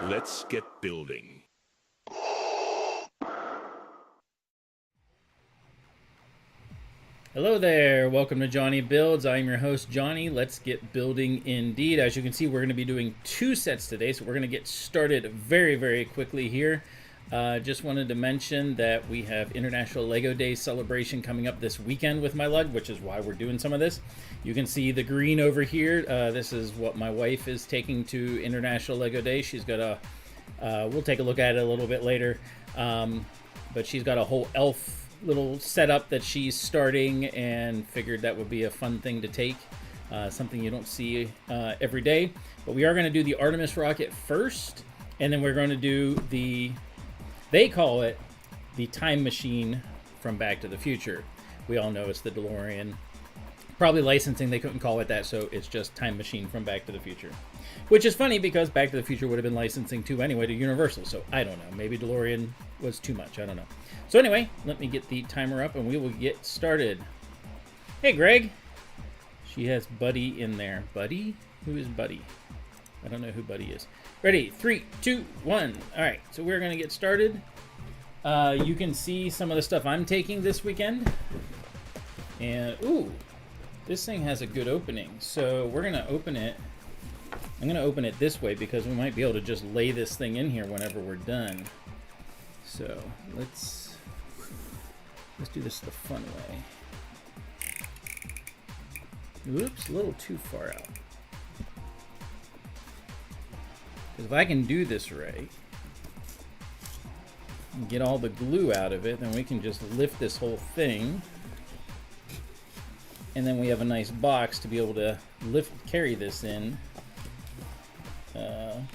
Let's get building. Hello there, welcome to JonnyBuildz. I'm your host, Johnny. Let's get building indeed. As you can see, we're going to be doing 2 sets today, so we're going to get started very, very quickly here. Just wanted to mention that we have International Lego Day celebration coming up this weekend with my lug, which is why we're doing some of this. You can see the green over here. This is what my wife is taking to International Lego Day. She's got a, we'll take a look at it a little bit later, but she's got a whole elf little setup that she's starting and figured that would be a fun thing to take. Something you don't see every day. But we are going to do the Artemis Rocket first, and then we're going to do the, they call it the time machine from Back to the Future. We all know it's the DeLorean. Probably licensing, they couldn't call it that, so it's just Time Machine from Back to the Future. Which is funny because Back to the Future would have been licensing too anyway to Universal, so I don't know. Maybe DeLorean was too much, I don't know. So anyway, let me get the timer up and we will get started. Hey, Greg. She has Buddy in there. Buddy? Who is Buddy? I don't know who Buddy is. Ready? 3, 2, 1. All right, so we're going to get started. You can see some of the stuff I'm taking this weekend. And, ooh, this thing has a good opening. So we're going to open it. I'm going to open it this way because we might be able to just lay this thing in here whenever we're done. So let's do this the fun way. Oops, a little too far out. Because if I can do this right and get all the glue out of it, then we can just lift this whole thing. And then we have a nice box to be able to carry this in. And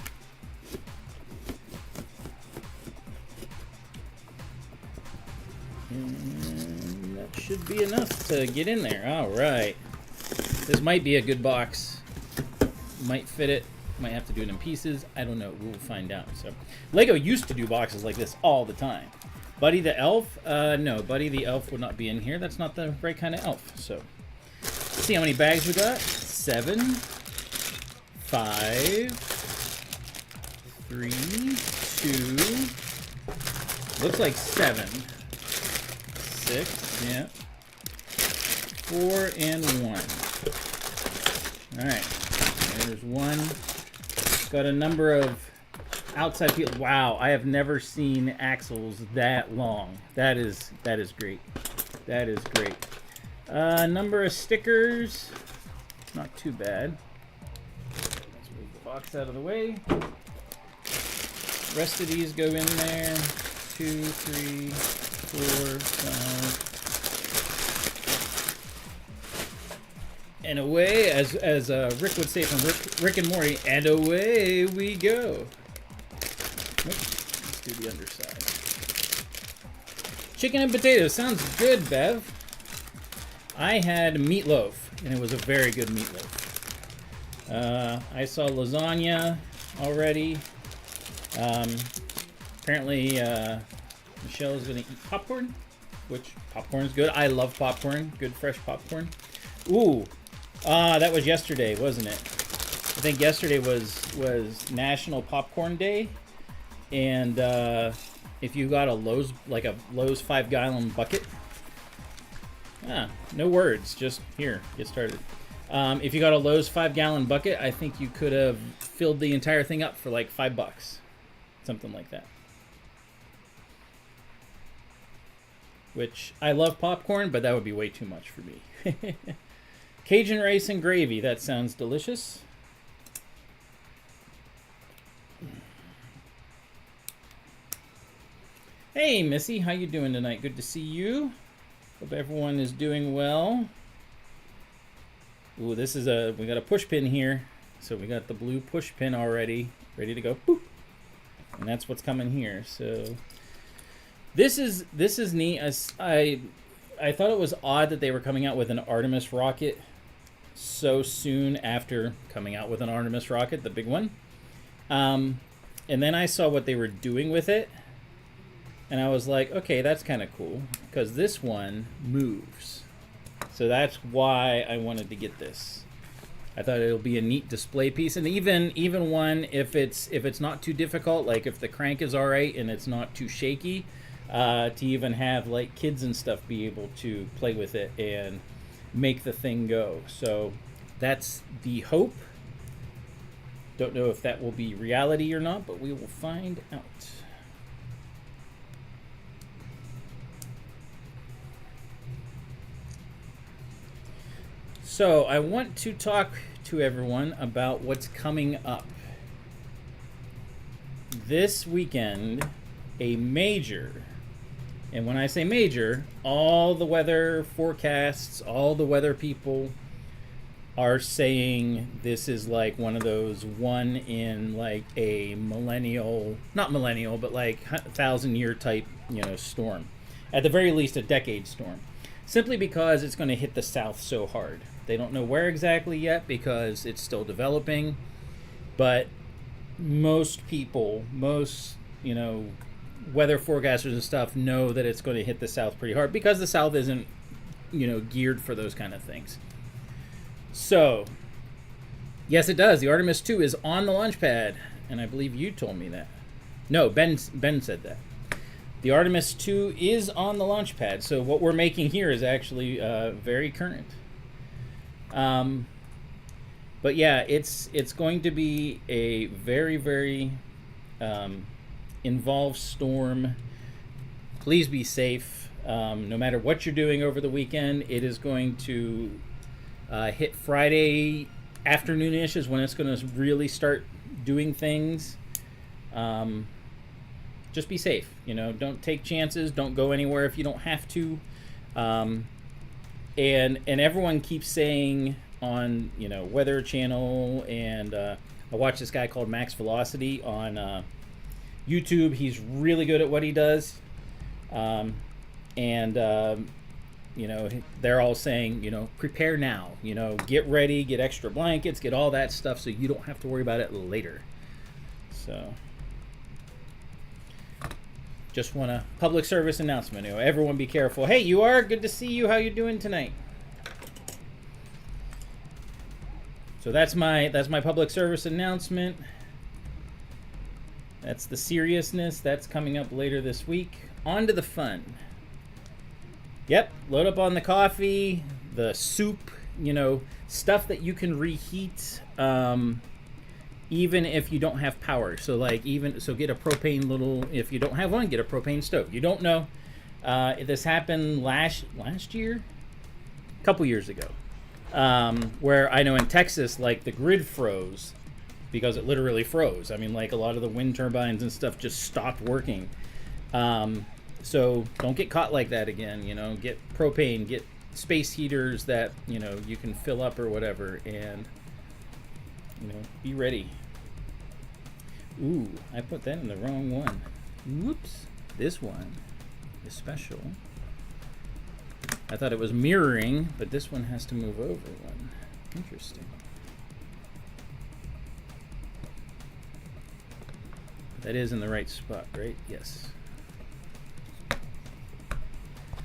that should be enough to get in there. All right. This might be a good box. Might fit it. Might have to do it in pieces. I don't know. We'll find out. So, Lego used to do boxes like this all the time. Buddy the Elf? No, Buddy the Elf would not be in here. That's not the right kind of elf. So, let's see how many bags we got. 7, 5, 3, 2. Looks like 7. 6, yeah. 4 and 1. Alright. There's 1. Got a number of outside people. Wow, I have never seen axles that long. That is great. That is great. Number of stickers. Not too bad. Let's move the box out of the way. Rest of these go in there. 2, 3, 4, 5. And away, as Rick would say from Rick and Morty, and away we go. Let's do the underside. Chicken and potatoes. Sounds good, Bev. I had meatloaf, and it was a very good meatloaf. I saw lasagna already. Apparently, Michelle is going to eat popcorn, which popcorn is good. I love popcorn. Good fresh popcorn. Ooh. That was yesterday, wasn't it? I think yesterday was National Popcorn Day, and if you got a Lowe's 5-gallon bucket, no words, just here, get started. If you got a Lowe's 5-gallon bucket, I think you could have filled the entire thing up for like $5, something like that. Which I love popcorn, but that would be way too much for me. Cajun rice and gravy. That sounds delicious. Hey, Missy. How you doing tonight? Good to see you. Hope everyone is doing well. Ooh, this is we got a push pin here. So we got the blue push pin already. Ready to go. Boop. And that's what's coming here. So this is neat. I thought it was odd that they were coming out with an Artemis rocket so soon after coming out with an Artemis rocket, the big one. And then I saw what they were doing with it, and I was like, okay, that's kind of cool, because this one moves. So that's why I wanted to get this. I thought it'll be a neat display piece, and even one if it's not too difficult, like if the crank is all right and it's not too shaky, to even have like kids and stuff be able to play with it and make the thing go. So that's the hope. Don't know if that will be reality or not, but we will find out. So I want to talk to everyone about what's coming up. This weekend, a major, and when I say major, all the weather forecasts, all the weather people are saying this is like one of those one in like a millennial, not millennial, but like 1,000-year type, storm. At the very least, a decade storm. Simply because it's going to hit the south so hard. They don't know where exactly yet because it's still developing, but most people, weather forecasters and stuff know that it's going to hit the south pretty hard because the south isn't, geared for those kind of things. So, yes, it does. The Artemis 2 is on the launch pad, and I believe you told me that. No, Ben said that. The Artemis 2 is on the launch pad, so what we're making here is actually very current. But yeah, it's going to be a very, very involved storm. Please be safe. No matter what you're doing over the weekend, it is going to hit Friday afternoon-ish is when it's going to really start doing things. Just be safe. Don't take chances. Don't go anywhere if you don't have to. And everyone keeps saying on Weather Channel, and I watch this guy called Max Velocity on YouTube. He's really good at what he does, and they're all saying prepare now. Get ready, get extra blankets, get all that stuff, so you don't have to worry about it later. So just want a public service announcement. Everyone be careful. Hey, you are good to see you. How you doing tonight? So that's my public service announcement. That's the seriousness. That's coming up later this week. On to the fun. Yep, load up on the coffee, the soup, stuff that you can reheat. Even if you don't have power. So get a propane if you don't have one, get a propane stove. You don't know. This happened last year? A couple years ago. Where I know in Texas, the grid froze because it literally froze. I mean, a lot of the wind turbines and stuff just stopped working. So don't get caught like that again. Get propane, get space heaters that, you can fill up or whatever, and be ready. Ooh, I put that in the wrong one. Whoops. This one is special. I thought it was mirroring, but this one has to move over one. Interesting. That is in the right spot, right? Yes.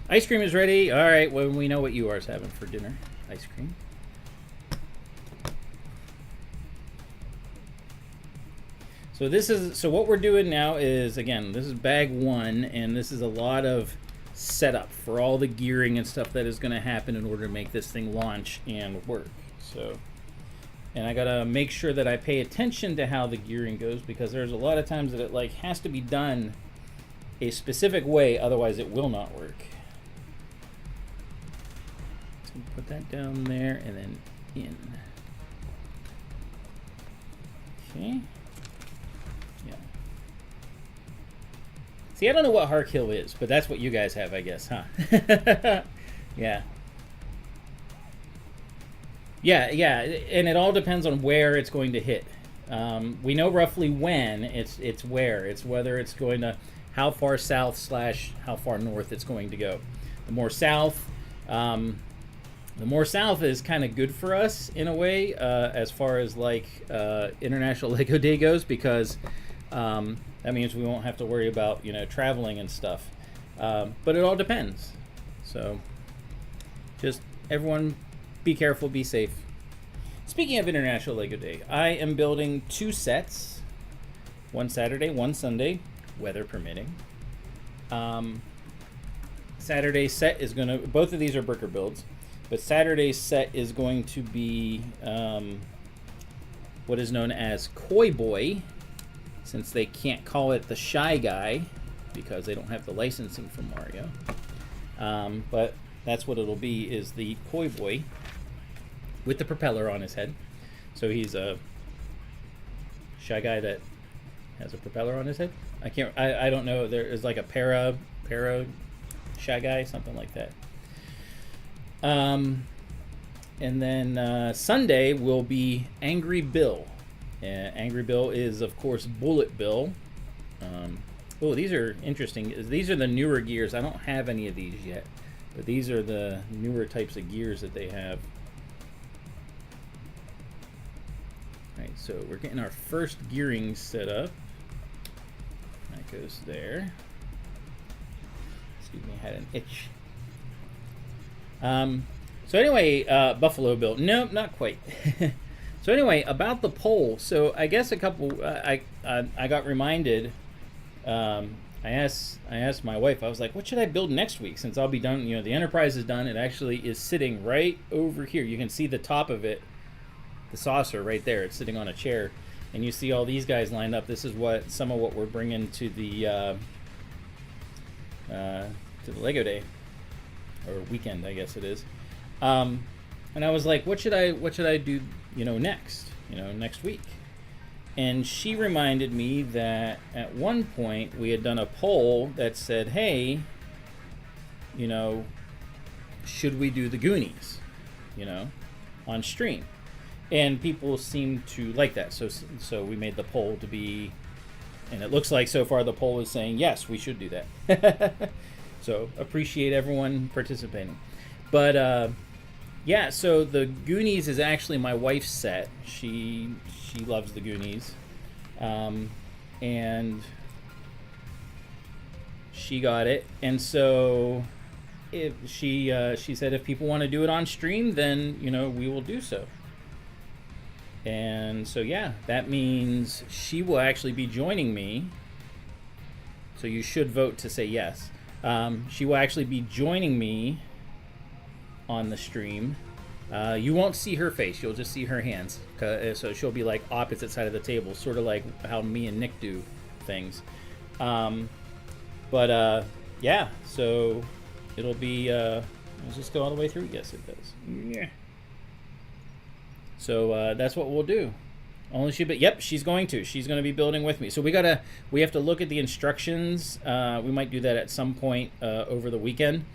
Ice cream is ready. All right, well, we know what you are having for dinner. Ice cream. So what we're doing now is, again, this is bag one, and this is a lot of setup for all the gearing and stuff that is going to happen in order to make this thing launch and work. So, and I gotta make sure that I pay attention to how the gearing goes, because there's a lot of times that it has to be done a specific way, otherwise it will not work. So put that down there and then in. Okay. See, I don't know what Hark Hill is, but that's what you guys have, I guess, huh? Yeah. Yeah, and it all depends on where it's going to hit. We know roughly when, it's where. It's whether it's going to, how far south / how far north it's going to go. The more south is kind of good for us, in a way, as far as, International Lego Day goes, because that means we won't have to worry about, traveling and stuff. But it all depends. So just everyone be careful, be safe. Speaking of International Lego Day, I am building 2 sets. One Saturday, one Sunday, weather permitting. Saturday's set is going to... Both of these are bricker builds. But Saturday's set is going to be what is known as Koi Boy, since they can't call it the Shy Guy because they don't have the licensing from Mario. But that's what it'll be, is the Koi Boy with the propeller on his head. So he's a Shy Guy that has a propeller on his head. I don't know. There is like a para Shy Guy, something like that. And then Sunday will be Angry Bill. Angry Bill is, of course, Bullet Bill. Oh, these are interesting. These are the newer gears. I don't have any of these yet, but these are the newer types of gears that they have. All right, so we're getting our first gearing set up. That goes there. Excuse me, I had an itch. So anyway, Buffalo Bill. No, not quite. So anyway, about the poll. So I guess a couple. I got reminded. I asked my wife. I was like, "What should I build next week? Since I'll be done. You know, the Enterprise is done. It actually is sitting right over here. You can see the top of it, the saucer right there. It's sitting on a chair, and you see all these guys lined up. This is some of what we're bringing to the Lego Day or weekend, I guess it is. And I was like, what should I do, next week? And she reminded me that at one point we had done a poll that said, hey, should we do the Goonies, on stream? And people seemed to like that. So we made the poll to be, and it looks like so far the poll is saying, yes, we should do that. So appreciate everyone participating. But yeah, so the Goonies is actually my wife's set. She loves the Goonies, and she got it. And so if she said if people want to do it on stream, then we will do so. And so yeah, that means she will actually be joining me. So you should vote to say yes. She will actually be joining me on the stream. You won't see her face, you'll just see her hands. So she'll be like opposite side of the table, sort of like how me and Nick do things. Yeah, so it'll be, let's just go all the way through. Yes, it does. Yeah. So that's what we'll do. Only she, but yep, she's going to be building with me. So we have to look at the instructions. We might do that at some point over the weekend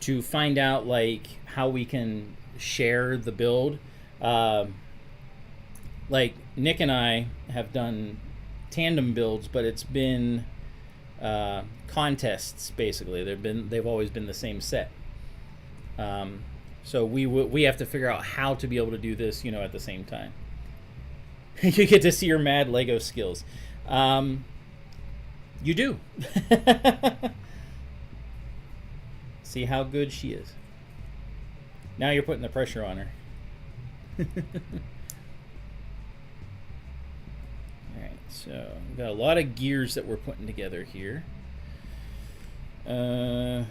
to find out like how we can share the build. Like Nick and I have done tandem builds, but it's been contests basically. They've always been the same set. So we have to figure out how to be able to do this, at the same time. You get to see her mad Lego skills. You do. See how good she is. Now you're putting the pressure on her. Alright, so we've got a lot of gears that we're putting together here. Alright.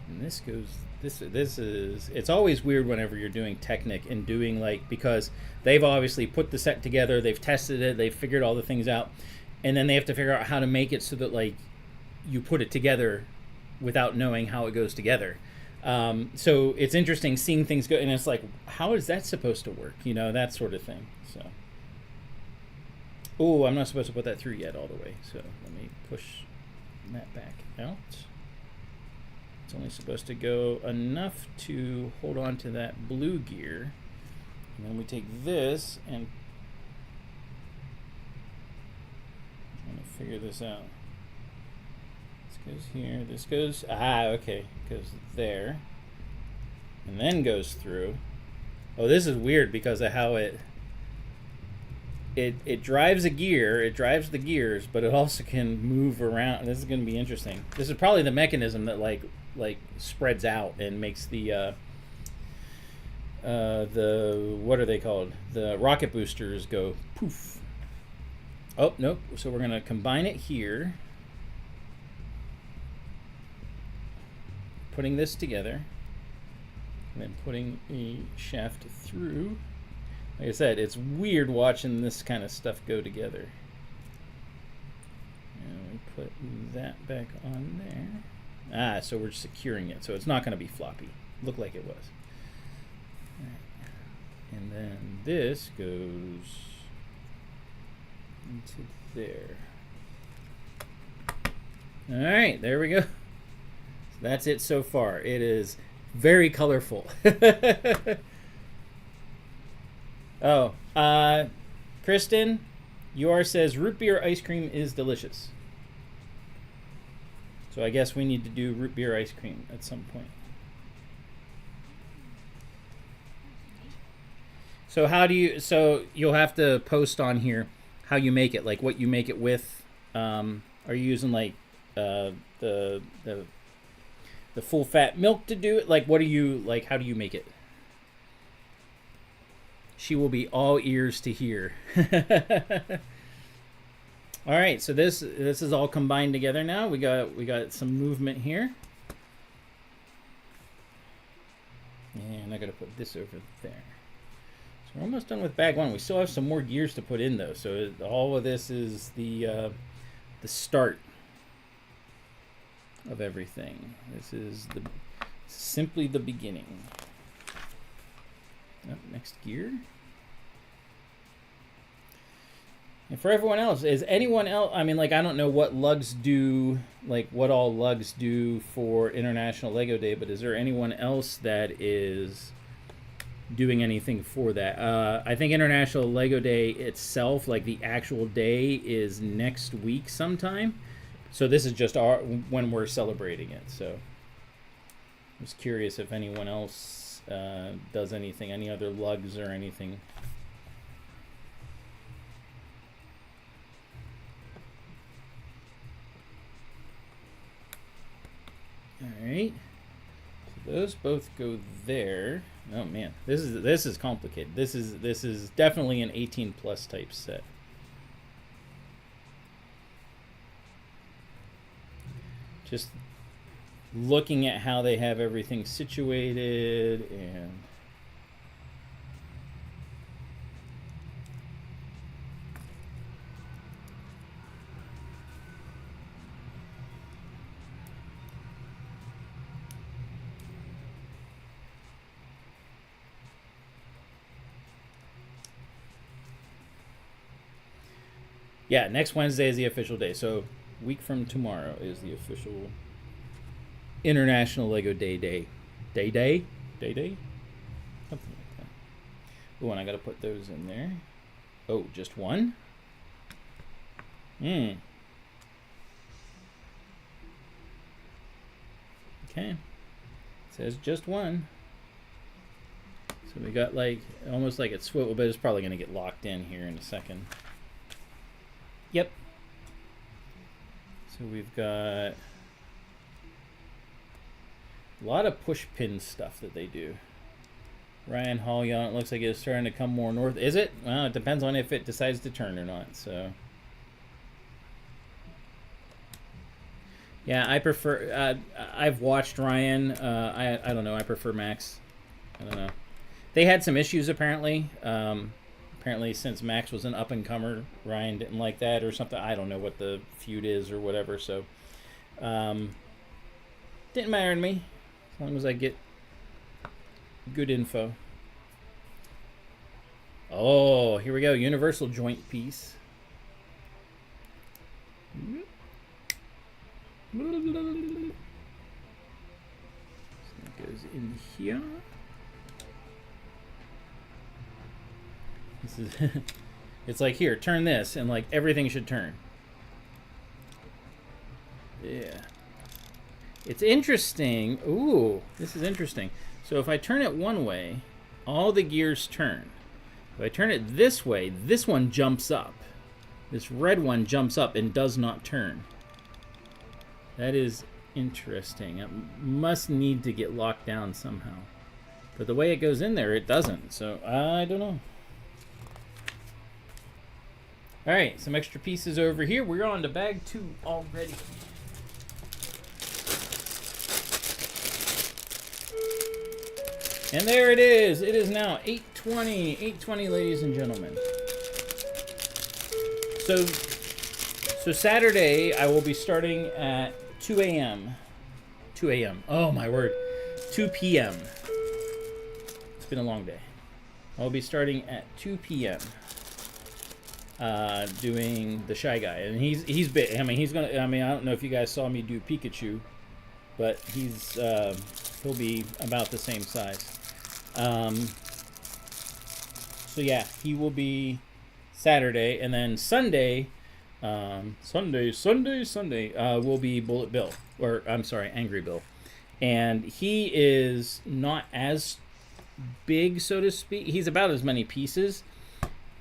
And this goes, this is, it's always weird whenever you're doing Technic and doing because they've obviously put the set together, they've tested it, they've figured all the things out, and then they have to figure out how to make it so that you put it together without knowing how it goes together. So it's interesting seeing things go, and it's like, how is that supposed to work? That sort of thing. So, oh, I'm not supposed to put that through yet all the way, so let me push that back out. It's only supposed to go enough to hold on to that blue gear. And then we take this and I'm trying to figure this out. This goes here, this goes, okay, goes there. And then goes through. Oh, this is weird because of how it, it drives a gear, it drives the gears, but it also can move around. This is going to be interesting. This is probably the mechanism that like spreads out and makes the what are they called? The rocket boosters go poof. Oh, nope. So we're going to combine it here. Putting this together. And then putting a shaft through. Like I said, it's weird watching this kind of stuff go together. And we put that back on there. Ah, so we're securing it. So it's not going to be floppy. Looked like it was. All right. And then this goes into there. All right, there we go. So that's it so far. It is very colorful. Oh, Kristen, UR says root beer ice cream is delicious. So I guess we need to do root beer ice cream at some point. So how do you? So you'll have to post on here how you make it, like what you make it with. Are you using like the full fat milk to do it? Like what do you like? How do you make it? She will be all ears to hear. All right, so this is all combined together now. We got some movement here, and I got to put this over there. So we're almost done with bag one. We still have some more gears to put in though. So all of this is the start of everything. This is simply the beginning. Oh, next gear. And for everyone else, is anyone else, I mean, like, I don't know what lugs do, like, what all lugs do for International Lego Day, but is there anyone else that is doing anything for that? I think International Lego Day itself, like, the actual day is next week sometime. So this is just when we're celebrating it. So I was curious if anyone else does anything, any other lugs or anything. All right, so those both go there. Oh man, this is complicated. This is definitely an 18+ type set. Just looking at how they have everything situated and yeah, next Wednesday is the official day. So a week from tomorrow is the official International Lego Day. Something like that. Oh, and I gotta put those in there. Oh, just one? Okay. It says just one. So we got like, almost like it's swivel, but it's probably gonna get locked in here in a second. Yep. So we've got a lot of push pin stuff that they do. Ryan Hall, yeah, it looks like it's starting to come more north. Is it? Well, it depends on if it decides to turn or not. So, yeah, I prefer. I've watched Ryan. I don't know. I prefer Max. I don't know. They had some issues apparently. Apparently, since Max was an up-and-comer, Ryan didn't like that or something. I don't know what the feud is or whatever. So, didn't matter to me as long as I get good info. Oh, here we go. Universal joint piece. So it goes in here. This is it's like, here, turn this, and like everything should turn. Yeah. It's interesting. Ooh, this is interesting. So if I turn it one way, all the gears turn. If I turn it this way, this one jumps up. This red one jumps up and does not turn. That is interesting. It must need to get locked down somehow. But the way it goes in there, it doesn't. So, I don't know. Alright, some extra pieces over here. We're on to bag 2 already. And there it is. It is now 8:20. 8:20, ladies and gentlemen. So Saturday, I will be starting at 2 a.m. 2 a.m. Oh, my word. 2 p.m. It's been a long day. I'll be starting at 2 p.m. Doing the Shy Guy. And he's big. I mean, he's going to... I mean, I don't know if you guys saw me do Pikachu, but he'll be about the same size. So yeah, he will be Saturday, and then Sunday, will be Bullet Bill, or I'm sorry, Angry Bill, and he is not as big, so to speak. He's about as many pieces,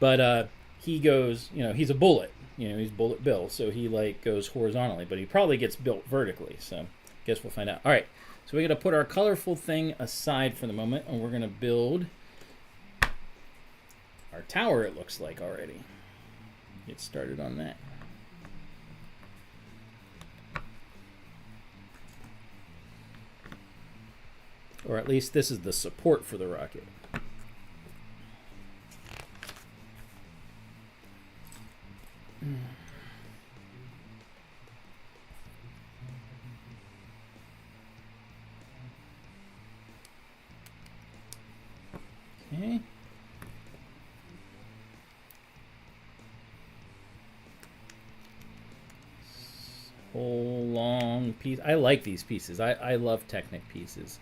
but he goes, you know, he's a bullet, you know, he's Bullet Bill, so he like goes horizontally, but he probably gets built vertically. So, guess we'll find out. All right. So we're going to put our colorful thing aside for the moment, and we're going to build our tower, it looks like already. Get started on that. Or at least this is the support for the rocket. Okay. Whole long piece. I like these pieces. I love Technic pieces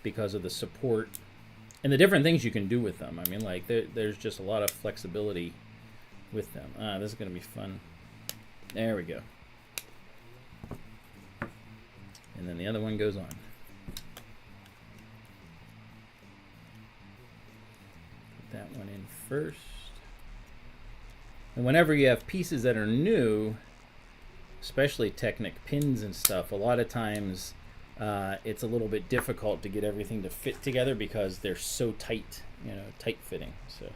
because of the support and the different things you can do with them. I mean, like there's just a lot of flexibility with them. This is going to be fun. There we go. And then the other one goes on. That one in first. And whenever you have pieces that are new, especially Technic pins and stuff, a lot of times it's a little bit difficult to get everything to fit together because they're so tight, you know, tight fitting. So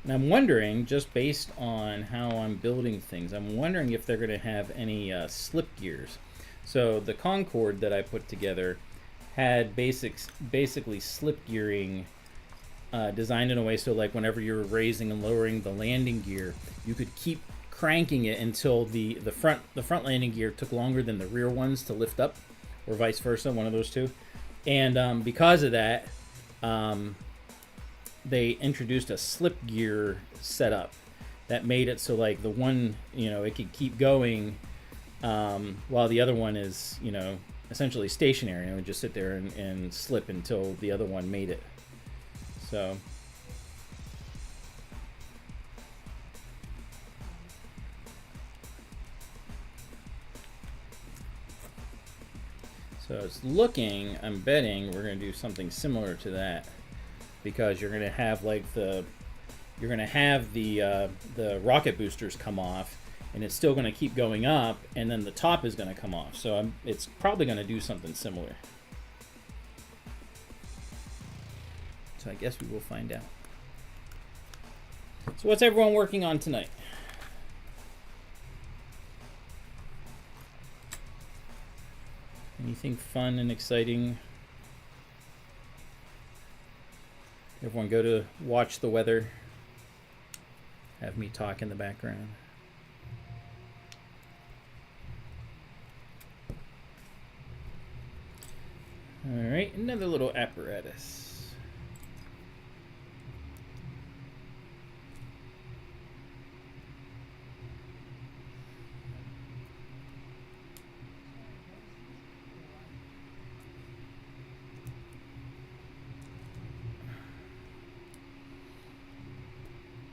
and I'm wondering, just based on how I'm building things, I'm wondering if they're going to have any slip gears. So the Concorde that I put together had basically slip gearing designed in a way so like whenever you're raising and lowering the landing gear, you could keep cranking it until the front landing gear took longer than the rear ones to lift up, or vice versa, one of those two. And because of that, they introduced a slip gear setup that made it so like the one, you know, it could keep going while the other one is, you know, essentially stationary, and it would just sit there and slip until the other one made it. So it's looking, I'm betting we're going to do something similar to that, because you're going to have like the rocket boosters come off, and it's still going to keep going up, and then the top is going to come off. So it's probably going to do something similar. So I guess we will find out. So what's everyone working on tonight? Anything fun and exciting? Everyone go to watch the weather. Have me talk in the background. All right, another little apparatus.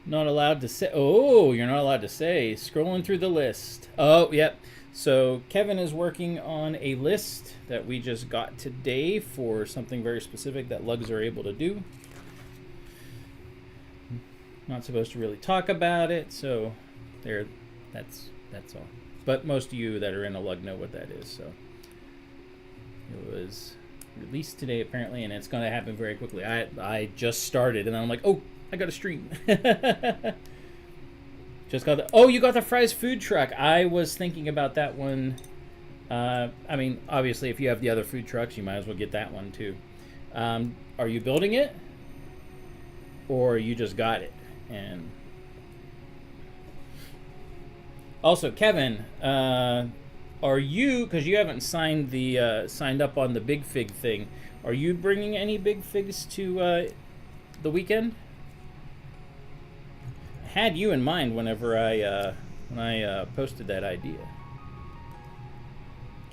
Not allowed to say. Oh, you're not allowed to say. Scrolling through the list. Oh, yep. So Kevin is working on a list that we just got today for something very specific that lugs are able to do. Not supposed to really talk about it, so there. That's all. But most of you that are in a lug know what that is. So it was released today apparently, and it's going to happen very quickly. I just started, and I'm like, oh, I got a stream. Just got the. Oh, you got the Fry's food truck. I was thinking about that one. I mean, obviously, if you have the other food trucks, you might as well get that one too. Are you building it, or you just got it? And also, Kevin, are you? Because you haven't signed up on the Big Fig thing. Are you bringing any Big Figs to the weekend? I had you in mind whenever when I posted that idea.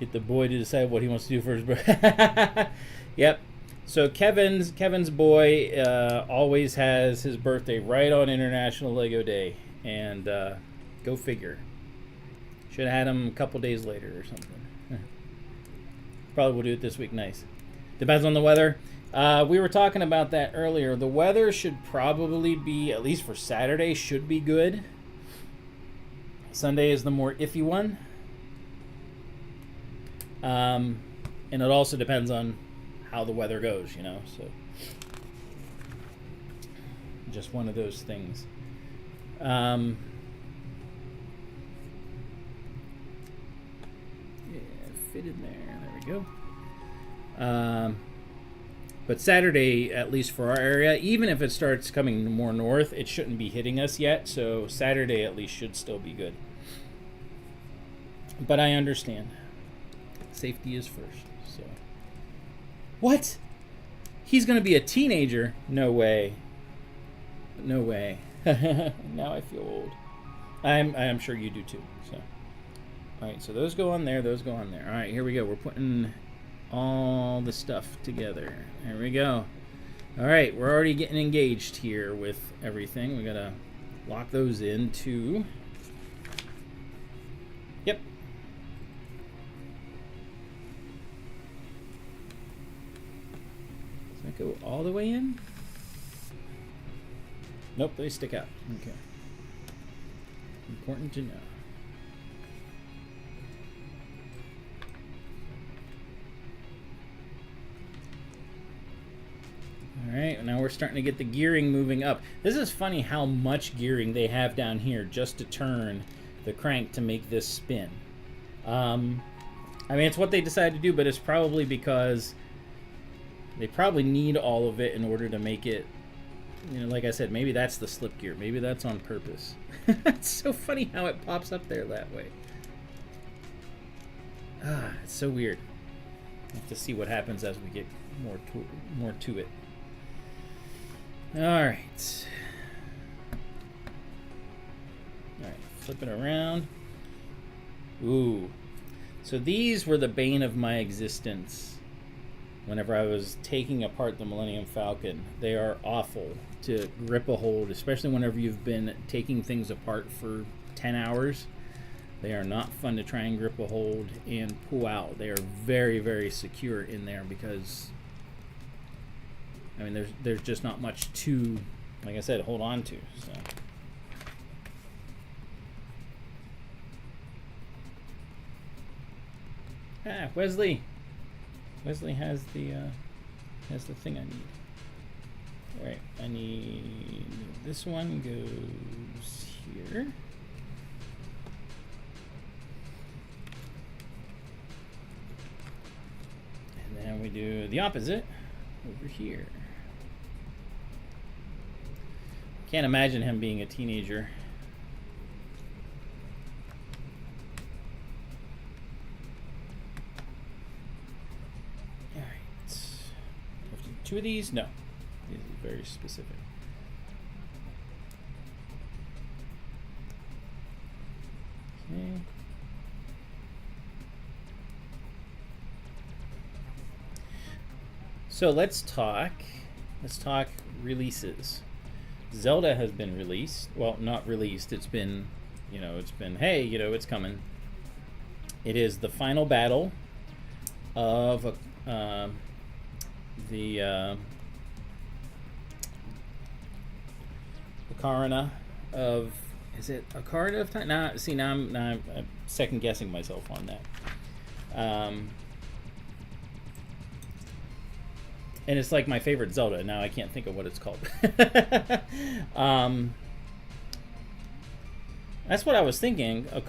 Get the boy to decide what he wants to do for his birthday. Yep. So Kevin's boy always has his birthday right on International Lego Day, and go figure. Should have had him a couple days later or something. Probably will do it this week. Nice. Depends on the weather. We were talking about that earlier. The weather should probably be, at least for Saturday, should be good. Sunday is the more iffy one. And it also depends on how the weather goes, you know. So just one of those things. Yeah, fit in there. There we go. But Saturday, at least for our area, even if it starts coming more north, it shouldn't be hitting us yet. So Saturday at least should still be good. But I understand. Safety is first. So what? He's going to be a teenager? No way. No way. Now I feel old. I'm sure you do too. So all right, so those go on there, those go on there. All right, here we go. We're putting all the stuff together. There we go. All right, we're already getting engaged here with everything. We gotta lock those in too. Yep. Does that go all the way in? Nope, they stick out. Okay. Important to know. Alright, now we're starting to get the gearing moving up. This is funny how much gearing they have down here just to turn the crank to make this spin. I mean, it's what they decided to do, but it's probably because they probably need all of it in order to make it, you know, like I said, maybe that's the slip gear. Maybe that's on purpose. It's so funny how it pops up there that way. Ah, it's so weird. We'll have to see what happens as we get more to it. All right. All right, flip it around. Ooh. So these were the bane of my existence whenever I was taking apart the Millennium Falcon. They are awful to grip a hold, especially whenever you've been taking things apart for 10 hours. They are not fun to try and grip a hold and pull out. They are very, very secure in there because, I mean, there's just not much to, like I said, hold on to. So. Ah, Wesley. Wesley has the thing I need. All right, I need this one goes here. And then we do the opposite over here. Can't imagine him being a teenager. All right. Have to do 2 of these? No. These are very specific. Okay. So let's talk releases. Zelda has been released. Well, not released. It's been, it's been, hey, it's coming. It is the final battle of the Ocarina of, is it Ocarina of Time? Now I'm second guessing myself on that. And it's like my favorite Zelda. Now I can't think of what it's called. That's what I was thinking. I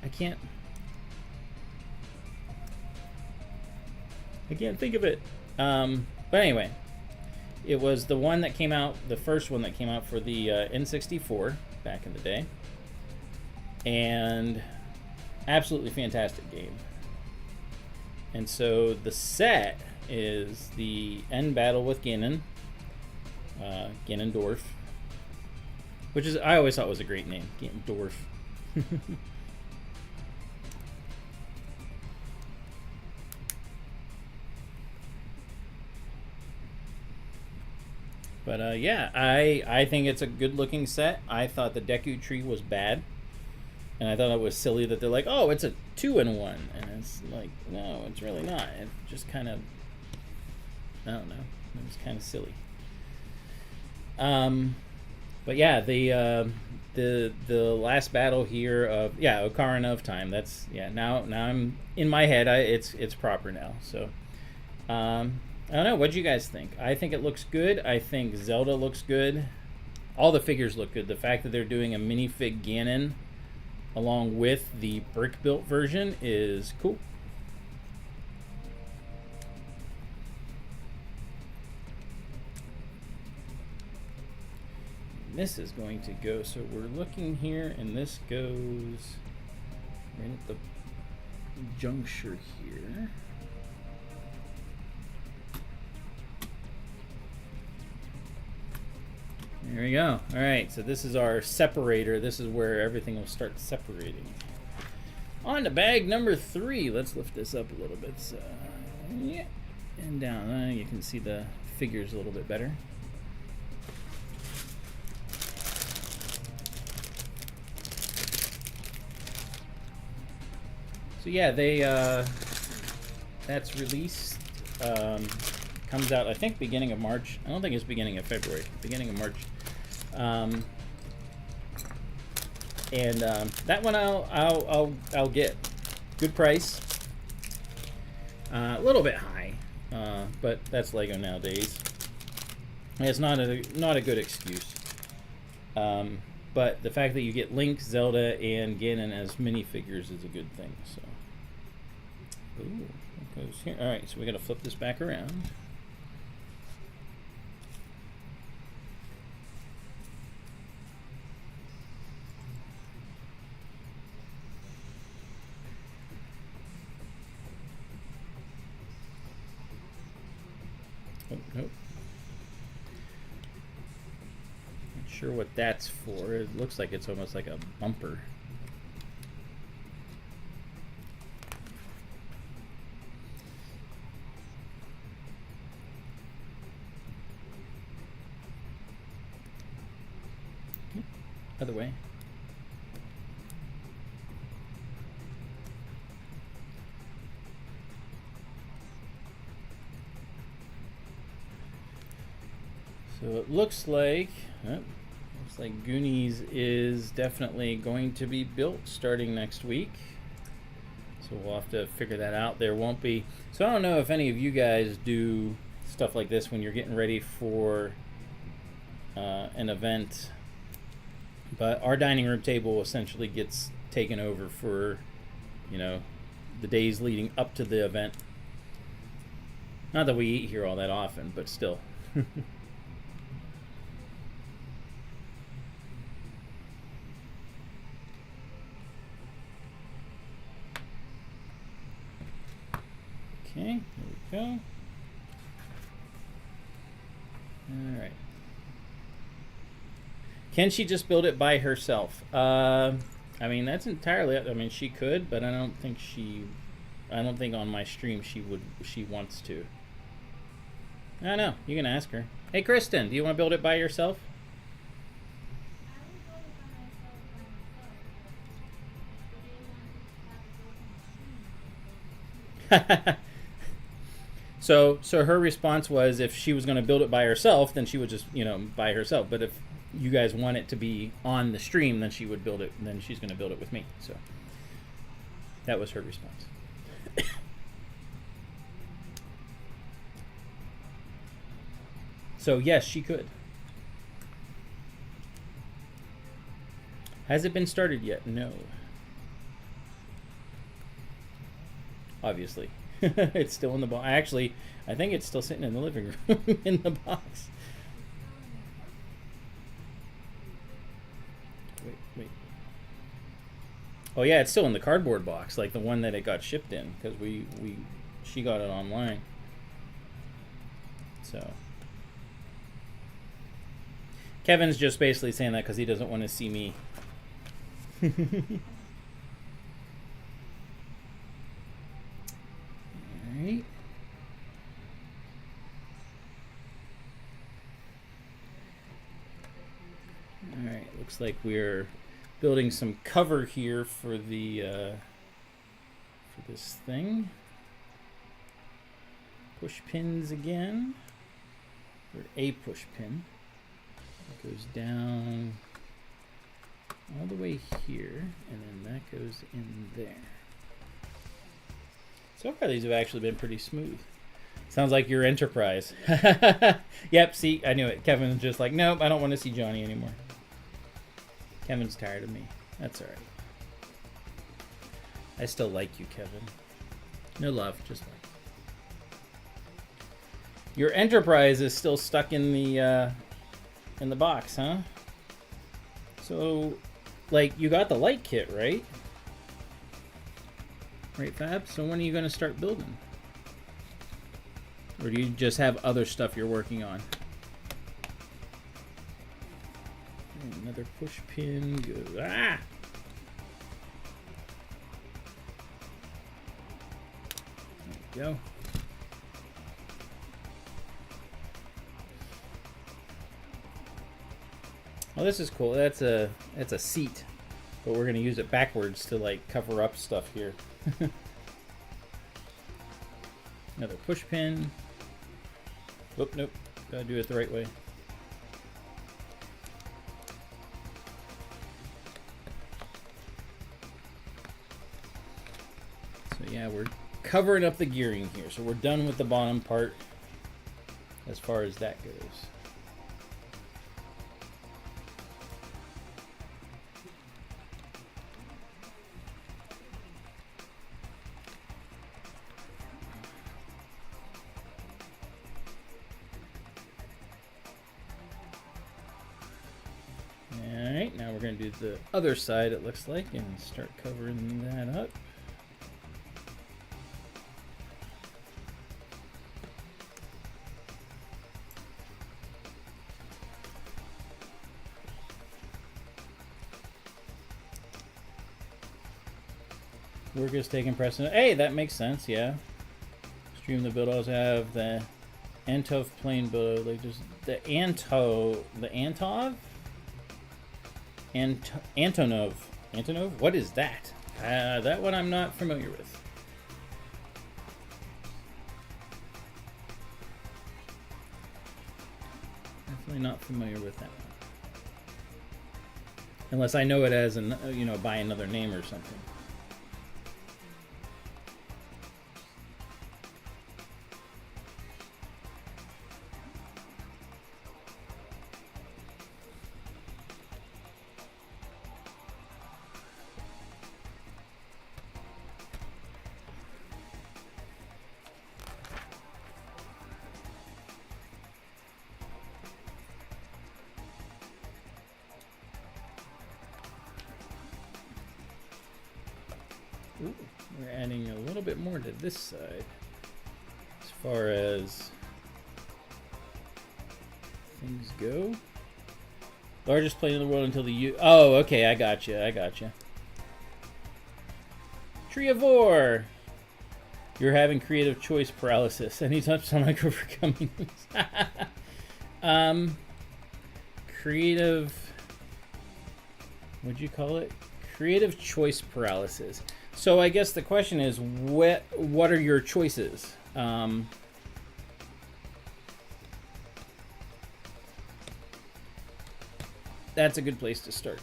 can't think of it. But anyway, it was the one that came out, the first one that came out for the N64 back in the day. And absolutely fantastic game. And so the set is the end battle with Ganon, Ganondorf, which is, I always thought was a great name, Ganondorf. But yeah, I think it's a good looking set. I thought the Deku Tree was bad. And I thought it was silly that they're like, oh, it's a 2-in-1. And it's like, no, it's really not. It just kind of, I don't know. It was kind of silly. But yeah, the last battle here of, yeah, Ocarina of Time. That's, yeah, now I'm in my head. It's proper now. So, I don't know. What do you guys think? I think it looks good. I think Zelda looks good. All the figures look good. The fact that they're doing a minifig Ganon along with the brick-built version is cool. This is going to go, so we're looking here, and this goes right at the juncture here. There we go. All right, so this is our separator. This is where everything will start separating. On to bag number 3. Let's lift this up a little bit. So, yeah, and down. You can see the figures a little bit better. So yeah, that's released. Comes out, I think, beginning of March. I don't think it's beginning of February. Beginning of March. That one I'll get. Good price. A little bit high, but that's Lego nowadays. It's not a good excuse. But the fact that you get Link, Zelda, and Ganon as minifigures is a good thing. So, ooh, it goes here. All right, so we got to flip this back around. Oh, nope. Not sure what that's for. It looks like it's almost like a bumper. Other way. So it looks like Goonies is definitely going to be built starting next week. So we'll have to figure that out. There won't be. So I don't know if any of you guys do stuff like this when you're getting ready for an event. But our dining room table essentially gets taken over for, the days leading up to the event. Not that we eat here all that often, but still. Okay, there we go. All right. Can she just build it by herself? I mean, that's entirely up. I mean, she could, but I don't think on my stream she wants to. I know. You can ask her. Hey, Kristen, do you want to build it by yourself? So her response was if she was going to build it by herself, then she would just, by herself. But if you guys want it to be on the stream, then she would build it. Then she's going to build it with me. So that was her response. So yes, she could. Has it been started yet? No. Obviously. It's still in the box. Actually, I think it's still sitting in the living room in the box. Wait. Oh yeah, it's still in the cardboard box, like the one that it got shipped in, because she got it online. So Kevin's just basically saying that because he doesn't want to see me. Alright. Alright, looks like we're building some cover here for the for this thing. Push pins again. Or a push pin. It goes down all the way here, and then that goes in there. So far, these have actually been pretty smooth. Sounds like your Enterprise. Yep, see, I knew it. Kevin's just like, nope, I don't want to see Johnny anymore. Kevin's tired of me. That's all right. I still like you, Kevin. No love, just like. Your Enterprise is still stuck in the box, huh? So, like, you got the light kit, right? Right, Fab? So when are you going to start building? Or do you just have other stuff you're working on? Another push pin goes. Ah! There we go. Oh, this is cool. That's a seat, but we're gonna use it backwards to like cover up stuff here. Another push pin. Oop, nope. Gotta do it the right way. So yeah, we're covering up the gearing here. So we're done with the bottom part as far as that goes. Alright, now we're going to do the other side, it looks like, and start covering that up. Work is taking precedent. Hey, that makes sense, yeah. Stream the build. Also have the Antov plane build, like just the Antov. Antonov? What is that? That one I'm not familiar with. Definitely not familiar with that one. Unless I know it as by another name or something. Ooh, we're adding a little bit more to this side as far as things go. Largest plane in the world until the Oh, okay, I gotcha. Treevore! You're having creative choice paralysis. Any tips on like overcoming this? Creative. What'd you call it? Creative choice paralysis. So I guess the question is, what are your choices? That's a good place to start.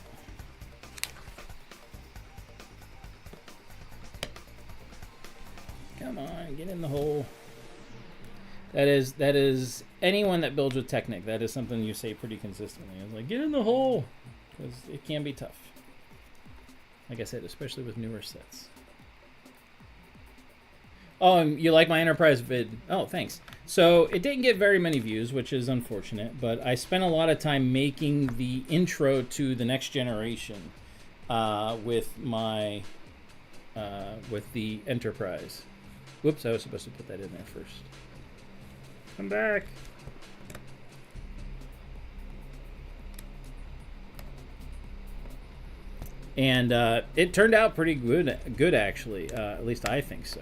Come on, get in the hole. That is anyone that builds with Technic. That is something you say pretty consistently. It's like, get in the hole, because it can be tough. Like I said, especially with newer sets. Oh, and you like my Enterprise vid? Oh, thanks. So it didn't get very many views, which is unfortunate, but I spent a lot of time making the intro to the next generation with my with the Enterprise. Whoops, I was supposed to put that in there first. Come back. And it turned out pretty good actually. At least I think so.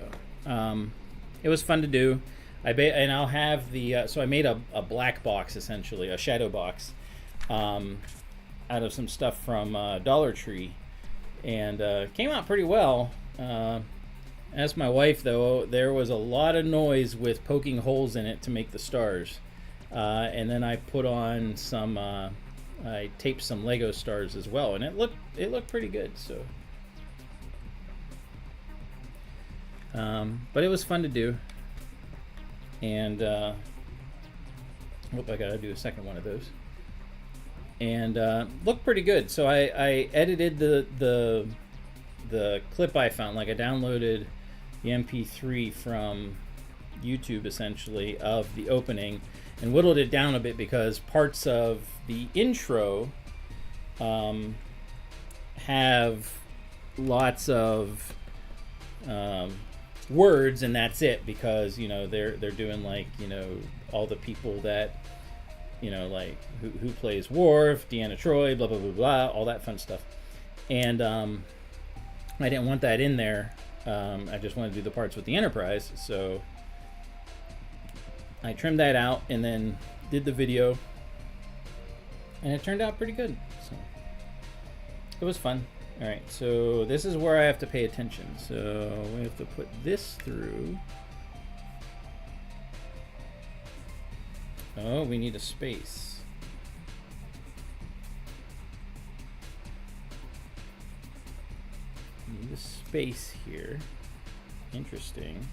It was fun to do. And I'll have the so I made a black box, essentially a shadow box, out of some stuff from Dollar Tree, and came out pretty well. Asked my wife though, there was a lot of noise with poking holes in it to make the stars, and then I put on some. I taped some Lego stars as well, and it looked pretty good. So, but it was fun to do, and hope I gotta do a second one of those, and looked pretty good. So I edited the clip I found. Like I downloaded the MP3 from YouTube essentially of the opening, and whittled it down a bit because parts of the intro have lots of words, and that's it, because you know they're doing like, you know, all the people that, you know, like who plays Worf, Deanna Troi, blah blah blah blah, all that fun stuff, and I didn't want that in there. I just wanted to do the parts with the Enterprise, so I trimmed that out and then did the video, and it turned out pretty good. So it was fun. All right, so this is where I have to pay attention. So we have to put this through. Oh, we need a space. We need a space here. Interesting.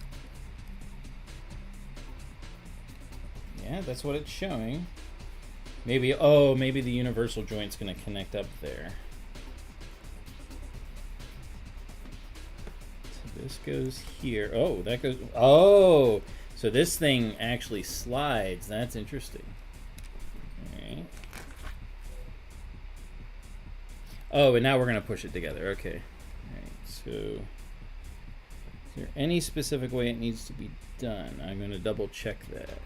Yeah, that's what it's showing. Maybe, oh, maybe the universal joint's gonna connect up there. So this goes here. Oh, that goes, oh, so this thing actually slides. That's interesting. All right. Oh, and now we're gonna push it together. Okay. All right, so is there any specific way it needs to be done? I'm gonna double check that.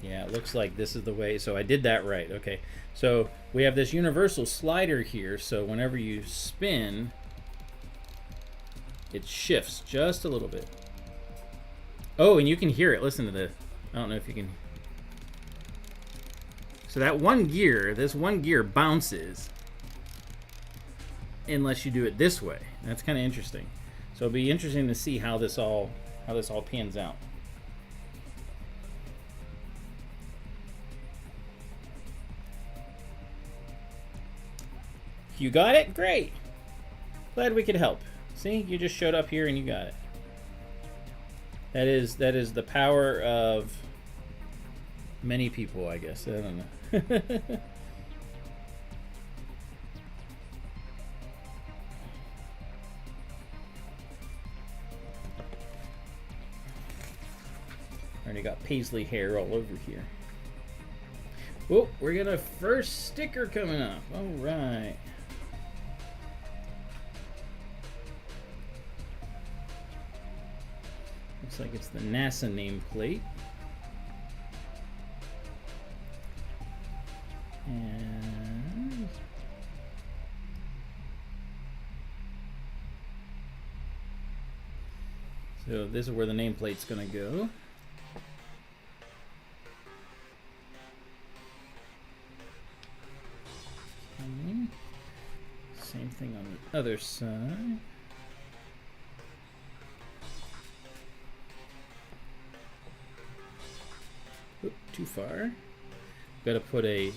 Yeah, it looks like this is the way. So I did that right. Okay. So we have this universal slider here. So whenever you spin, it shifts just a little bit. Oh, and you can hear it. Listen to this. I don't know if you can. So that one gear, this one gear bounces unless you do it this way. That's kind of interesting. So it'll be interesting to see how this all pans out. You got it? Great. Glad we could help. See, you just showed up here and you got it. That is the power of many people, I guess. I don't know. Already got paisley hair all over here. Oh, we got a first sticker coming up. All right. Looks like it's the NASA nameplate. And So this is where the nameplate's gonna go. Okay. Same thing on the other side. Oop, too far. Got to put a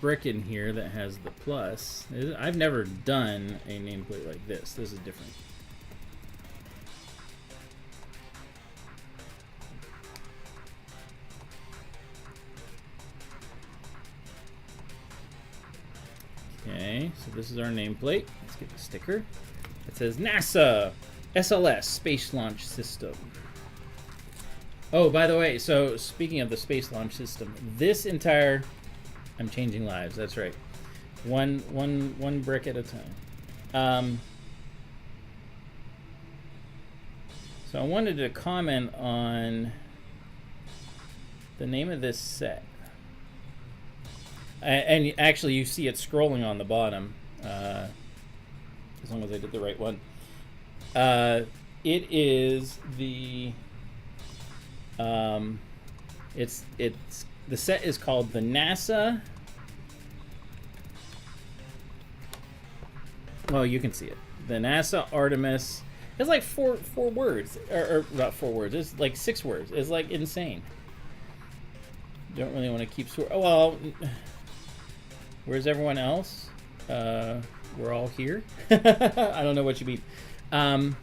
brick in here that has the plus. I've never done a nameplate like this. This is different. Okay, so this is our nameplate. Let's get the sticker. It says NASA SLS Space Launch System. Oh, by the way, so speaking of the Space Launch System, this entire... I'm changing lives, that's right. One brick at a time. So I wanted to comment on the name of this set. And actually, you see it scrolling on the bottom, as long as I did the right one. It is the the set is called the NASA. Well, you can see it. The NASA Artemis. It's like four words, or not 4 words. It's like 6 words. It's like insane. Don't really want to keep score. Oh well. Where's everyone else? We're all here. I don't know what you mean.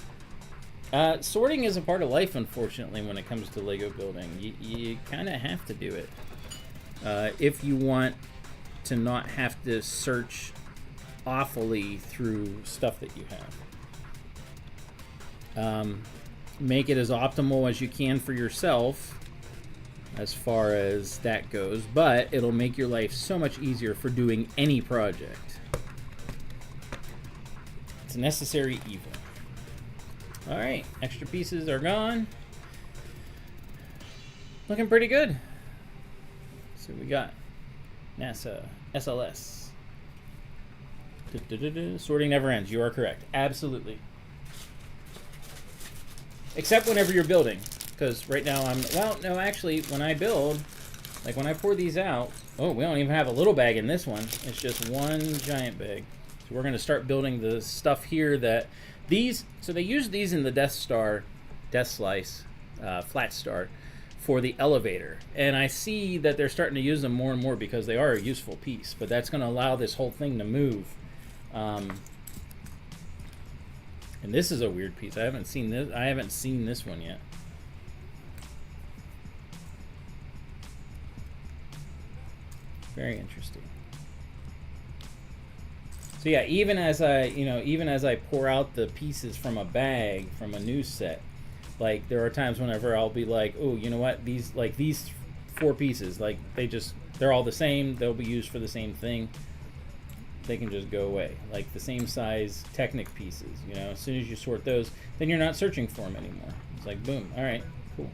Sorting is a part of life, unfortunately, when it comes to Lego building. You kind of have to do it. If you want to not have to search awfully through stuff that you have. Make it as optimal as you can for yourself, as far as that goes, but it'll make your life so much easier for doing any project. It's a necessary evil. All right, extra pieces are gone. Looking pretty good. So we got NASA SLS. Sorting never ends. You are correct. Absolutely. Except whenever you're building. Because right now well, no, actually, when I build, like when I pour these out, oh, we don't even have a little bag in this one. It's just one giant bag. So we're going to start building the stuff here that so they use these in the Death Star, Death Slice, Flat Star, for the elevator. And I see that they're starting to use them more and more because they are a useful piece. But that's going to allow this whole thing to move. And this is a weird piece. I haven't seen this one yet. Very interesting. So yeah, even as I pour out the pieces from a bag from a new set, like there are times whenever I'll be like, oh, you know what? These 4 pieces, like they're all the same. They'll be used for the same thing. They can just go away. Like the same size Technic pieces, you know. As soon as you sort those, then you're not searching for them anymore. It's like boom. All right, cool.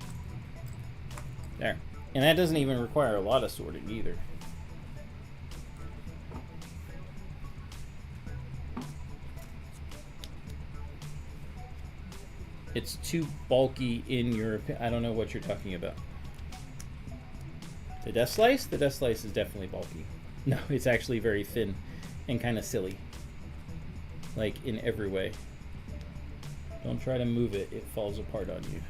There, and that doesn't even require a lot of sorting either. It's too bulky in your opinion. I don't know what you're talking about. The Death Slice? The Death Slice is definitely bulky. No, it's actually very thin and kind of silly. Like in every way. Don't try to move it. It falls apart on you.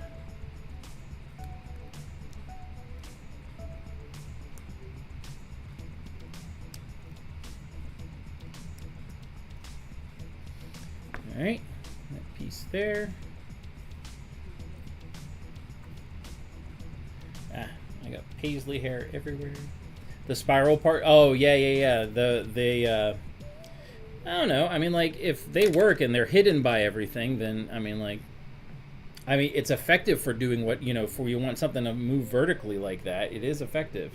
All right, that piece there. I got paisley hair everywhere. The spiral part. Oh yeah. I don't know. I mean, like if they work and they're hidden by everything, then I mean, it's effective for doing what for you want something to move vertically like that. It is effective.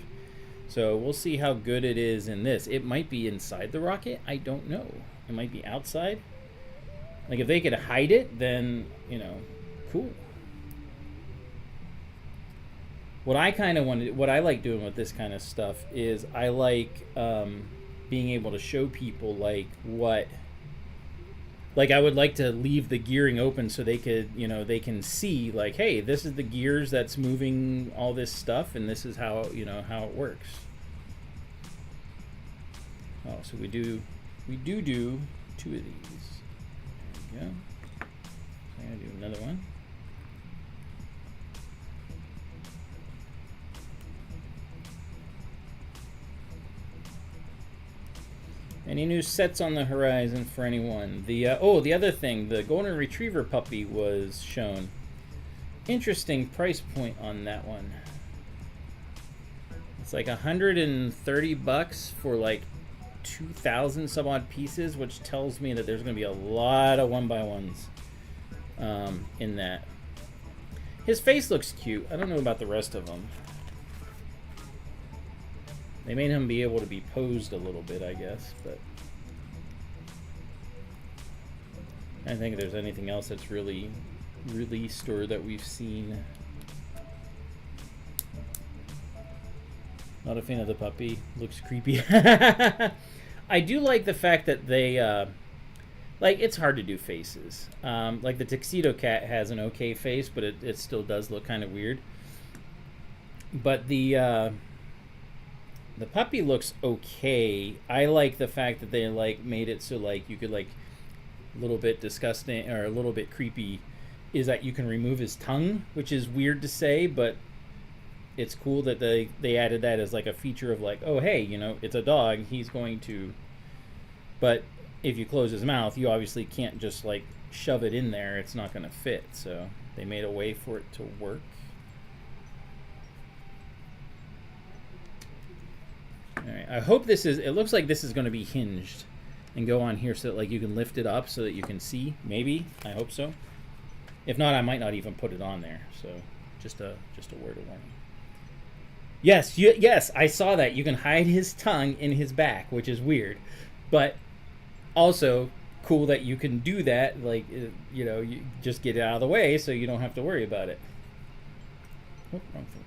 So we'll see how good it is in this. It might be inside the rocket. I don't know. It might be outside. Like if they could hide it, then cool. What I kind of wanted, what I like doing with this kind of stuff is I like being able to show people like what like I would like to leave the gearing open so they could, you know, they can see like, hey, this is the gears that's moving all this stuff, and this is how, you know, how it works. Oh, so we do 2 of these. There we go. I'm gonna do another one. Any new sets on the horizon for anyone? The the other thing, the golden retriever puppy was shown. Interesting price point on that one. It's like $130 for like 2,000 some odd pieces, which tells me that there's going to be a lot of 1x1s in that. His face looks cute. I don't know about the rest of them. They made him be able to be posed a little bit, I guess, but I don't think there's anything else that's really released or that we've seen. Not a fan of the puppy. Looks creepy. I do like the fact that they, like, it's hard to do faces. Like the tuxedo cat has an okay face, but it still does look kind of weird. But the puppy looks okay. I like the fact that they like made it so like you could like a little bit disgusting or a little bit creepy is that you can remove his tongue, which is weird to say, but it's cool that they added that as like a feature of like, oh hey, you know, it's a dog, he's going to, but if you close his mouth, you obviously can't just like shove it in there, it's not going to fit. So they made a way for it to work. Alright, I hope this is, it looks like this is going to be hinged and go on here so that like you can lift it up so that you can see, maybe, I hope so. If not, I might not even put it on there, so just a word of warning. Yes, yes, I saw that. You can hide his tongue in his back, which is weird, but also cool that you can do that, like, you know, you just get it out of the way so you don't have to worry about it. Oh, wrong thing.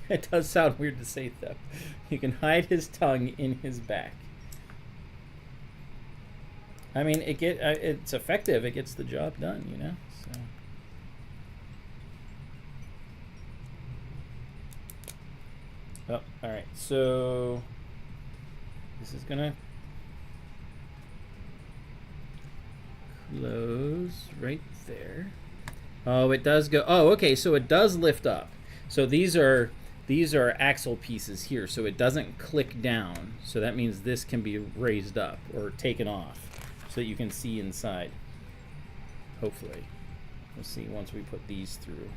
It does sound weird to say, though. You can hide his tongue in his back. I mean, it's effective. It gets the job done, you know. So. Oh, all right. So this is gonna close right there. Oh, it does go. Oh, okay. So it does lift up. So these are axle pieces here, so it doesn't click down. So that means this can be raised up or taken off so that you can see inside. Hopefully. We'll see once we put these through.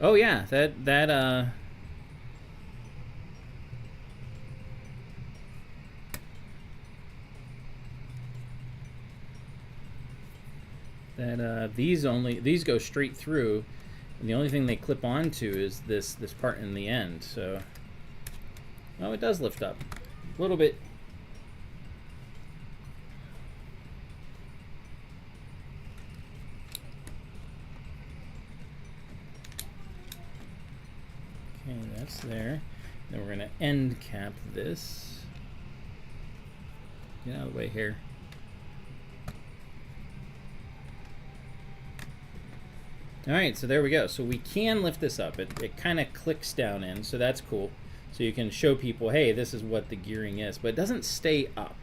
Oh yeah, these go straight through, and the only thing they clip onto is this part in the end. So, oh, it does lift up a little bit. Okay, that's there. Then we're gonna end cap this. Get out of the way here. Alright, so there we go. So we can lift this up. It kind of clicks down in, so that's cool. So you can show people, hey, this is what the gearing is. But it doesn't stay up.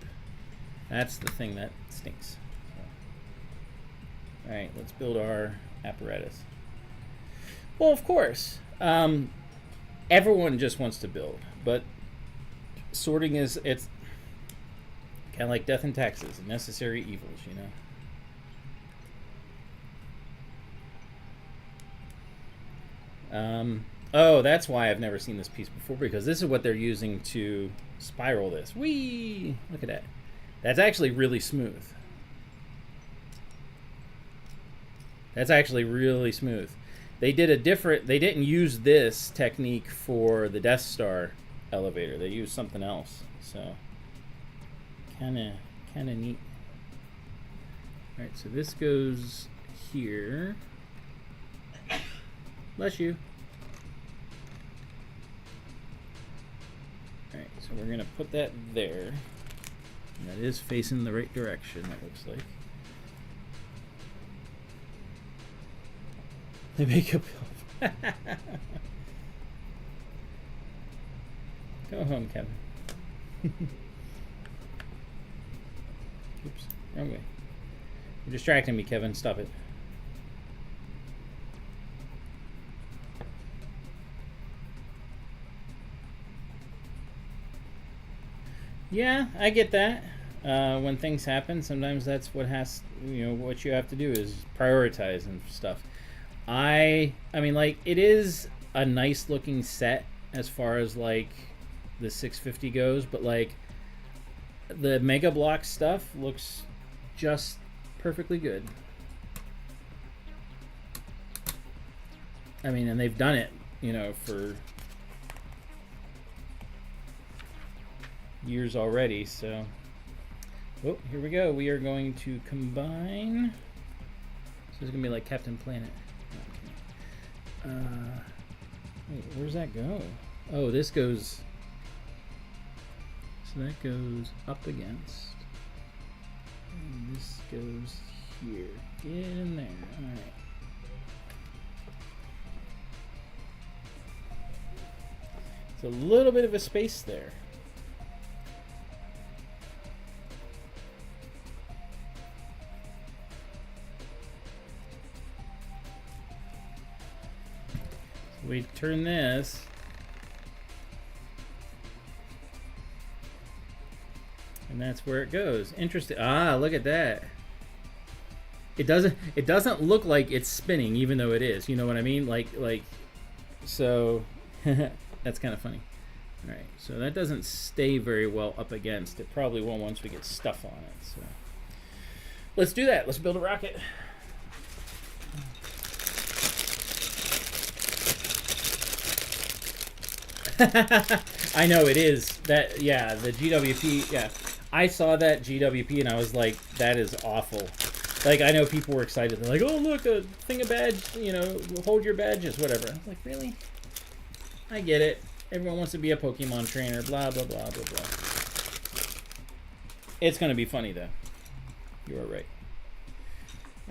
That's the thing that stinks. So. Alright, let's build our apparatus. Well, of course. Everyone just wants to build. But sorting it's kind of like death and taxes, necessary evils, you know. Oh, that's why I've never seen this piece before, because this is what they're using to spiral this. Whee! Look at that. That's actually really smooth. That's actually really smooth. They didn't use this technique for the Death Star elevator. They used something else. So, kinda neat. Alright, so this goes here. Bless you. Alright, So we're going to put that there. And that is facing the right direction, it looks like. They make a build. Go home, Kevin. Oops, wrong way. You're distracting me, Kevin. Stop it. Yeah, I get that. When things happen, sometimes that's what what you have to do is prioritize and stuff. I mean, like, it is a nice looking set as far as like the 650 goes, but like the Mega Block stuff looks just perfectly good. I mean, and they've done it, for years already, so. Oh, here we go. We are going to combine. So it's gonna be like Captain Planet. Okay. Wait, where's that go? Oh, this goes. So that goes up against. And this goes here. Get in there. All right. It's a little bit of a space there. We turn this, and that's where it goes. Interesting. Ah, look at that. It doesn't look like it's spinning, even though it is. You know what I mean? So that's kind of funny. All right, so that doesn't stay very well up against. It probably will once we get stuff on it. So let's do that. Let's build a rocket. I know it is that. Yeah, the GWP. Yeah, I saw that GWP and I was like, that is awful. Like, I know people were excited. They're like, oh look, a thing of badge. Hold your badges, whatever. I was like, really? I get it. Everyone wants to be a Pokemon trainer. Blah blah blah blah blah. It's gonna be funny though. You are right.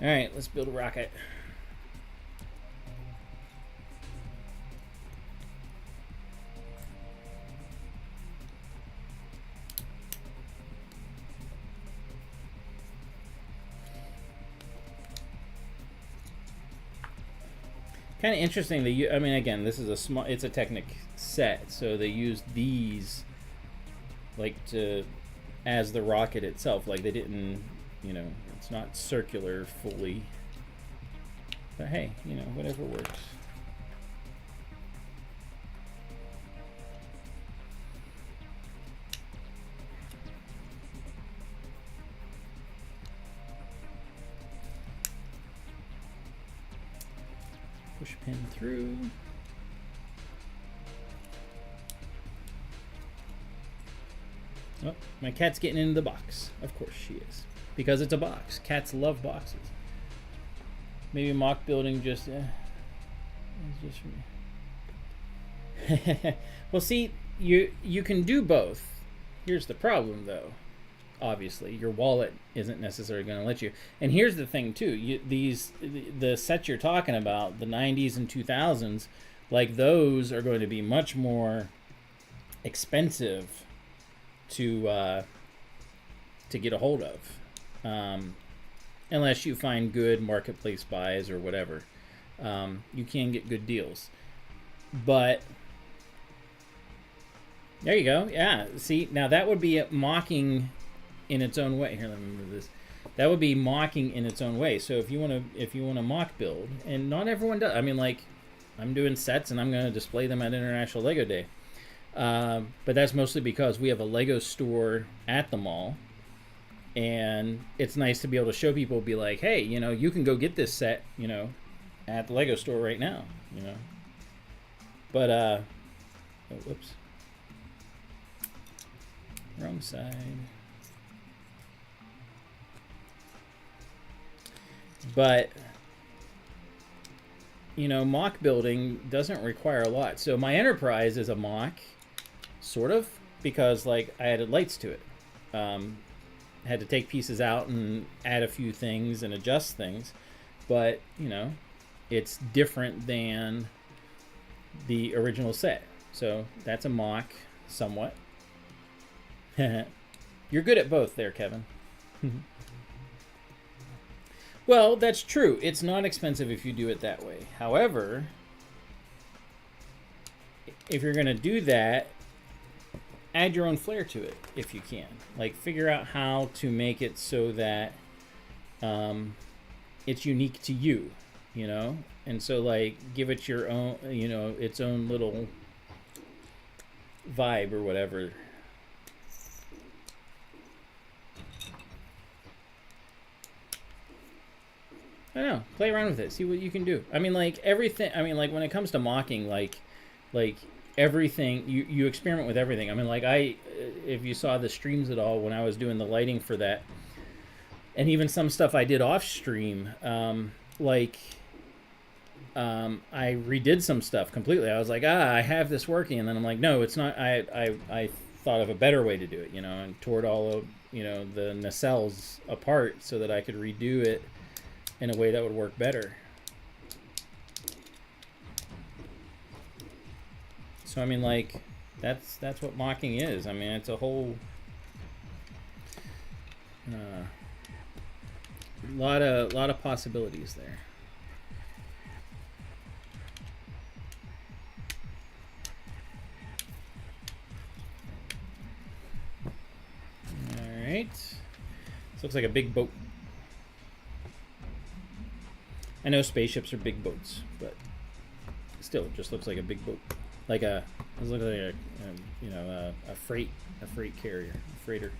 All right, let's build a rocket. Kind of interesting. I mean, again, this is a small. It's a Technic set, so they use these like as the rocket itself. Like they didn't, it's not circular fully. But hey, whatever works. Push pin through. Oh, my cat's getting into the box. Of course she is. Because it's a box. Cats love boxes. Maybe mock building just... it's just for me. Well, see, you can do both. Here's the problem, though. Obviously, your wallet isn't necessarily going to let you. And here's the thing, too. The sets you're talking about, the 90s and 2000s, like those are going to be much more expensive to get a hold of, unless you find good marketplace buys or whatever. You can get good deals, but there you go. Yeah, see, now that would be mocking in its own way. Here, let me move this. That would be mocking in its own way. So if you want to mock build, and not everyone does. I mean, like, I'm doing sets and I'm going to display them at International Lego Day. But that's mostly because we have a Lego store at the mall, and it's nice to be able to show people, be like, hey, you can go get this set, at the Lego store right now, But, oh, whoops. Wrong side. But, mock building doesn't require a lot. So my Enterprise is a mock, sort of. because like I added lights to it. Had to take pieces out and add a few things and adjust things, but you know, it's different than the original set. So that's a mock somewhat. You're good at both there, Kevin. Well, that's true. It's not expensive if you do it that way. However, if you're going to do that, add your own flair to it if you can. Like, figure out how to make it so that it's unique to you, you know? And so, like, give it your own, you know, its own little vibe or whatever. I don't know. Play around with it. See what you can do. I mean, like, everything. I mean, like, when it comes to mocking, like everything, you experiment with everything. I mean, like, if you saw the streams at all when I was doing the lighting for that, and even some stuff I did off stream, I redid some stuff completely. I was like, I have this working, and then I'm like, no, it's not. I thought of a better way to do it, you know, and tore all of, you know, the nacelles apart so that I could redo it in a way that would work better. So I mean, like, that's what mocking is. I mean, it's a whole lot of possibilities there. All right. This looks like a big boat. I know spaceships are big boats, but still, it just looks like a big boat, like it looks like a freight carrier, a freighter.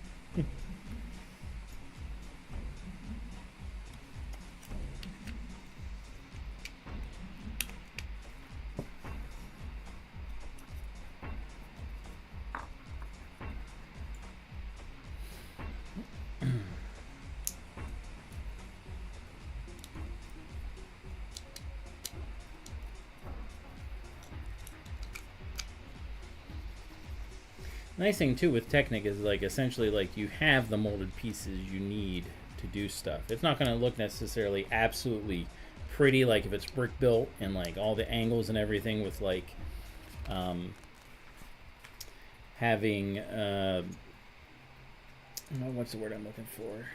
Nice thing too with Technic is, like, essentially, like, you have the molded pieces you need to do stuff. It's not going to look necessarily absolutely pretty, like if it's brick built and like all the angles and everything, with like having what's the word I'm looking for,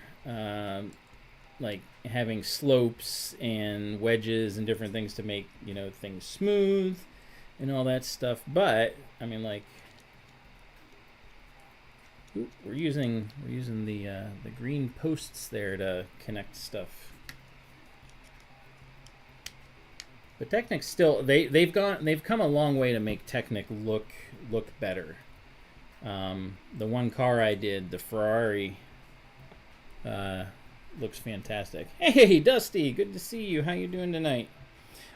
like having slopes and wedges and different things to make, you know, things smooth and all that stuff. But I mean, like, we're using the green posts there to connect stuff. But Technic's still, they've come a long way to make Technic look better. The one car I did, the Ferrari, looks fantastic. Hey Dusty, good to see you. How you doing tonight?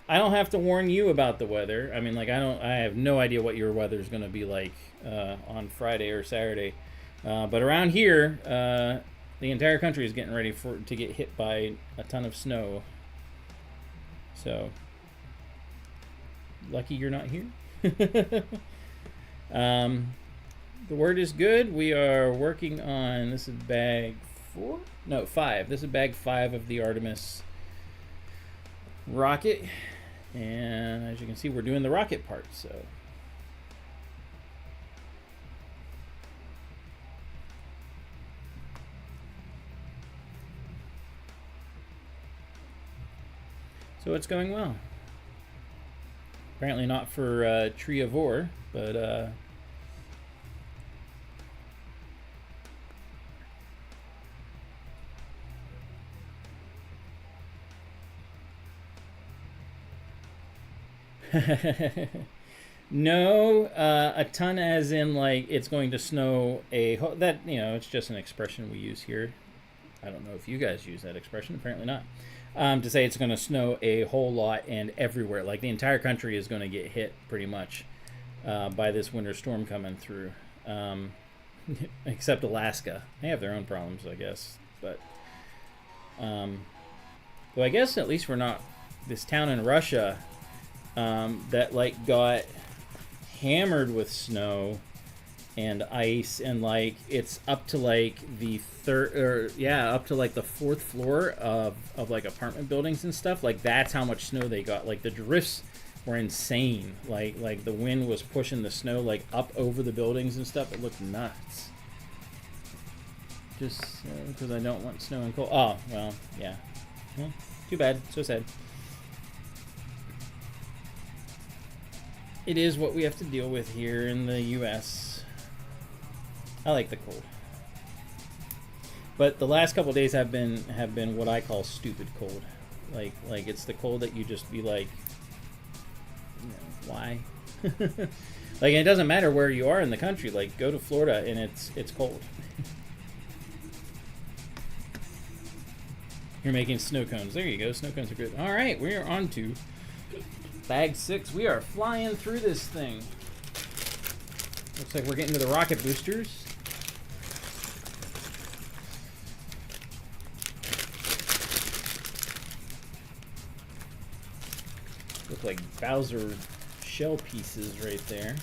I don't have to warn you about the weather. I mean, like, I have no idea what your weather is going to be like on Friday or Saturday. But around here, the entire country is getting ready to get hit by a ton of snow. So, lucky you're not here. The word is good. We are working on, this is bag 4? No, 5. This is bag 5 of the Artemis Rocket. And as you can see, we're doing the rocket part, so. So it's going well. Apparently not for Tree of Ore, but no, a ton as in, like, it's going to snow that, you know, it's just an expression we use here. I don't know if you guys use that expression, apparently not. To say it's going to snow a whole lot and everywhere. Like, the entire country is going to get hit pretty much by this winter storm coming through. Except Alaska. They have their own problems, I guess. But, well, I guess at least we're not this town in Russia that, like, got hammered with snow. and ice, and like it's up to like the third, or yeah, up to like the fourth floor of like apartment buildings and stuff. Like that's how much snow they got. Like the drifts were insane. Like the wind was pushing the snow like up over the buildings and stuff. It looked nuts. Just because I don't want snow and cold. Oh well, yeah. Well, too bad. So sad. It is what we have to deal with here in the U.S. I like the cold, but the last couple of days have been what I call stupid cold. Like it's the cold that you just be like, you know, why? Like it doesn't matter where you are in the country. Like go to Florida and it's cold. You're making snow cones. There you go. Snow cones are good. All right, we are on to bag 6. We are flying through this thing. Looks like we're getting to the rocket boosters. Look like Bowser shell pieces right there.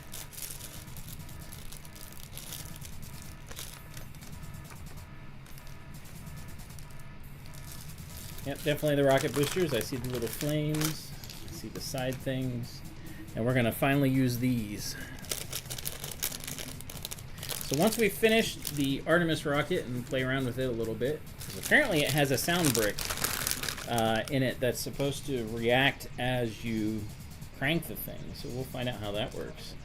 Yep, definitely the rocket boosters. I see the little flames. See the side things, and we're gonna finally use these. So once we finish the Artemis rocket and play around with it a little bit, because apparently it has a sound brick in it that's supposed to react as you crank the thing. So we'll find out how that works.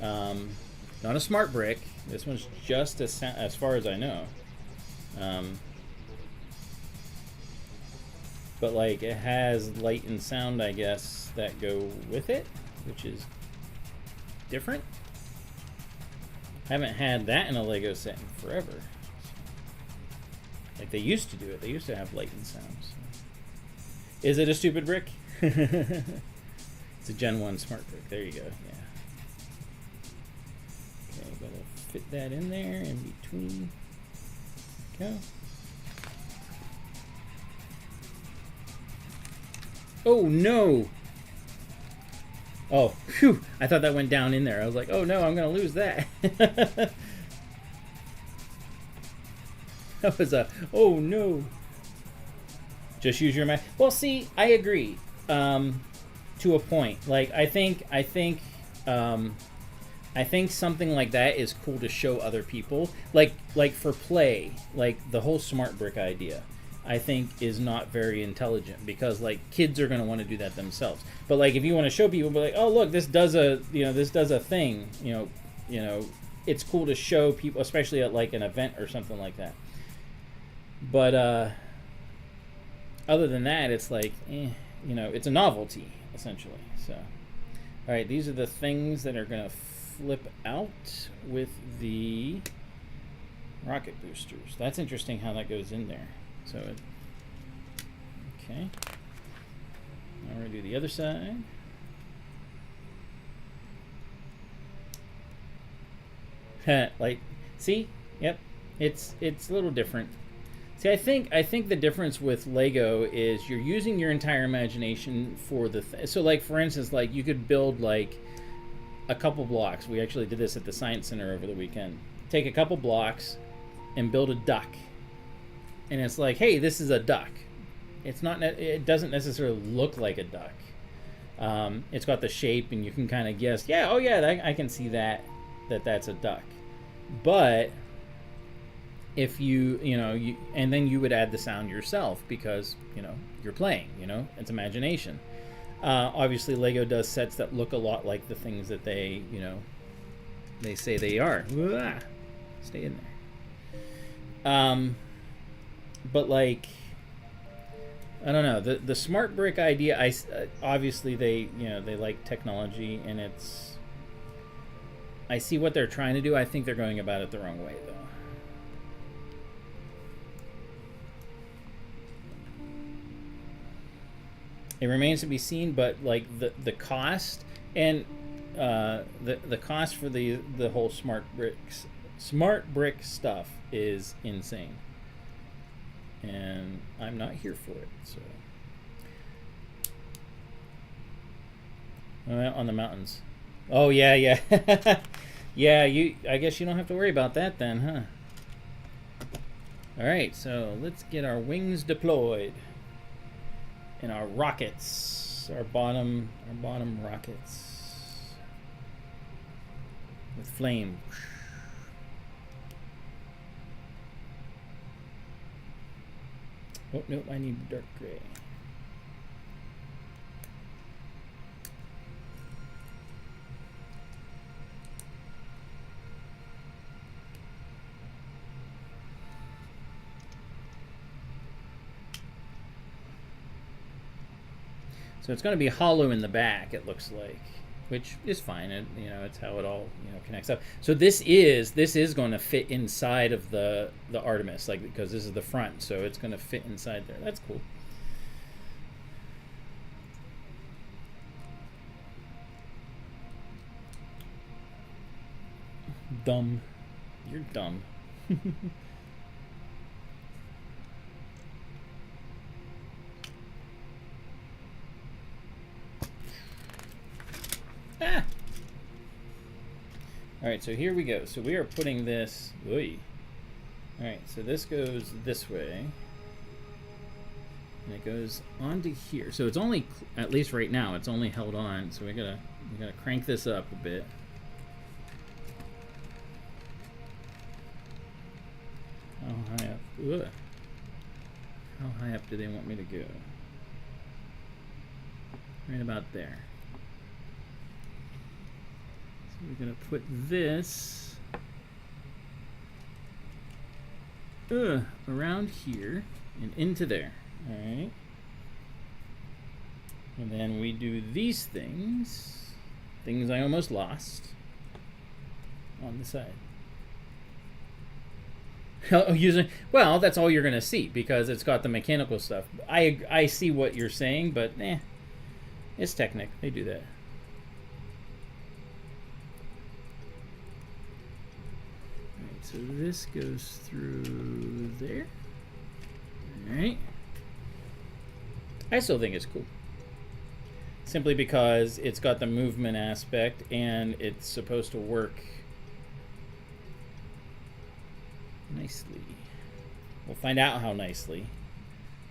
Not a smart brick. This one's just as far as I know. But like it has light and sound, I guess, that go with it, which is different. Haven't had that in a Lego set in forever. Like they used to do it. They used to have light and sound. So. Is it a stupid brick? It's a Gen 1 smart brick. There you go. Yeah. Okay, gotta fit that in there in between. Go. Oh no! Oh, phew! I thought that went down in there. I was like, oh no, I'm gonna lose that. That was a, oh no. Just use your mind. Well, see, I agree. To a point. Like, I think something like that is cool to show other people. Like for play, like the whole smart brick idea, I think is not very intelligent, because like kids are going to want to do that themselves. But like if you want to show people, be like, oh look, this does a thing, you know, it's cool to show people, especially at like an event or something like that. But other than that, it's like, you know, it's a novelty essentially. So, all right, these are the things that are going to flip out with the rocket boosters. That's interesting how that goes in there. So, okay. Now we're gonna do the other side. Like, see? Yep. It's a little different. See, I think the difference with Lego is you're using your entire imagination for the so like for instance, like you could build like a couple blocks. We actually did this at the Science Center over the weekend. Take a couple blocks and build a duck. And it's like, hey, this is a duck. It's not. It doesn't necessarily look like a duck. It's got the shape, and you can kind of guess. Yeah, oh yeah, I can see that's a duck. But if you and then you would add the sound yourself, because you're playing. It's imagination. Obviously, Lego does sets that look a lot like the things that they say they are. Stay in there. But like, I don't know, the smart brick idea. Obviously they like technology, and I see what they're trying to do. I think they're going about it the wrong way though. It remains to be seen, but like the cost and the cost for the whole smart brick stuff is insane. And I'm not here for it, so. On the mountains. Oh yeah. Yeah, I guess you don't have to worry about that then, huh? All right, so let's get our wings deployed and our rockets, our bottom rockets with flame. Oh nope, I need dark gray. So it's going to be hollow in the back, it looks like, which is fine. It's how it all connects up. So this is going to fit inside of the Artemis, like, because this is the front, so it's going to fit inside there. That's cool. Dumb. You're dumb. Ah! Alright, so here we go. So we are putting this... Alright, so this goes this way. And it goes onto here. So it's only, at least right now, it's only held on. So we gotta crank this up a bit. How high up? Ugh. How high up do they want me to go? Right about there. So we're going to put this around here and into there. Alright. And then we do these things I almost lost, on the side. Well, that's all you're going to see because it's got the mechanical stuff. I see what you're saying, but it's Technic. They do that. Alright, so this goes through there. Alright. I still think it's cool. Simply because it's got the movement aspect and it's supposed to work nicely. We'll find out how nicely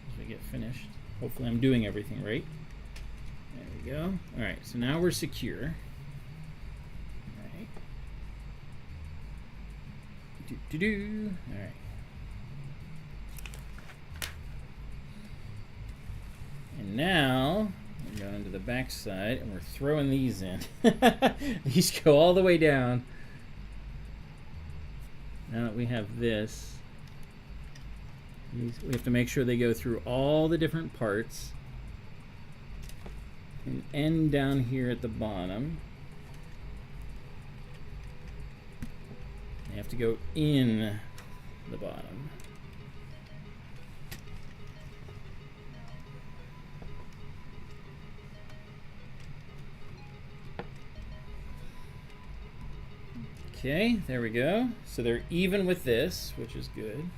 as we get finished. Hopefully I'm doing everything right. There we go. Alright, so now we're secure. Alright. Alright. And now we're going to the back side and we're throwing these in. These go all the way down. Now that we have this, we have to make sure they go through all the different parts and end down here at the bottom. They have to go in the bottom. Okay, there we go. So they're even with this, which is good.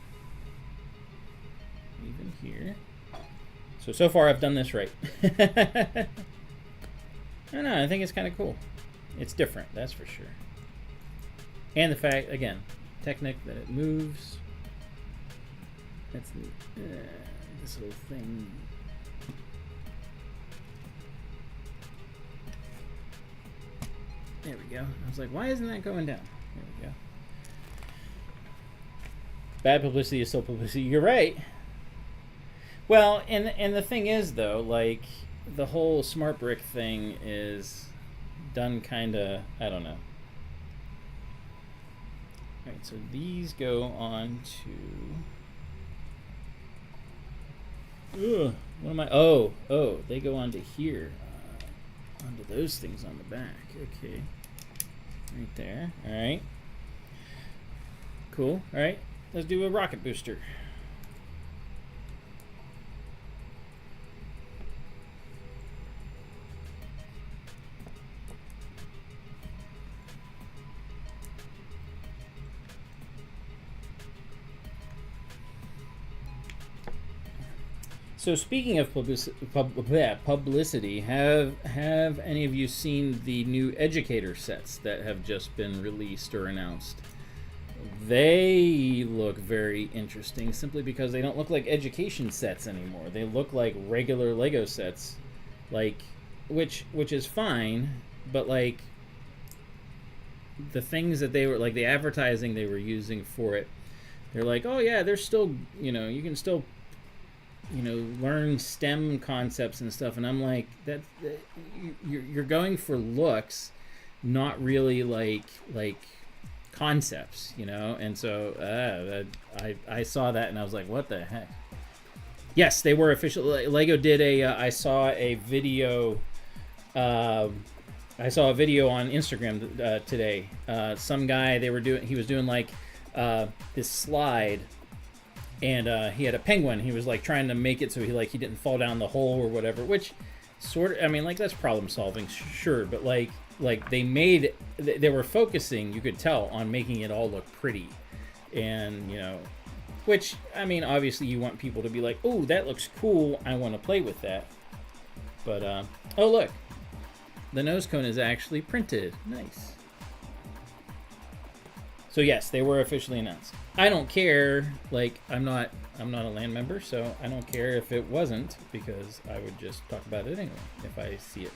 Even here. So far I've done this right. I don't know, I think it's kind of cool. It's different, that's for sure. And the fact, again, Technic that it moves. That's this little thing. There we go. I was like, why isn't that going down? There we go. Bad publicity is still publicity. You're right. Well, and the thing is, though, like, the whole smart brick thing is done kind of, I don't know. All right, so these go on to... what am I... Oh, they go onto here. Onto those things on the back. Okay. Right there. Alright. Cool. Alright. Let's do a rocket booster. So speaking of publicity, have any of you seen the new educator sets that have just been released or announced? They look very interesting simply because they don't look like education sets anymore. They look like regular Lego sets, like which is fine, but like the things that they were like the advertising they were using for it, they're like, oh yeah, there's still, you know, you can still, you know, learn STEM concepts and stuff, and I'm like, that you're going for looks, not really like concepts, you know. And so I saw that and I was like, what the heck? Yes, they were official. Lego did a I saw a video on Instagram today. Some guy, he was doing like this slide, and he had a penguin. He was like trying to make it so he didn't fall down the hole or whatever, which sort of, I mean, like, that's problem solving, sure, but like they were focusing, you could tell, on making it all look pretty. And, you know, which, I mean, obviously you want people to be like, oh, that looks cool, I want to play with that. But oh look, the nose cone is actually printed. Nice. So yes, they were officially announced. I don't care, like, I'm not a LAN member, so I don't care if it wasn't, because I would just talk about it anyway if I see it.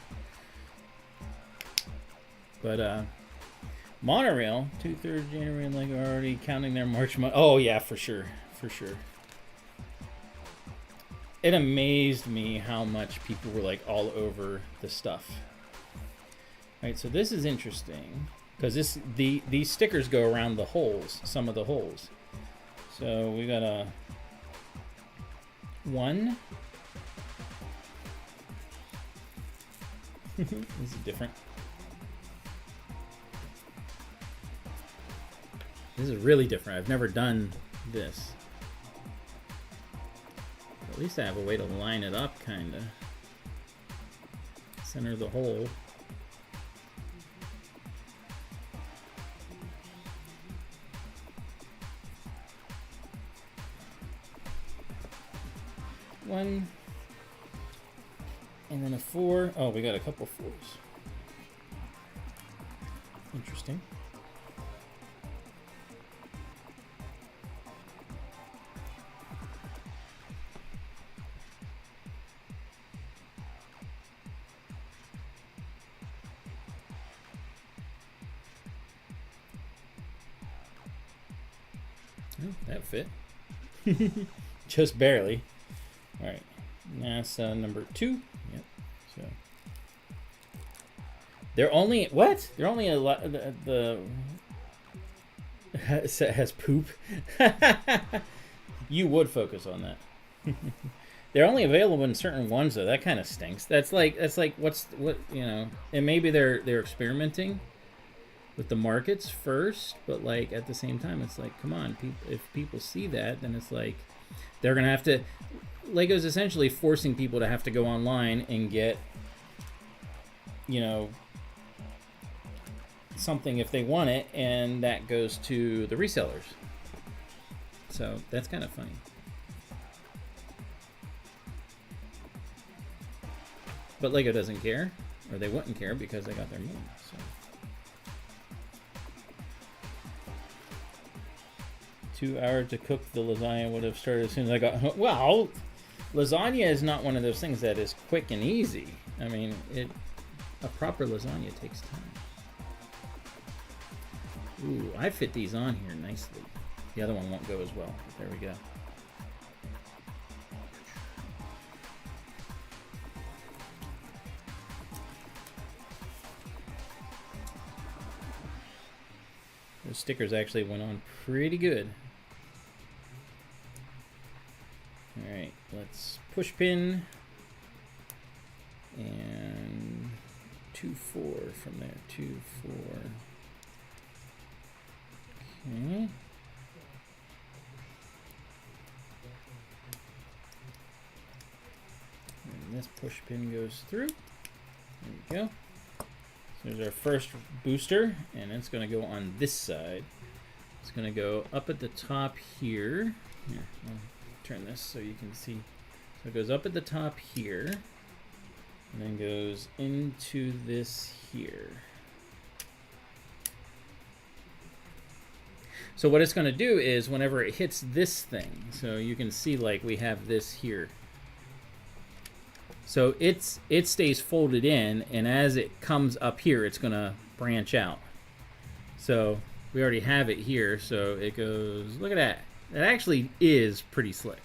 But Monorail, 2/3 January, and Lego already counting their March month. Oh yeah, for sure. It amazed me how much people were like all over the stuff. Right, so this is interesting because these stickers go around the holes, some of the holes. So we got a one. This is different. This is really different. I've never done this. At least I have a way to line it up, kinda. Center the hole. One. And then a 4. Oh, we got a couple 4s. Interesting. Oh, that fit. Just barely. All right, NASA number 2. Yep. So they're only what? They're only a lot. The has poop. You would focus on that. They're only available in certain ones, though. That kind of stinks. That's like what you know. And maybe they're experimenting with the markets first, but like at the same time, it's like, come on, if people see that, then it's like they're gonna have to. Lego's essentially forcing people to have to go online and get, you know, something if they want it, and that goes to the resellers. So that's kind of funny. But Lego doesn't care, or they wouldn't care because they got their money. So 2 hours to cook the lasagna would have started as soon as I got home. Well, lasagna is not one of those things that is quick and easy. I mean, a proper lasagna takes time. Ooh, I fit these on here nicely. The other one won't go as well. There we go. Those stickers actually went on pretty good. Alright, let's push pin and 2-4 from there. 2-4. Okay. And this push pin goes through. There we go. So there's our first booster, and it's going to go on this side. It's going to go up at the top here. Here, I'll turn this so you can see. So it goes up at the top here, and then goes into this here. So what it's going to do is whenever it hits this thing, so you can see like we have this here. So it stays folded in, and as it comes up here, it's going to branch out. So we already have it here, so it goes, look at that. That actually is pretty slick.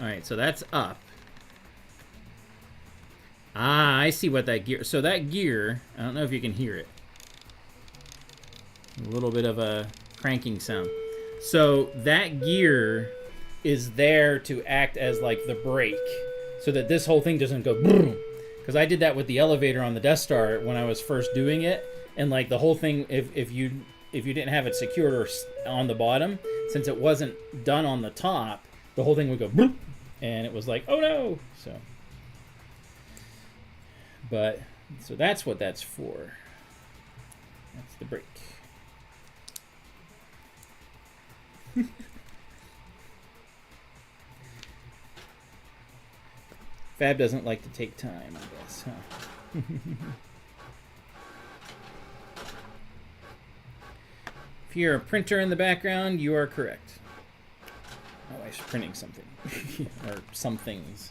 All right, so that's up. Ah, I see what that gear, so that gear, I don't know if you can hear it. A little bit of a cranking sound. So that gear is there to act as like the brake, so that this whole thing doesn't go boom. Because I did that with the elevator on the Death Star when I was first doing it, and like the whole thing, if you didn't have it secured or on the bottom, since it wasn't done on the top, the whole thing would go boom, and it was like, oh no. So that's what that's for. That's the brake. Fab doesn't like to take time, I guess, huh? If you're a printer in the background, you are correct. My wife's printing something. Or some things.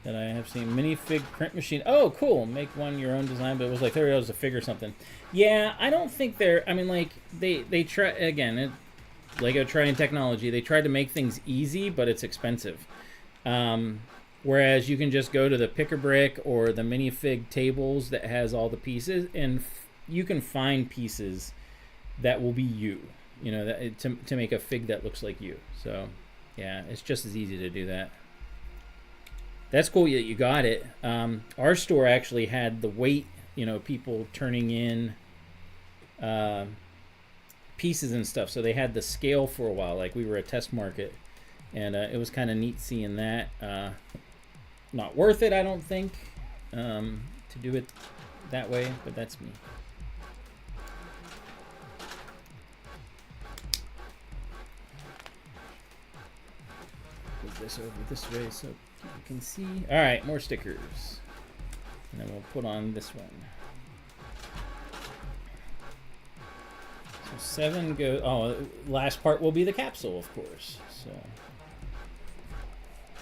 That I have seen. Minifig print machine. Oh, cool. Make one your own design, but it was like $30 a fig or something. Yeah, I don't think they're... I mean, like, they try... Again, Lego trying technology. They tried to make things easy, but it's expensive. Whereas you can just go to the Pick-a-Brick or the Minifig tables that has all the pieces, and you can find pieces that will be you. You know, that, to make a fig that looks like you. So, yeah, it's just as easy to do that. That's cool that you got it. Our store actually had the weight, you know, people turning in pieces and stuff. So they had the scale for a while. Like we were a test market, and it was kind of neat seeing that. Not worth it, I don't think, to do it that way, but that's me. Move this over this way so you can see. All right, more stickers. And then we'll put on this one. So 7 go. Oh, last part will be the capsule, of course. So,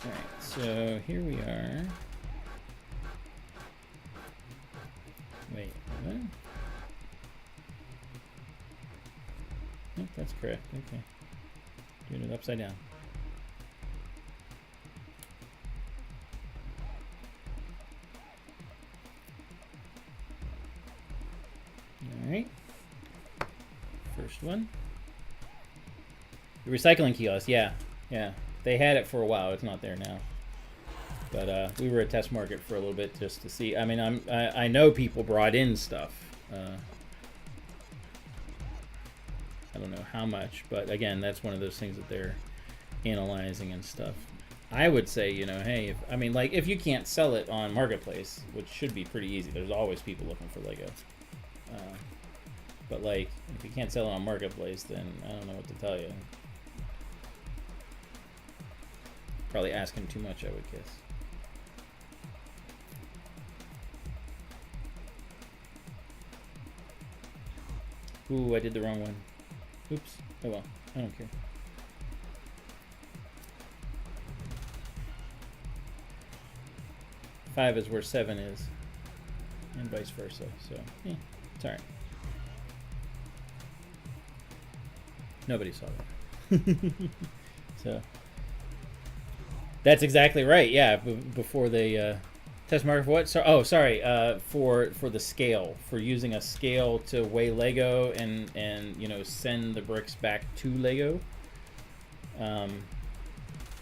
all right. So here we are. Wait. What? Nope, that's correct. Okay. Doing it upside down. Alright, first one. The recycling kiosk, yeah. They had it for a while, it's not there now. But we were at test market for a little bit just to see. I mean, I know people brought in stuff. I don't know how much, but again, that's one of those things that they're analyzing and stuff. I would say, you know, hey, if you can't sell it on Marketplace, which should be pretty easy, there's always people looking for Lego. But like, if you can't sell it on Marketplace, then I don't know what to tell you. Probably asking too much, I would guess. Ooh, I did the wrong one. Oops. Oh well, I don't care. Five is where 7 is, and vice versa. So, yeah, it's all right. Nobody saw that. So that's exactly right. Yeah, before they test market for what? So, oh, sorry. For the scale, for using a scale to weigh Lego and you know, send the bricks back to Lego.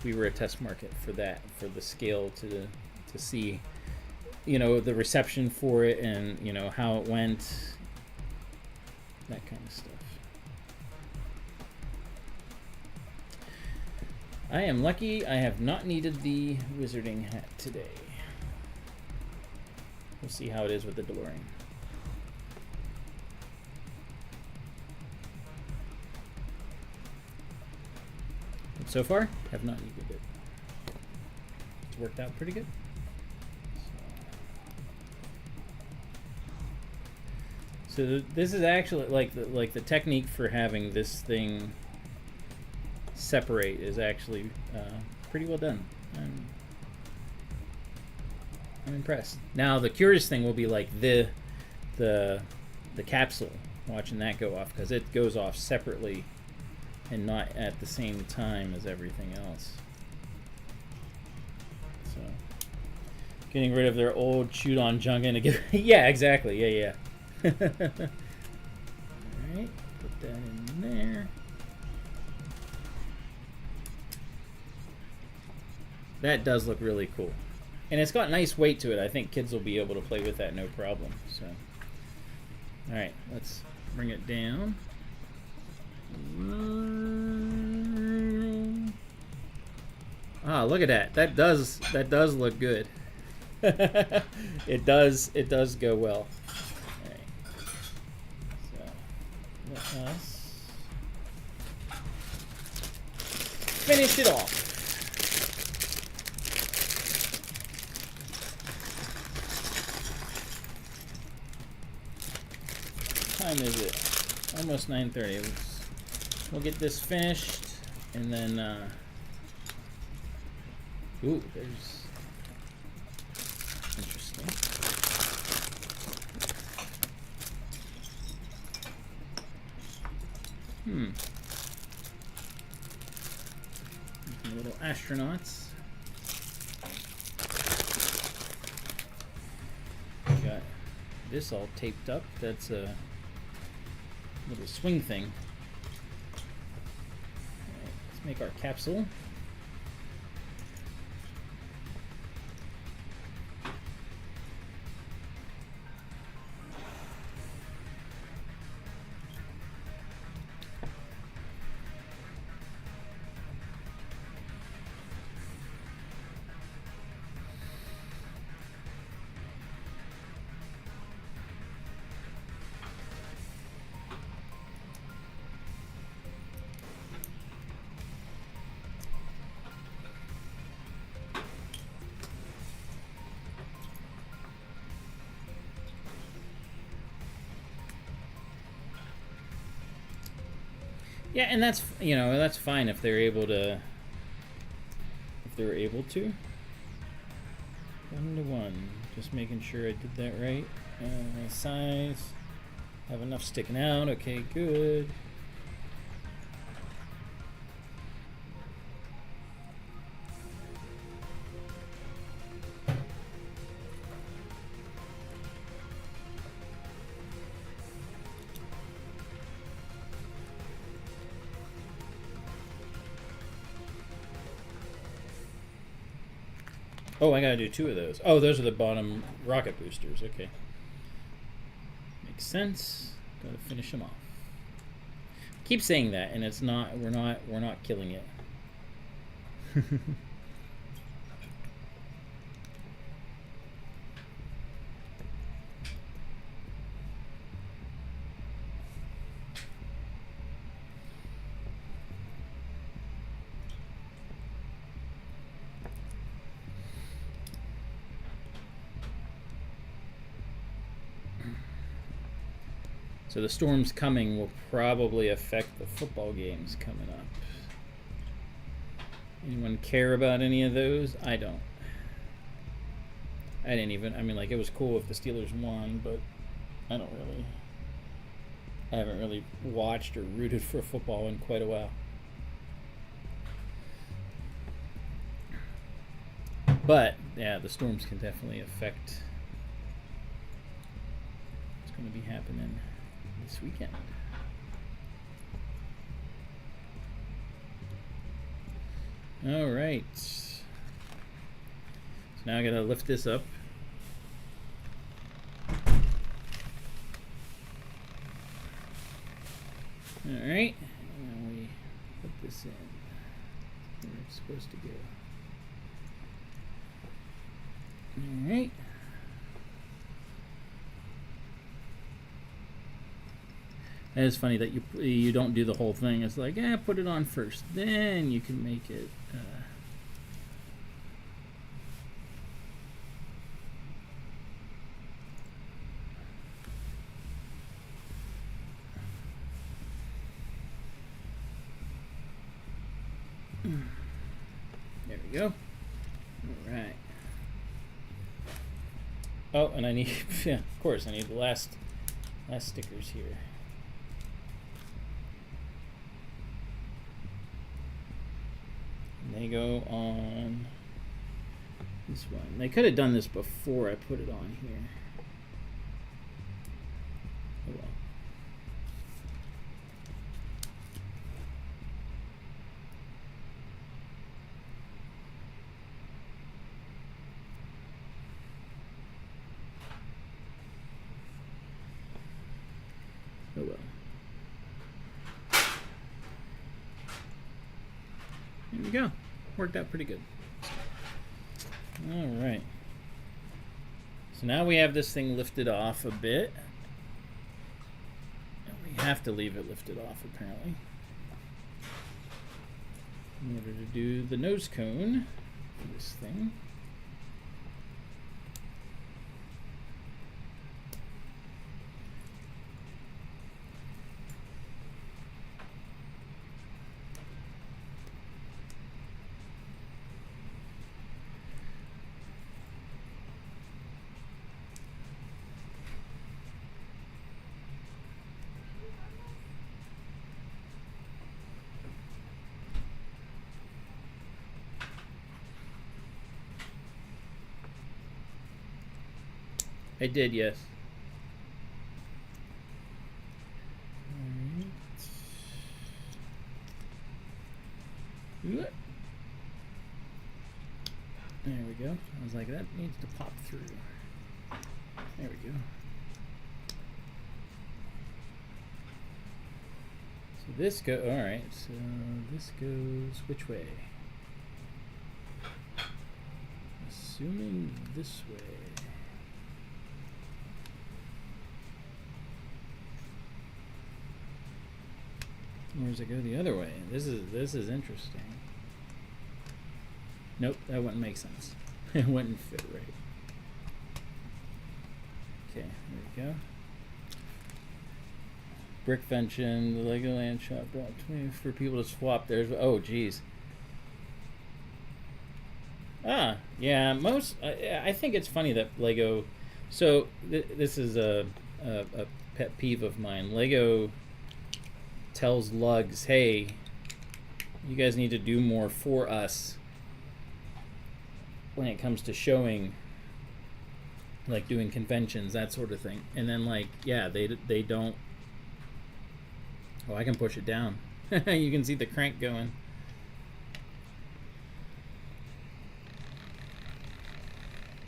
We were a test market for that, for the scale to see, you know, the reception for it and, you know, how it went, that kind of stuff. I am lucky I have not needed the wizarding hat today. We'll see how it is with the DeLorean. so far, have not equaled it. It's worked out pretty good. So this is actually like the technique for having this thing separate is actually pretty well done. I'm impressed. Now the curious thing will be like the capsule, watching that go off, because it goes off separately and not at the same time as everything else. So getting rid of their old chewed on junk and to give yeah, exactly. Yeah. All right, put that in there. That does look really cool. And it's got nice weight to it. I think kids will be able to play with that no problem. So, all right, let's bring it down. Ah, look at that. That does look good. It does go well. All right. So let us finish it off. Time is it? Almost 9:30. We'll get this finished, and then ooh, there's interesting. Little astronauts. Got this all taped up. That's a little swing thing. Right, let's make our capsule. Yeah, and that's, you know, that's fine if they're able to. If they're able to. 1:1. Just making sure I did that right. Size. Have enough sticking out. Okay, good. Oh, I gotta do 2 of those. Oh, those are the bottom rocket boosters. Okay, makes sense. Gotta finish them off. Keep saying that, and it's not. We're not killing it. So the storms coming will probably affect the football games coming up. Anyone care about any of those? I don't. I didn't even, I mean, like, it was cool if the Steelers won, but I haven't really watched or rooted for football in quite a while. But, yeah, the storms can definitely affect what's going to be happening this weekend. All right. So now I gotta lift this up. All right. And we put this in where it's supposed to go. All right. And it's funny that you don't do the whole thing. It's like, put it on first, then you can make it. There we go. All right. Oh, and I need, yeah, of course, I need the last stickers here. And they go on this one. They could have done this before I put it on here. Oh well. Oh well. There we go. Worked out pretty good. All right. So now we have this thing lifted off a bit. We have to leave it lifted off apparently in order to do the nose cone for this thing. I did, yes. There we go. I was like, that needs to pop through. There we go. So this go. All right. So this goes which way? Assuming this way. Or does it go the other way? This is interesting. Nope, that wouldn't make sense. It wouldn't fit right. Okay, there we go. Brickvention, the Legoland shop brought to me for people to swap. There's geez. Yeah. Most I think it's funny that Lego. So this is a pet peeve of mine. Lego tells lugs, hey, you guys need to do more for us when it comes to showing, like doing conventions, that sort of thing. And then like, yeah, they don't. Oh, I can push it down. You can see the crank going.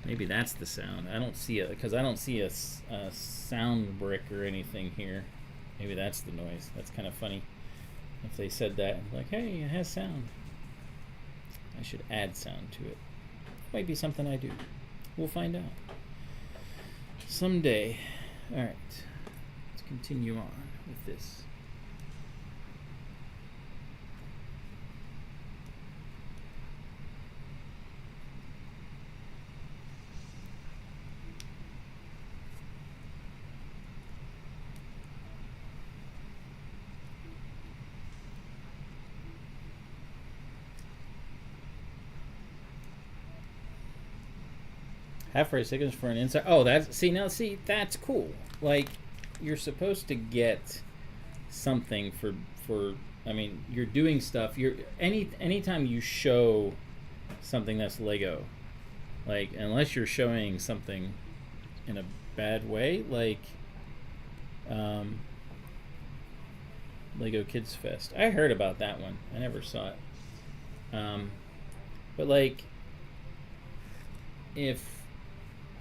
Maybe that's the sound. I don't see it because I don't see a sound brick or anything here. Maybe that's the noise. That's kind of funny. If they said that, like, hey, it has sound. I should add sound to it. Might be something I do. We'll find out. Someday. All right. Let's continue on with this. Half-price tickets for an inside. Oh, that's cool. Like, you're supposed to get something for. I mean, you're doing stuff. Anytime you show something that's Lego, like unless you're showing something in a bad way, like Lego Kids Fest. I heard about that one. I never saw it. But like, if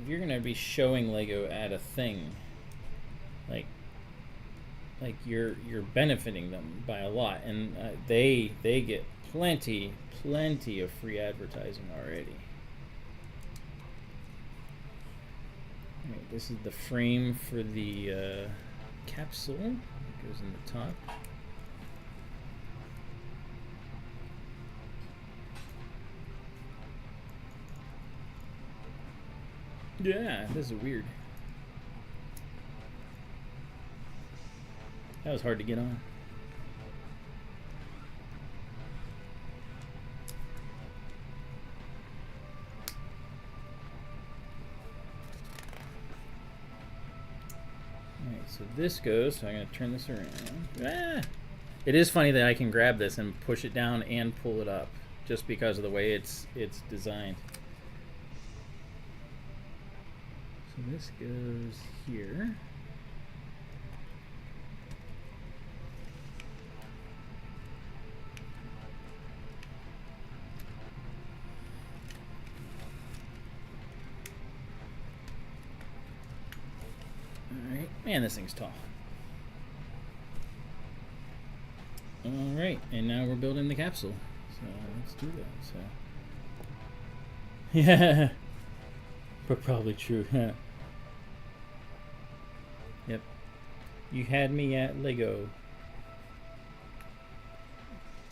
you're gonna be showing Lego at a thing, like you're benefiting them by a lot, and they get plenty of free advertising already. All right, this is the frame for the capsule that goes in the top. Yeah, this is weird. That was hard to get on. Alright, so this goes, so I'm going to turn this around. Ah! It is funny that I can grab this and push it down and pull it up, just because of the way it's designed. So this goes here. Alright, man, this thing's tall. Alright, and now we're building the capsule. So let's do that. So yeah, but probably true. Yep. You had me at Lego.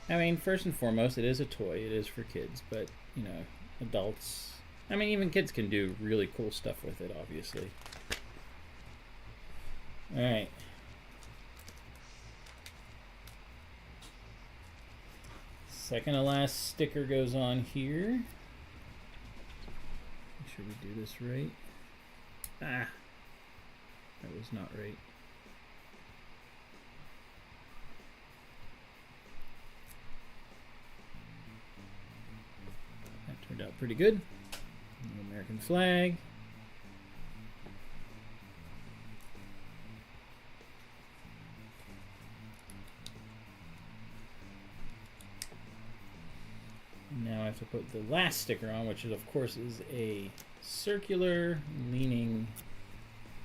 I mean, first and foremost, it is a toy. It is for kids, but, you know, adults, I mean, even kids can do really cool stuff with it, obviously. Alright. Second to last sticker goes on here. Make sure we do this right. Ah. That was not right. That turned out pretty good. The American flag. Now I have to put the last sticker on, which is, of course, is a circular leaning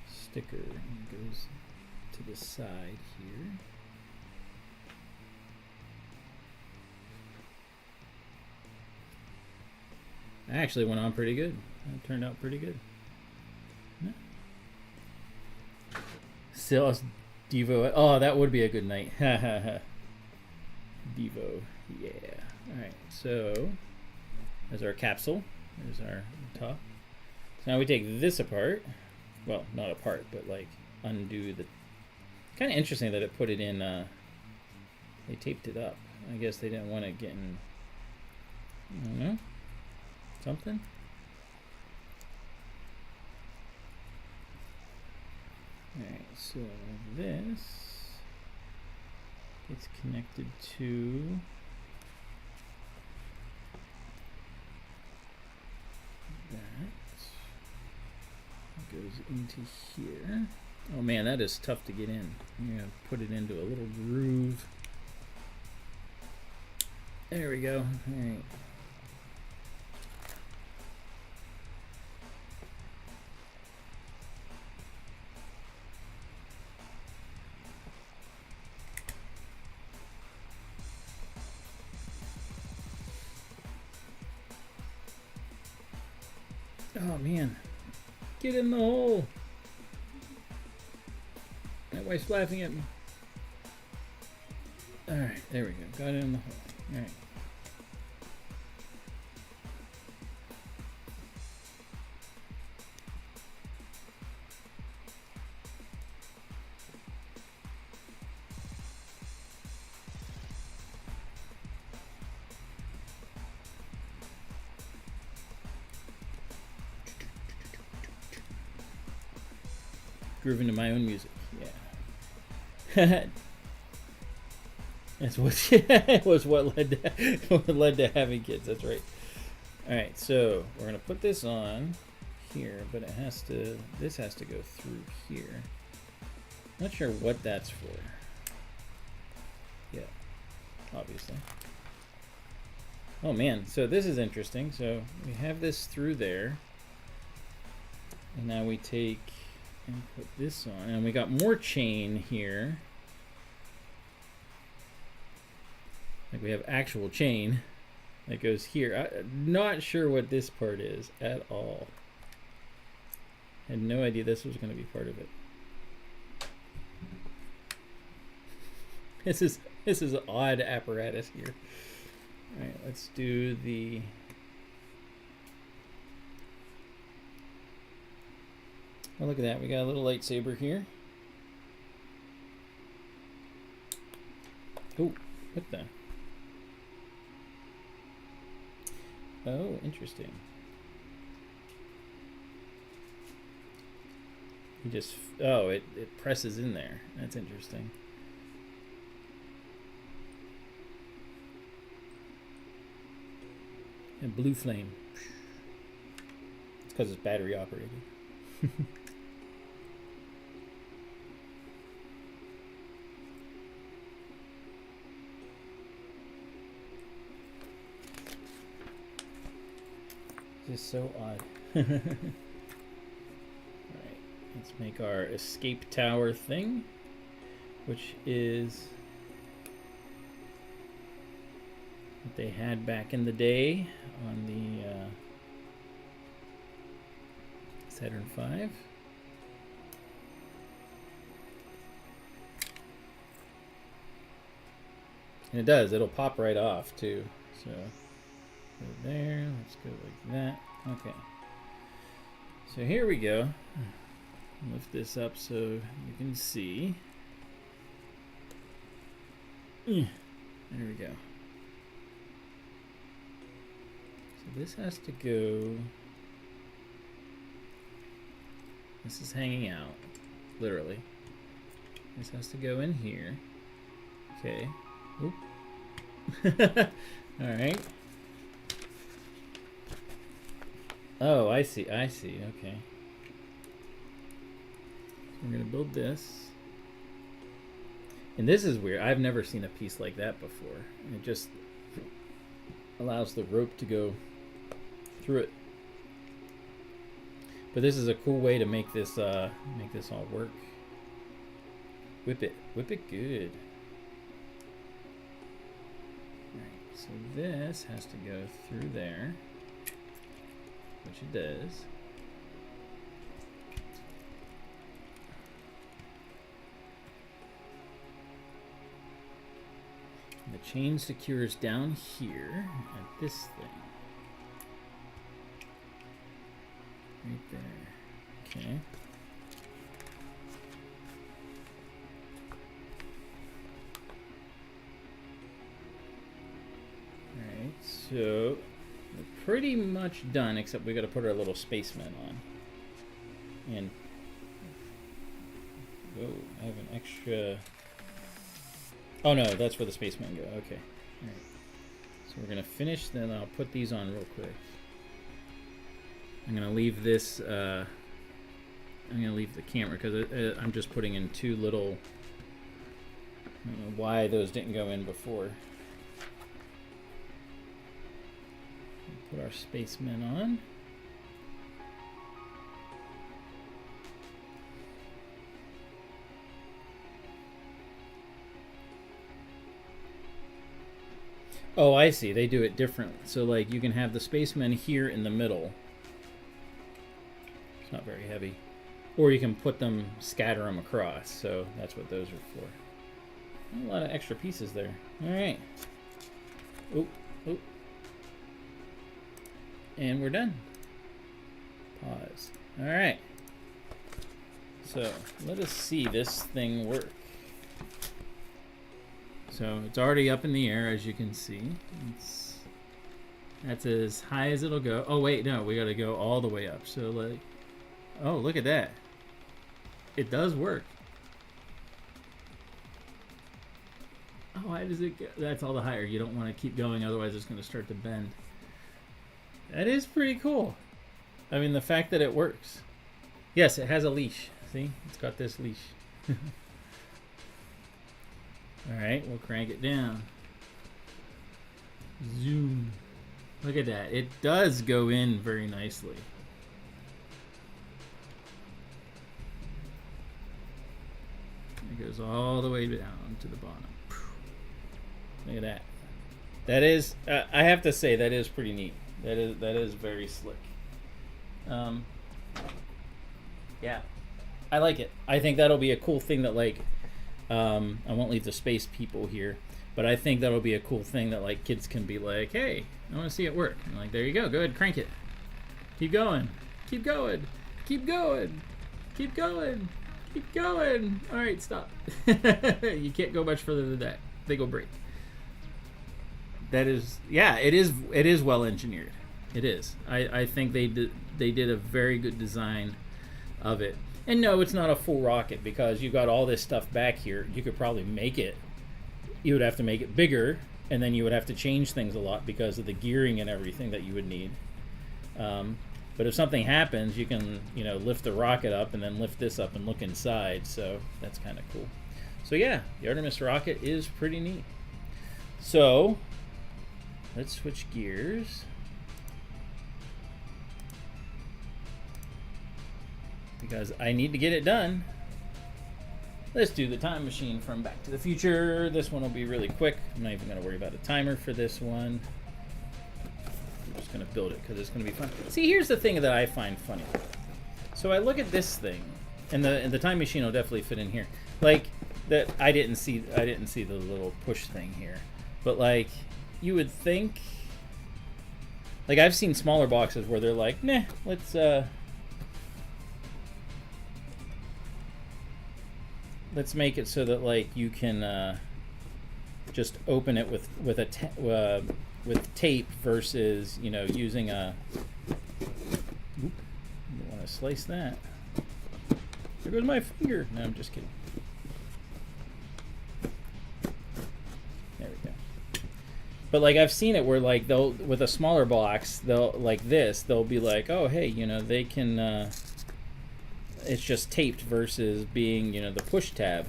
sticker, and goes to the side here. That actually went on pretty good. That turned out pretty good. Still, Devo. Oh, that would be a good night. Devo. Yeah. Alright, so there's our capsule. There's our top. So now we take this apart. Well, not apart, but like undo the... Kind of interesting that it put it in... they taped it up. I guess they didn't want it getting... I don't know. Something? Alright, so this gets connected to... that goes into here. Oh man, that is tough to get in. I'm gonna put it into a little groove. There we go. All right. Oh man, get in the hole. That wife's laughing at me. Alright, there we go. Got it in the hole. Alright. Grooving to my own music, yeah. That's what was what led to having kids. That's right. All right, so we're gonna put this on here, but it has to. This has to go through here. Not sure what that's for. Yeah, obviously. Oh man, so this is interesting. So we have this through there, and now we take and put this on, and we got more chain here. Like we have actual chain that goes here. I'm not sure what this part is at all. Had no idea this was going to be part of it. This is an odd apparatus here. All right, let's do the. Oh, look at that. We got a little lightsaber here. Oh, what the? Oh, interesting. You just, oh, it presses in there. That's interesting. And blue flame. It's because it's battery operated. This is so odd. Alright, let's make our escape tower thing, which is what they had back in the day on the Saturn V. And it does, it'll pop right off too. So go there, let's go like that. Okay. So here we go. Lift this up so you can see. There we go. So this has to go. This is hanging out, literally. This has to go in here. Okay. Oop. All right. Oh, I see. I see. Okay. So we're gonna build this. And this is weird. I've never seen a piece like that before. And it just allows the rope to go through it. But this is a cool way to make this all work. Whip it good. Alright, so this has to go through there, which it does. And the chain secures down here at this thing. Right there. Okay. Alright, so we're pretty much done, except we got to put our little spaceman on. And whoa, I have an extra. Oh no, that's where the spaceman go. Okay. Alright. So we're gonna finish, then I'll put these on real quick. I'm gonna leave this. I'm gonna leave the camera because I'm just putting in two little. I don't know why those didn't go in before. Put our spacemen on. Oh, I see. They do it differently. So, like, you can have the spacemen here in the middle. Not very heavy, or you can put them, scatter them across. So that's what those are for. A lot of extra pieces there. All right. Oh, oh, and we're done. Pause. All right. So let us see this thing work. So it's already up in the air, as you can see. That's as high as it'll go. Oh wait, no, we got to go all the way up. So like. Oh, look at that. It does work. Oh, why does it go? That's all the higher. You don't want to keep going, otherwise it's going to start to bend. That is pretty cool. I mean, the fact that it works. Yes, it has a leash. See? It's got this leash. Alright, we'll crank it down. Zoom. Look at that. It does go in very nicely. It goes all the way down to the bottom. Look at that. That is, I have to say, that is pretty neat. That is very slick. Yeah, I like it. I think that'll be a cool thing that, like, I won't leave the space people here, but I think that'll be a cool thing that like kids can be like, hey, I want to see it work. And like, there you go, go ahead, crank it. Keep going, keep going, keep going, keep going, keep going. All right, stop. You can't go much further than that. They go break. That is, yeah, it is well engineered. It is. I think they did a very good design of it. And no, it's not a full rocket because you've got all this stuff back here. You could probably make it. You would have to make it bigger, and then you would have to change things a lot because of the gearing and everything that you would need. But if something happens, you can, you know, lift the rocket up and then lift this up and look inside. So that's kind of cool. So yeah, the Artemis rocket is pretty neat. So let's switch gears. Because I need to get it done. Let's do the time machine from Back to the Future. This one will be really quick. I'm not even going to worry about a timer for this one. I'm just going to build it because it's going to be fun. See, here's the thing that I find funny. So I look at this thing, and the time machine will definitely fit in here. Like that, I didn't see the little push thing here, but like you would think. Like I've seen smaller boxes where they're like, nah, let's make it so that like you can just open it with tape versus, you know, using a. Oop, you want to slice that? There goes my finger. No, I'm just kidding. There we go. But like I've seen it where like they'll with a smaller box they'll like this they'll be like, oh hey, you know, they can. It's just taped versus being, you know, the push tab.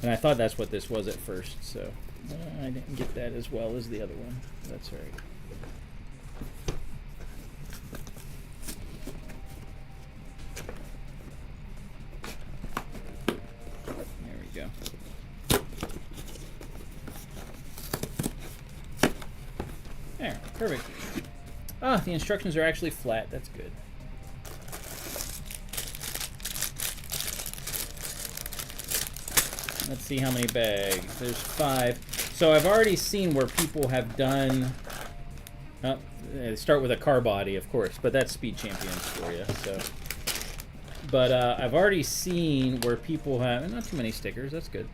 And I thought that's what this was at first, so I didn't get that as well as the other one. That's all right. There we go. There, perfect. Ah, the instructions are actually flat. That's good. Let's see how many bags. There's 5. So I've already seen where people have done. Start with a car body, of course, but that's Speed Champions for you. So, but I've already seen where people have not too many stickers. That's good.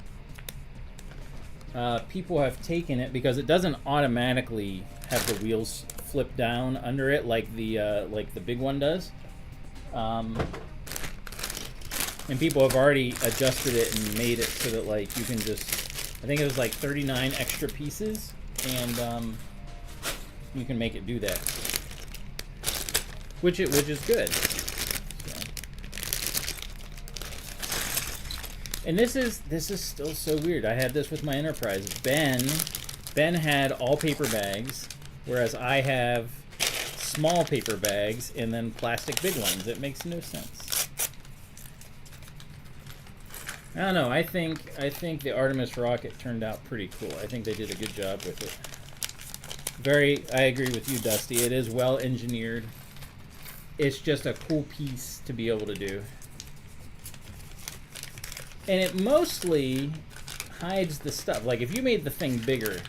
People have taken it because it doesn't automatically have the wheels flip down under it like the big one does. And people have already adjusted it and made it so that like you can just, I think it was like 39 extra pieces, and you can make it do that, which is good. So. And this is still so weird. I had this with my Enterprise. Ben had all paper bags, whereas I have small paper bags and then plastic big ones. It makes no sense. I don't know. I think the Artemis rocket turned out pretty cool. I think they did a good job with it. I agree with you, Dusty. It is well engineered. It's just a cool piece to be able to do. And it mostly hides the stuff. Like if you made the thing bigger,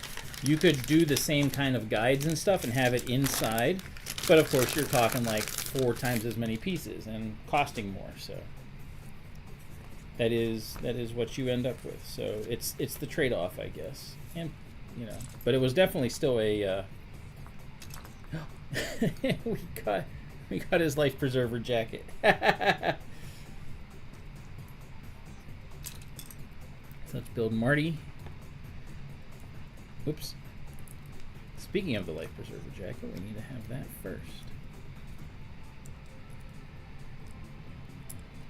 you could do the same kind of guides and stuff and have it inside. But of course, you're talking like 4 times as many pieces and costing more. So. That is what you end up with. So it's the trade-off, I guess. And you know, but it was definitely still a. we got his life preserver jacket. So let's build Marty. Oops. Speaking of the life preserver jacket, we need to have that first.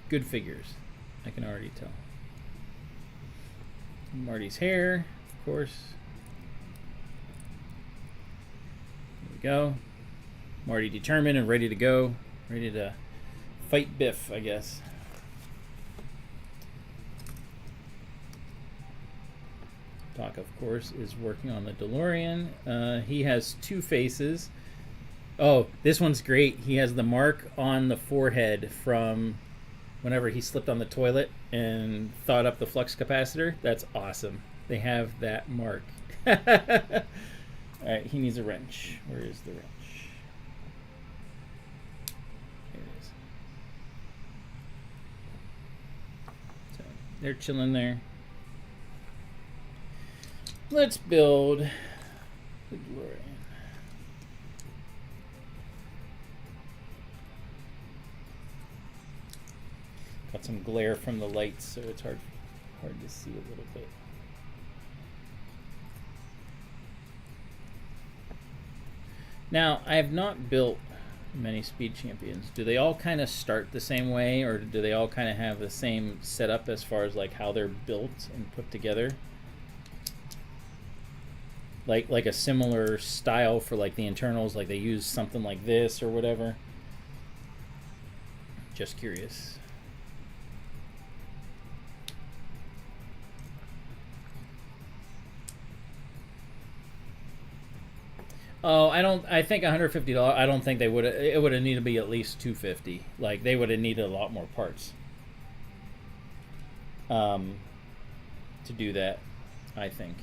Good figures. I can already tell. Marty's hair, of course. There we go. Marty determined and ready to go. Ready to fight Biff, I guess. Doc, of course, is working on the DeLorean. He has 2 faces. Oh, this one's great. He has the mark on the forehead from whenever he slipped on the toilet and thawed up the flux capacitor. That's awesome. They have that mark. All right, he needs a wrench. Where is the wrench? There it is. So they're chilling there. Let's build the DeLorean. Got some glare from the lights, so it's hard to see a little bit. Now, I have not built many Speed Champions. Do they all kind of start the same way, or do they all kind of have the same setup as far as like how they're built and put together? Like a similar style for like the internals, like they use something like this or whatever? Just curious. Oh, I think $150. I don't think they would. It would have needed to be at least $250. Like they would have needed a lot more parts. To do that, I think.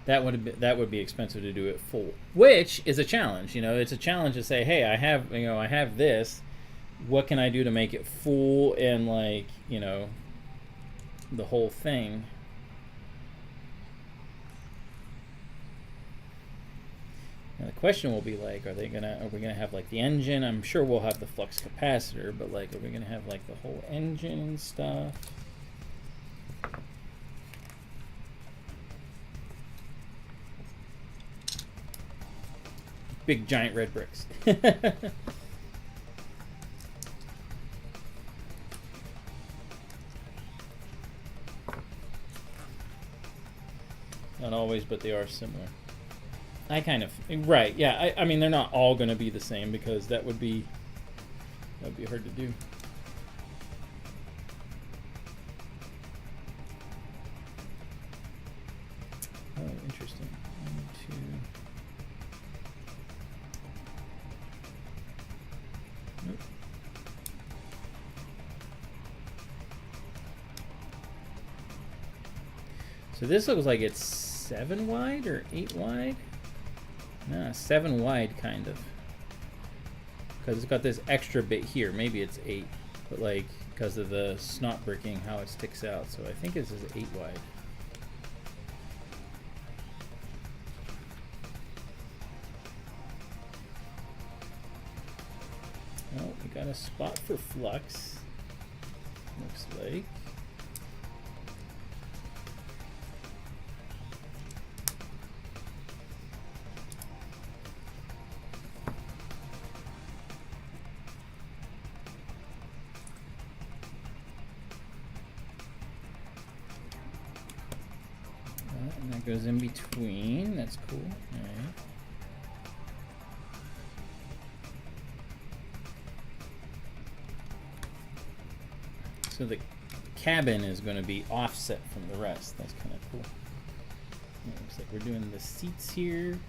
That would be expensive to do it full, which is a challenge. You know, it's a challenge to say, hey, I have this. What can I do to make it full and like, you know, the whole thing? Now the question will be like, are we gonna have like the engine? I'm sure we'll have the flux capacitor, but like, are we gonna have like the whole engine and stuff? Big giant red bricks. Not always, but they are similar. I kind of right, yeah. I mean, they're not all going to be the same because that would be hard to do. Oh, interesting. 1, 2. Nope. So this looks like it's 7 wide or 8 wide? Nah, 7 wide kind of. Because it's got this extra bit here. Maybe it's 8, but like because of the snot bricking, how it sticks out. So I think this is 8 wide. Oh, we got a spot for flux. Looks like. And that goes in between. That's cool. All right. So the cabin is going to be offset from the rest. That's kind of cool. It looks like we're doing the seats here.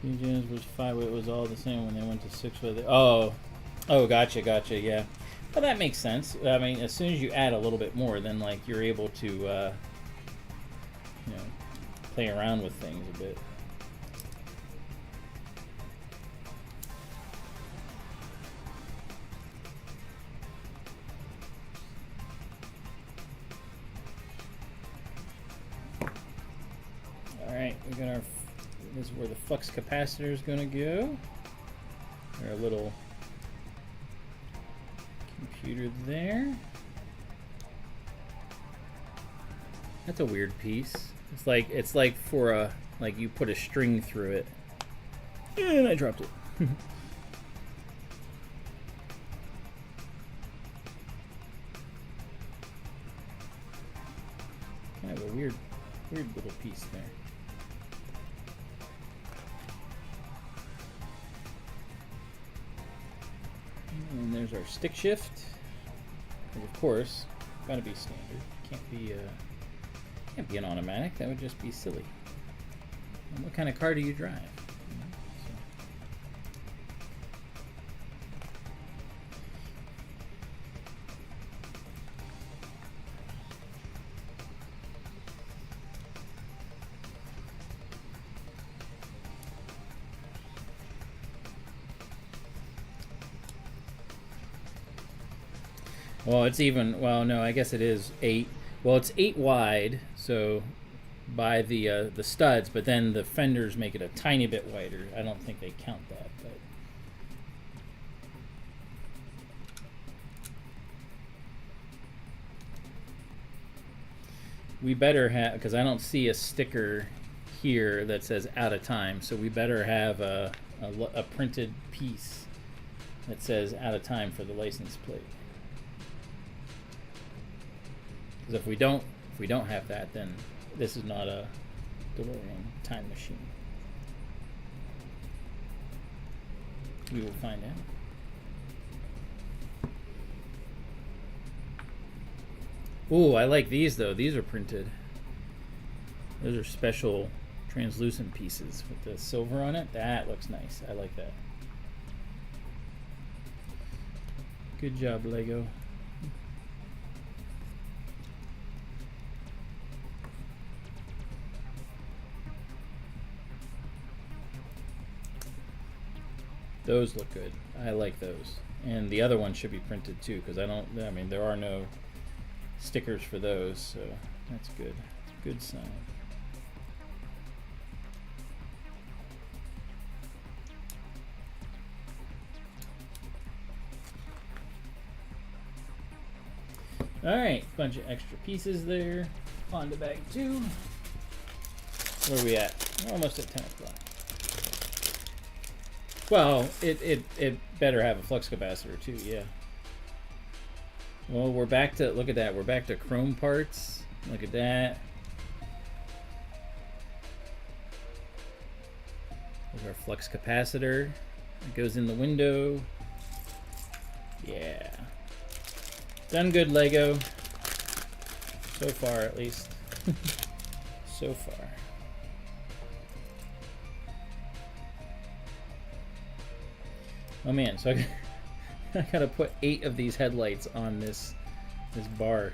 Engines was 5-way. It was all the same when they went to 6-way. Oh, gotcha, yeah. Well, that makes sense. I mean, as soon as you add a little bit more, then like you're able to, you know, play around with things a bit. All right, we got our. This is where the flux capacitor is going to go. Our little computer there. That's a weird piece. It's like for a like you put a string through it. And I dropped it. Weird little piece there. And there's our stick shift. And of course, gotta be standard. Can't be an automatic. That would just be silly. And what kind of car do you drive? Well, it's even, well, no, I guess it is 8. Well, it's 8 wide, so by the studs, but then the fenders make it a tiny bit wider. I don't think they count that, but we better have, because I don't see a sticker here that says out of time, so we better have a printed piece that says out of time for the license plate. Because if we don't have that, then this is not a DeLorean time machine. We will find out. Ooh, I like these though. These are printed. Those are special translucent pieces with the silver on it. That looks nice. I like that. Good job, Lego. Those look good. I like those. And the other one should be printed too, because I mean, there are no stickers for those, so that's good. Good sign. Alright, bunch of extra pieces there. On to bag 2. Where are we at? We're almost at 10 o'clock. Well, it better have a flux capacitor too, yeah. Well, we're back to, look at that, we're back to chrome parts. Look at that. There's our flux capacitor. It goes in the window. Yeah. Done good, Lego. So far, at least. So far. Oh man, so I gotta put 8 of these headlights on this bar.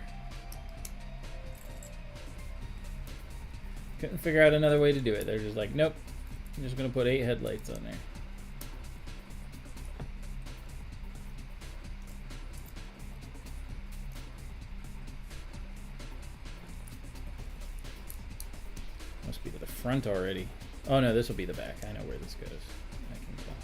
Couldn't figure out another way to do it. They're just like, nope, I'm just gonna put 8 headlights on there. Must be to the front already. Oh no, this will be the back. I know where this goes. I can tell.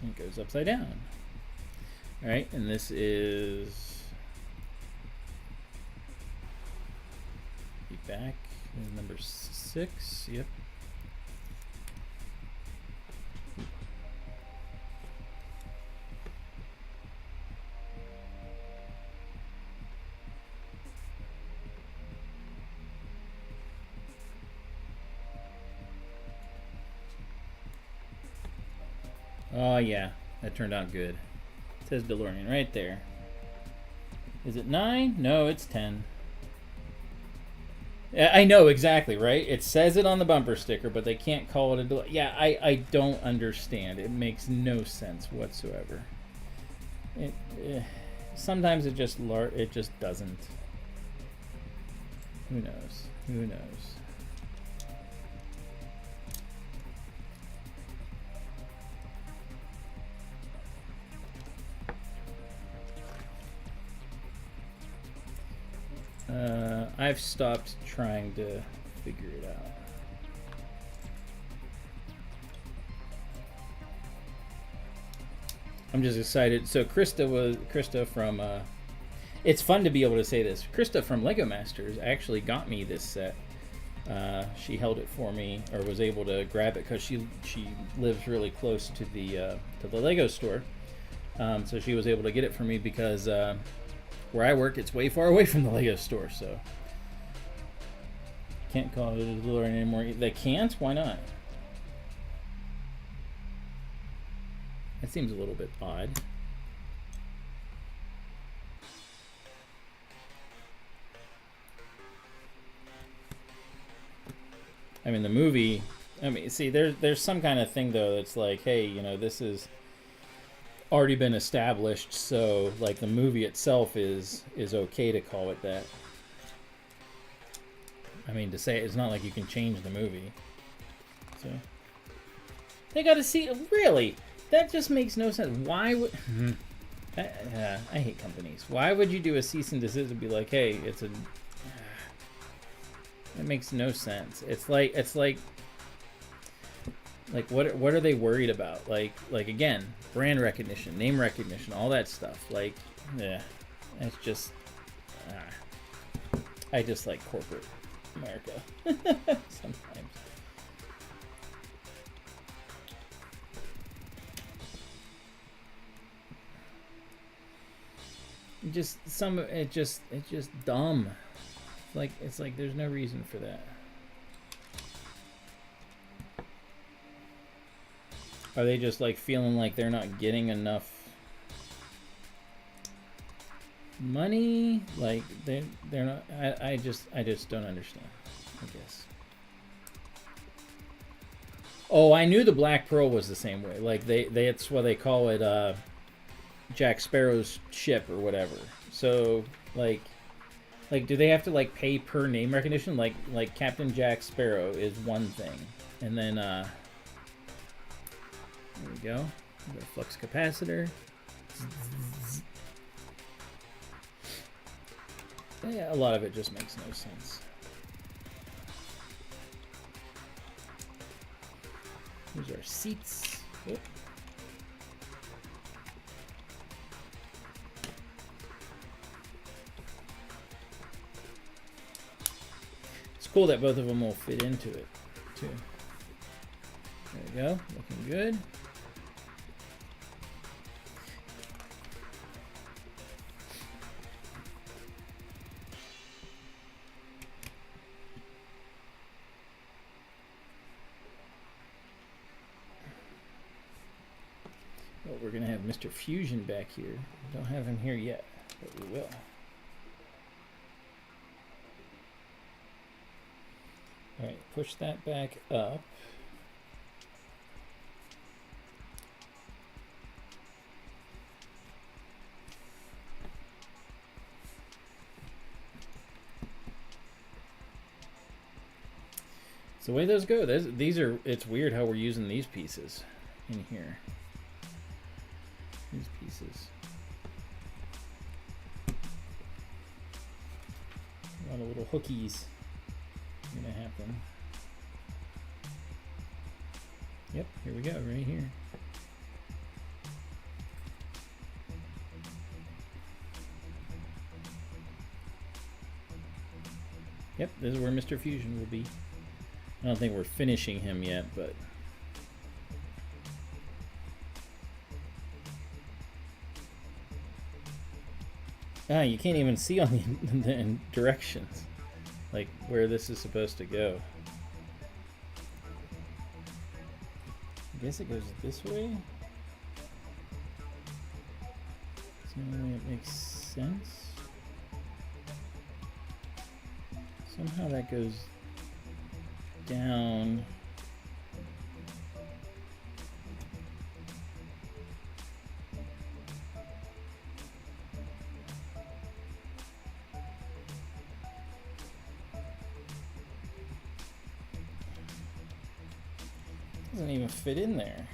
It goes upside down. All right, and this is the back is number 6. Yep. Oh yeah, that turned out good. It says DeLorean right there. Is it 9? No, it's 10. I know exactly, right? It says it on the bumper sticker, but they can't call it a DeLorean. Yeah, I don't understand. It makes no sense whatsoever. Sometimes it just doesn't. Who knows? Who knows? I've stopped trying to figure it out. I'm just excited. So Krista from it's fun to be able to say this. Krista from Lego Masters actually got me this set she held it for me, or was able to grab it because she lives really close to the Lego store. So she was able to get it for me because where I work, it's way far away from the Lego store. So can't call it a DeLorean anymore. They can't? Why not? That seems a little bit odd. I mean, the movie, I mean, see, there's some kind of thing, though, that's like, hey, you know, this is already been established, so, like, the movie itself is okay to call it that. I mean, to say it's not like you can change the movie. So, they got to see, really? That just makes no sense. Why would... I hate companies. Why would you do a cease and desist and be like, hey, it's a... It makes no sense. It's like what are they worried about? Like again, brand recognition, name recognition, all that stuff. Like, yeah, it's just I just like corporate America sometimes. It's just dumb. It's like there's no reason for that. Are they just like feeling like they're not getting enough money? Like they're not. I just don't understand, I guess. Oh, I knew the Black Pearl was the same way. Like that's why they call it Jack Sparrow's ship or whatever. So like, do they have to like pay per name recognition? Like Captain Jack Sparrow is one thing, and then there we go. We got a flux capacitor. Yeah, a lot of it just makes no sense. Here's our seats. Oop. Cool that both of them will fit into it too. There we go, looking good. Oh, we're gonna have Mr. Fusion back here. Don't have him here yet, but we will. Alright, push that back up. It's the way those go. These are, it's weird how we're using these pieces in here. These pieces. A lot of little hookies gonna happen. Yep, here we go, right here. Yep, this is where Mr. Fusion will be. I don't think we're finishing him yet, but you can't even see on the directions, like where this is supposed to go. I guess it goes this way. It's the only way it makes sense. Somehow that goes down. Doesn't even fit in there.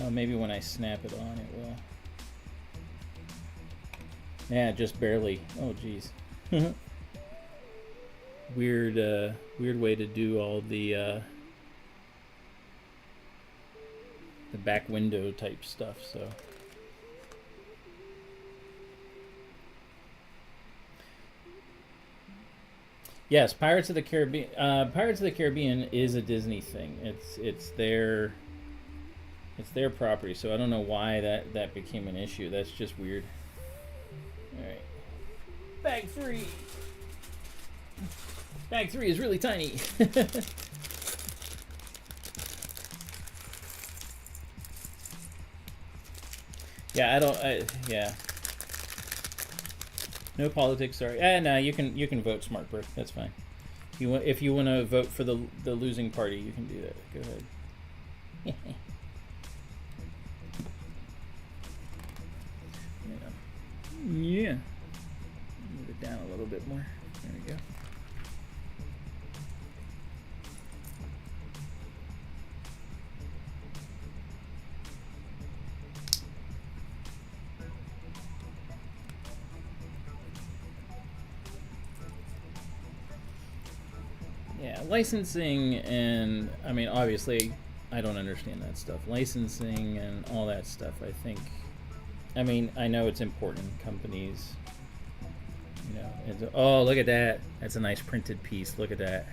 Oh, maybe when I snap it on, it will. Yeah, just barely. Oh, geez. Weird, weird way to do all the back window type stuff. So Yes, Pirates of the Caribbean. Pirates of the Caribbean is a Disney thing. It's their property. So I don't know why that became an issue. That's just weird. All right, bag 3. Bag 3 is really tiny. Yeah, yeah. No politics, sorry. No, you can vote, Smart Brick. That's fine. If you want to vote for the losing party, you can do that. Go ahead. Yeah. Move it down a little bit more. There we go. Yeah, licensing and, I mean, obviously, I don't understand that stuff. Licensing and all that stuff, I think, I mean, I know it's important. Companies, you know, oh, look at that. That's a nice printed piece. Look at that.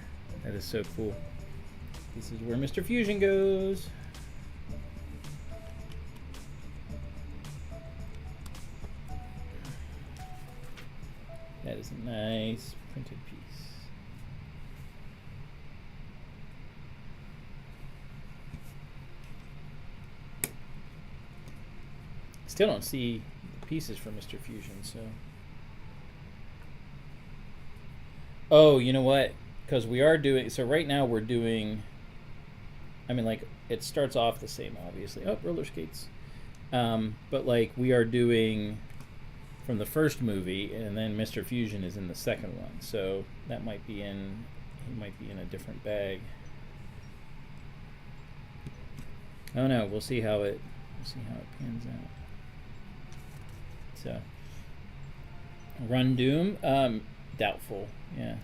That is so cool. This is where Mr. Fusion goes. That is a nice printed piece. Still don't see pieces for Mr. Fusion, so. Oh, you know what? Because we are doing, so right now we're doing, I mean, like, it starts off the same, obviously. Oh, roller skates. But, like, we are doing from the first movie, and then Mr. Fusion is in the second one. So that might be in, he might be in a different bag. Oh no, we'll see how it pans out. So, Run Doom, doubtful, yeah.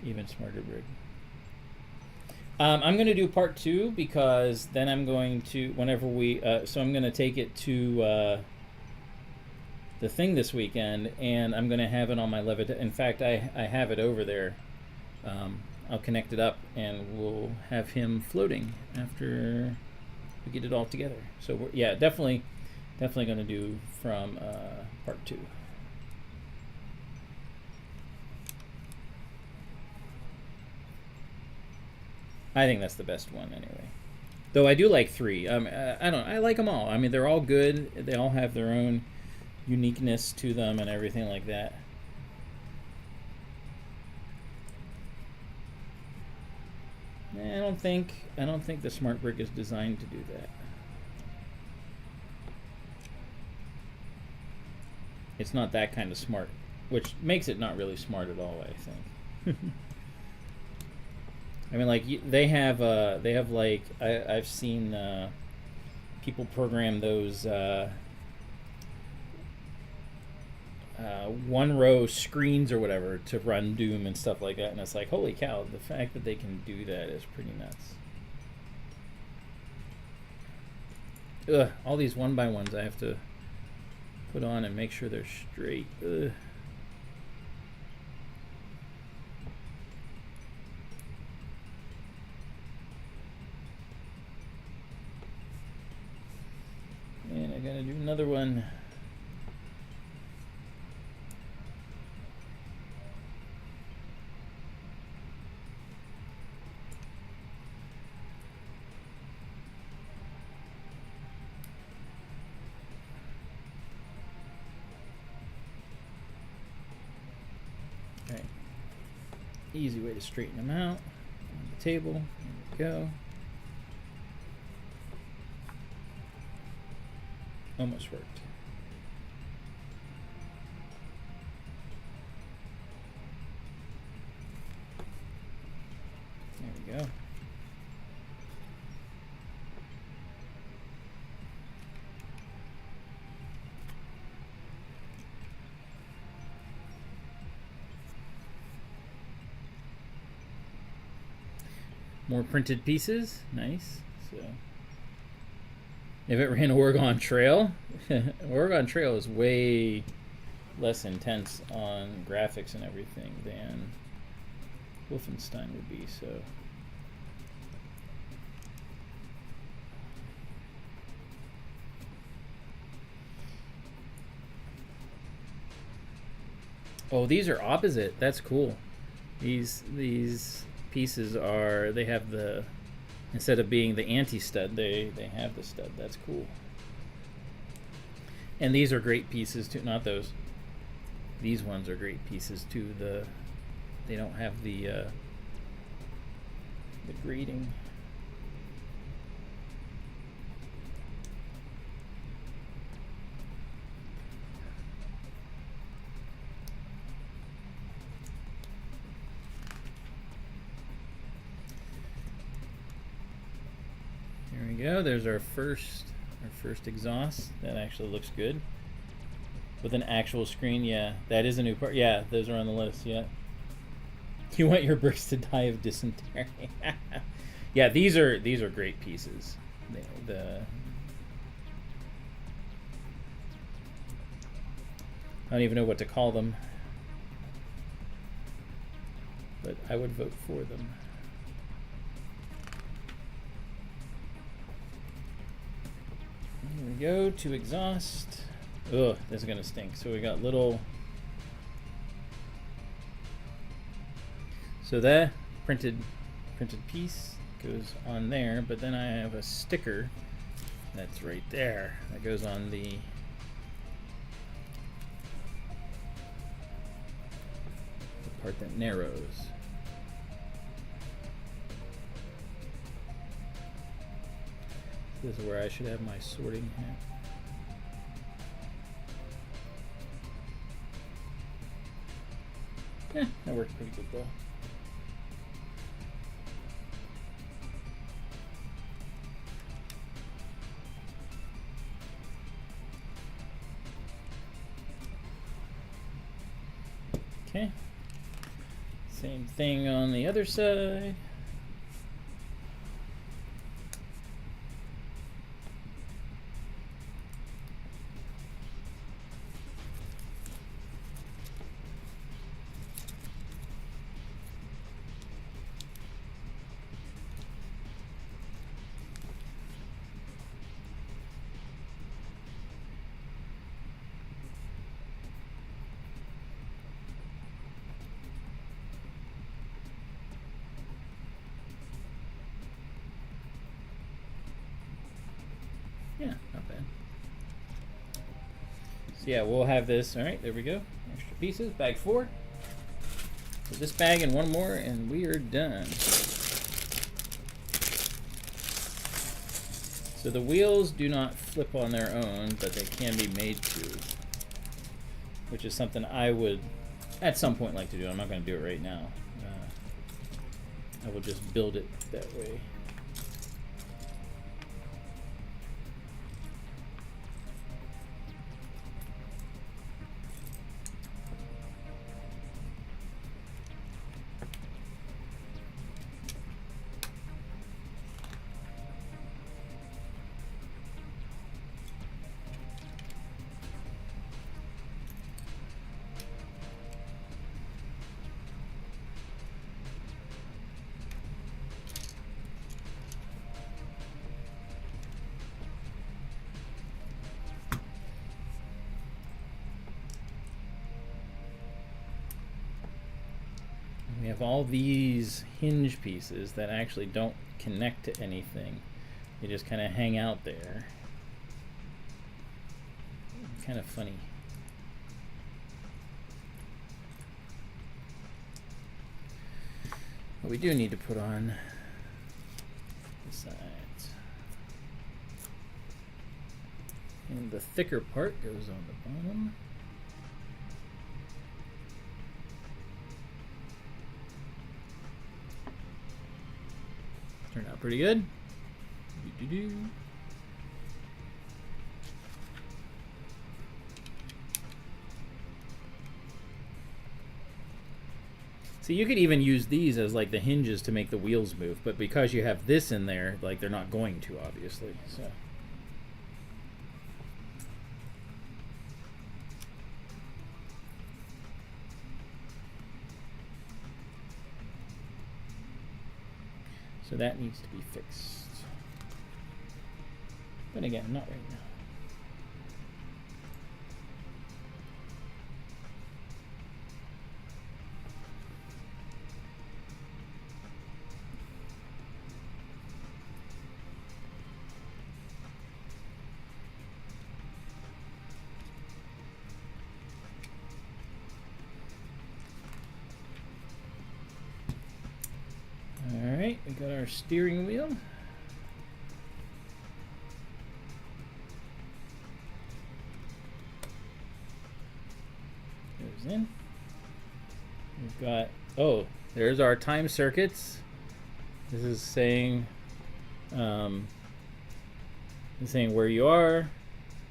Even Smarter Brick. I'm going to do part 2 because then I'm going to, whenever we, so I'm going to take it to the thing this weekend, and I'm going to have it on my Levita. In fact, I have it over there. I'll connect it up, and we'll have him floating after we get it all together. So, yeah, definitely going to do from part 2. I think that's the best one anyway. Though I do like 3. I like them all. I mean, they're all good. They all have their own uniqueness to them and everything like that. I don't think the Smart Brick is designed to do that. It's not that kind of smart, which makes it not really smart at all, I think. I mean, like, they have like, I've seen people program those one-row screens or whatever to run Doom and stuff like that, and it's like, holy cow, the fact that they can do that is pretty nuts. Ugh, all these 1x1s I have to put on and make sure they're straight. Ugh. And I gotta do another one. Easy way to straighten them out on the table. There we go. Almost worked. There we go. More printed pieces, nice. So, if it ran Oregon Trail, Oregon Trail is way less intense on graphics and everything than Wolfenstein would be. So oh, these are opposite. That's cool. These pieces are, they have the, instead of being the anti-stud, they have the stud. That's cool. And these are great pieces too. Not those. These ones are great pieces too. They don't have the grating. Here we go. There's our first exhaust. That actually looks good. With an actual screen, yeah. That is a new part. Yeah, those are on the list, yeah. You want your bricks to die of dysentery. Yeah, these are great pieces. I don't even know what to call them, but I would vote for them. Here we go, to exhaust. Ugh, this is gonna stink. So we got little. So that printed piece goes on there, but then I have a sticker that's right there that goes on the part that narrows. This is where I should have my sorting hat. Yeah, that worked pretty good though. Okay. Same thing on the other side. Yeah, not bad. So yeah, we'll have this. All right, there we go. Extra pieces, bag 4. So this bag and one more, and we are done. So the wheels do not flip on their own, but they can be made to, which is something I would, at some point, like to do. I'm not going to do it right now. I will just build it that way. We have all these hinge pieces that actually don't connect to anything. They just kind of hang out there. Kind of funny. But we do need to put on the sides. And the thicker part goes on the bottom. Turned out pretty good. Doo-doo-doo. So you could even use these as like the hinges to make the wheels move, but because you have this in there, like they're not going to, obviously. So. So that needs to be fixed. But again, not right now. Alright, we got our steering wheel. Goes in. We've got, oh, there's our time circuits. This is saying, where you are.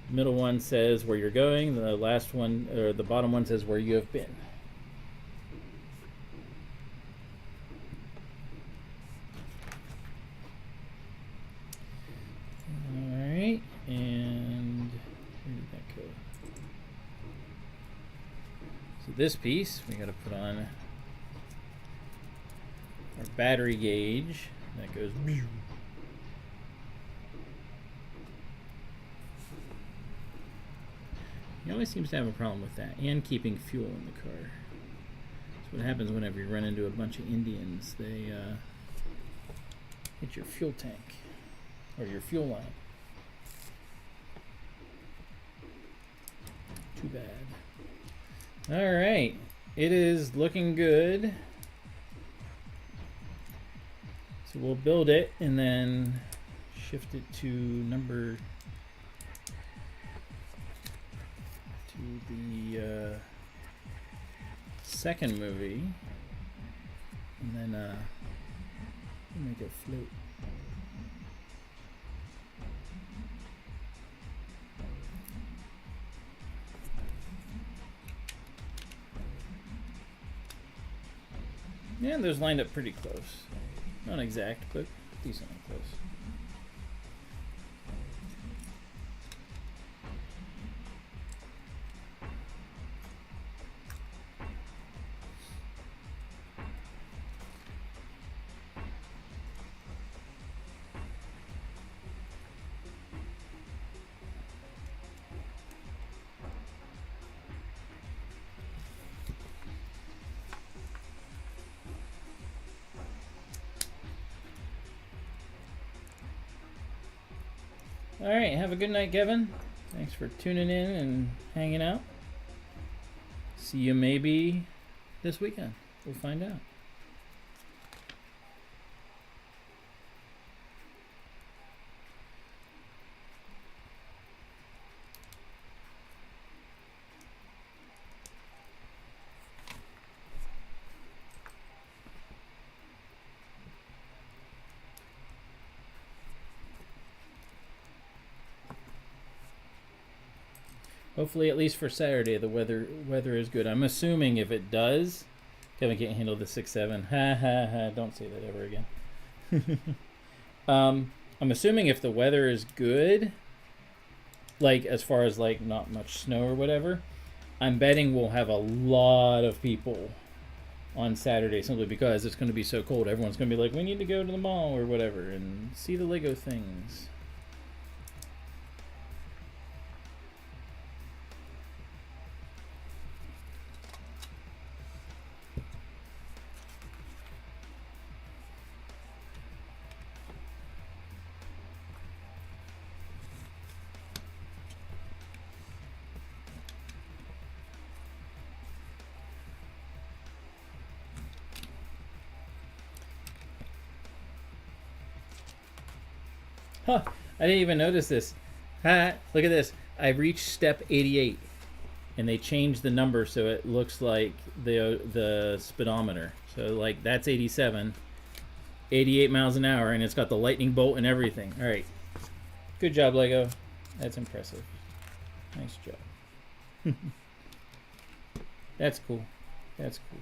Middle one says where you're going. The last one, or the bottom one, says where you have been. This piece we got to put on our battery gauge that goes. He always seems to have a problem with that, and keeping fuel in the car. That's what happens whenever you run into a bunch of Indians. They hit your fuel tank or your fuel line. Too bad. All right, it is looking good. So we'll build it and then shift it to the second movie, and then make it float. Yeah, those lined up pretty close. Not exact, but decently close. All right, have a good night, Kevin. Thanks for tuning in and hanging out. See you maybe this weekend. We'll find out. Hopefully, at least for Saturday, the weather is good. I'm assuming if it does, Kevin can't handle the 6-7. Ha ha ha! Don't say that ever again. I'm assuming if the weather is good, like as far as like not much snow or whatever, I'm betting we'll have a lot of people on Saturday simply because it's going to be so cold. Everyone's going to be like, we need to go to the mall or whatever and see the Lego things. Huh, I didn't even notice this. Ha, look at this. I reached step 88 and they changed the number so it looks like the speedometer. So like that's 87, 88 miles an hour, and it's got the lightning bolt and everything. All right, good job, Lego. That's impressive. Nice job. That's cool. That's cool.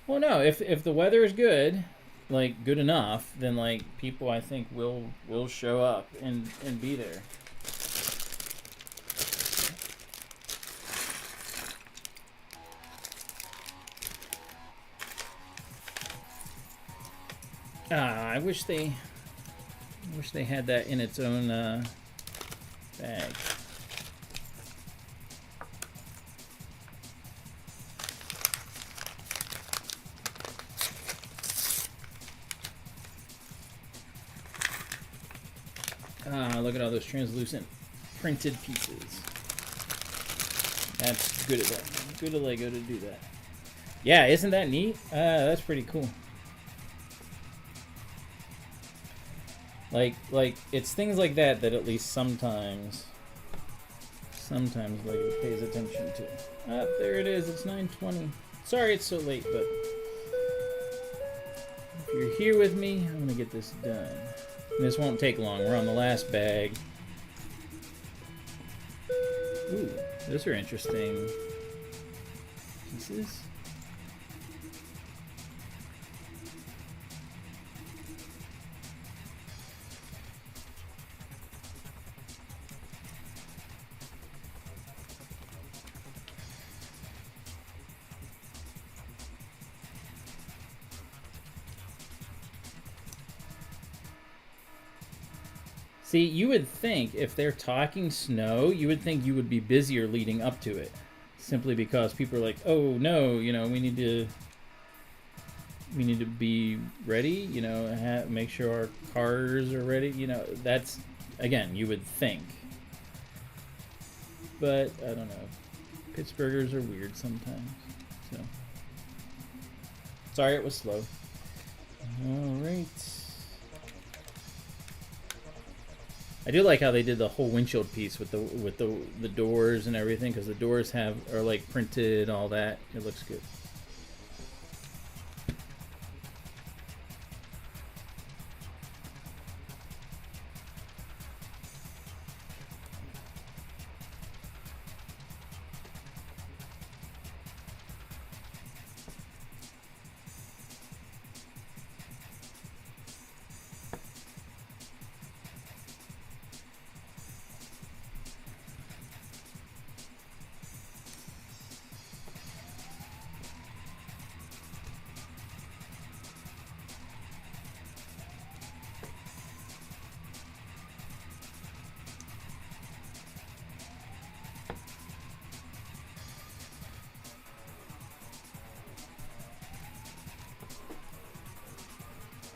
Well, no, if the weather is good, like good enough, then like people I think will show up and be there. I wish they had that in its own bag. Look at all those translucent printed pieces. That's good of that. Good of Lego to do that. Yeah, isn't that neat? That's pretty cool. Like it's things like that that at least sometimes Lego pays attention to. There it is. It's 9:20. Sorry it's so late, but if you're here with me, I'm gonna get this done. And this won't take long. We're on the last bag. Ooh, those are interesting pieces. See, you would think if they're talking snow, you would think you would be busier leading up to it. Simply because people are like, oh no, you know, we need to be ready, you know, make sure our cars are ready. You know, that's, again, you would think. But, I don't know. Pittsburghers are weird sometimes. So, sorry it was slow. Alright. I do like how they did the whole windshield piece with the doors and everything, because the doors are like printed, all that. It looks good.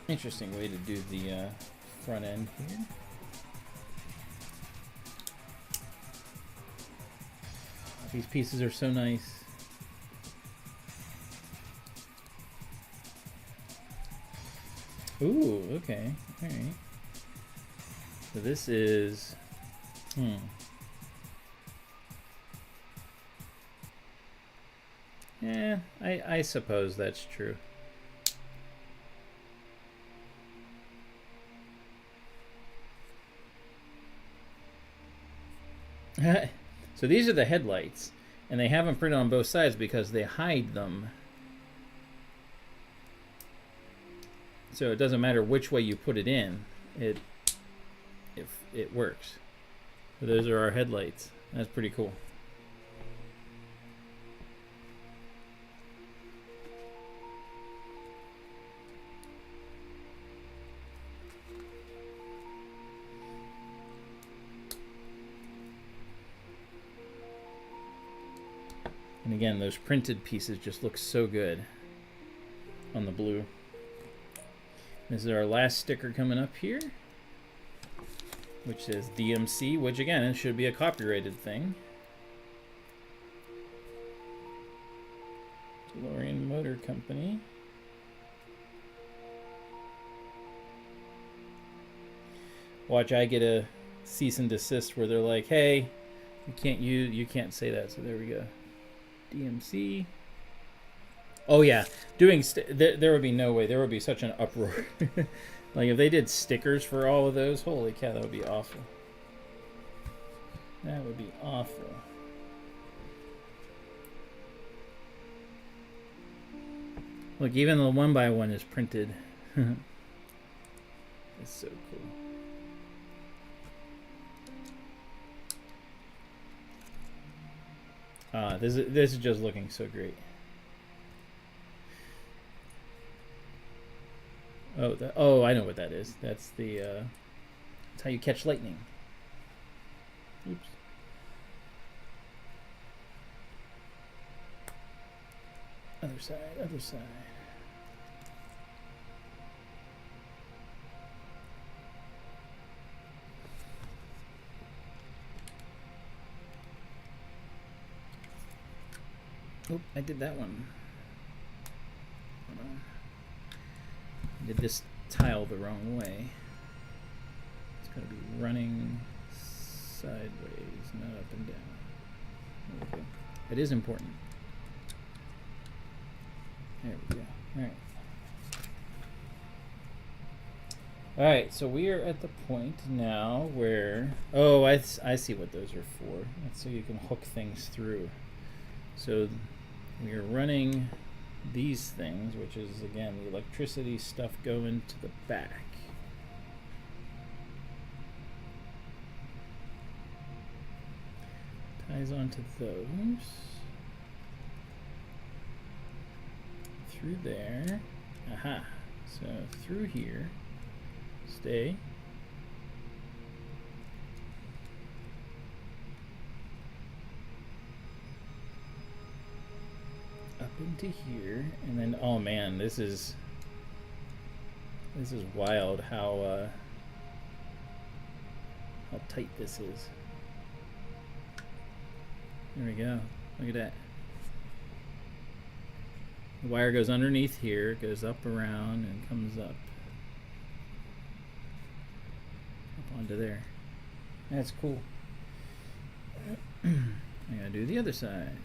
Interesting way to do the front end here. These pieces are so nice. Ooh, okay. All right. So this is... Yeah, I suppose that's true. So these are the headlights, and they have them printed on both sides because they hide them. So it doesn't matter which way you put it in, it works. So those are our headlights. That's pretty cool. And again, those printed pieces just look so good on the blue. This is our last sticker coming up here, which says DMC, which again, it should be a copyrighted thing. Delorean Motor Company. Watch, I get a cease and desist where they're like, hey, you can't say that. So there we go. DMC. Oh yeah, doing there would be no way. There would be such an uproar. Like if they did stickers for all of those, holy cow, that would be awful. That would be awful. Look, even the 1x1 is printed. It's so cool. This is just looking so great. Oh, I know what that is. That's the that's how you catch lightning. Oops. Other side, other side. Oh, I did that one. Hold on. I did this tile the wrong way. It's going to be running sideways, not up and down. Okay. It is important. There we go. Alright. Alright, so we are at the point now where... Oh, I see what those are for. That's so you can hook things through. So we are running these things, which is, again, the electricity stuff going to the back. Ties onto those. Through there. Aha. So through here. Stay. Up into here, and then oh man, this is wild how tight this is. There we go. Look at that. The wire goes underneath here, goes up around, and comes up onto there. That's cool. I gotta do the other side.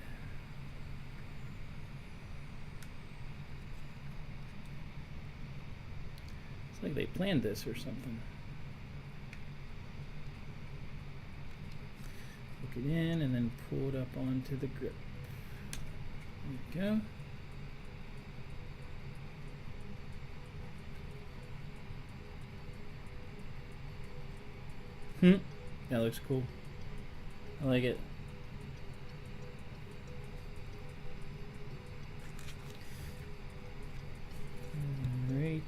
It's like they planned this or something. Hook it in and then pull it up onto the grip. There we go. That looks cool. I like it. Alright.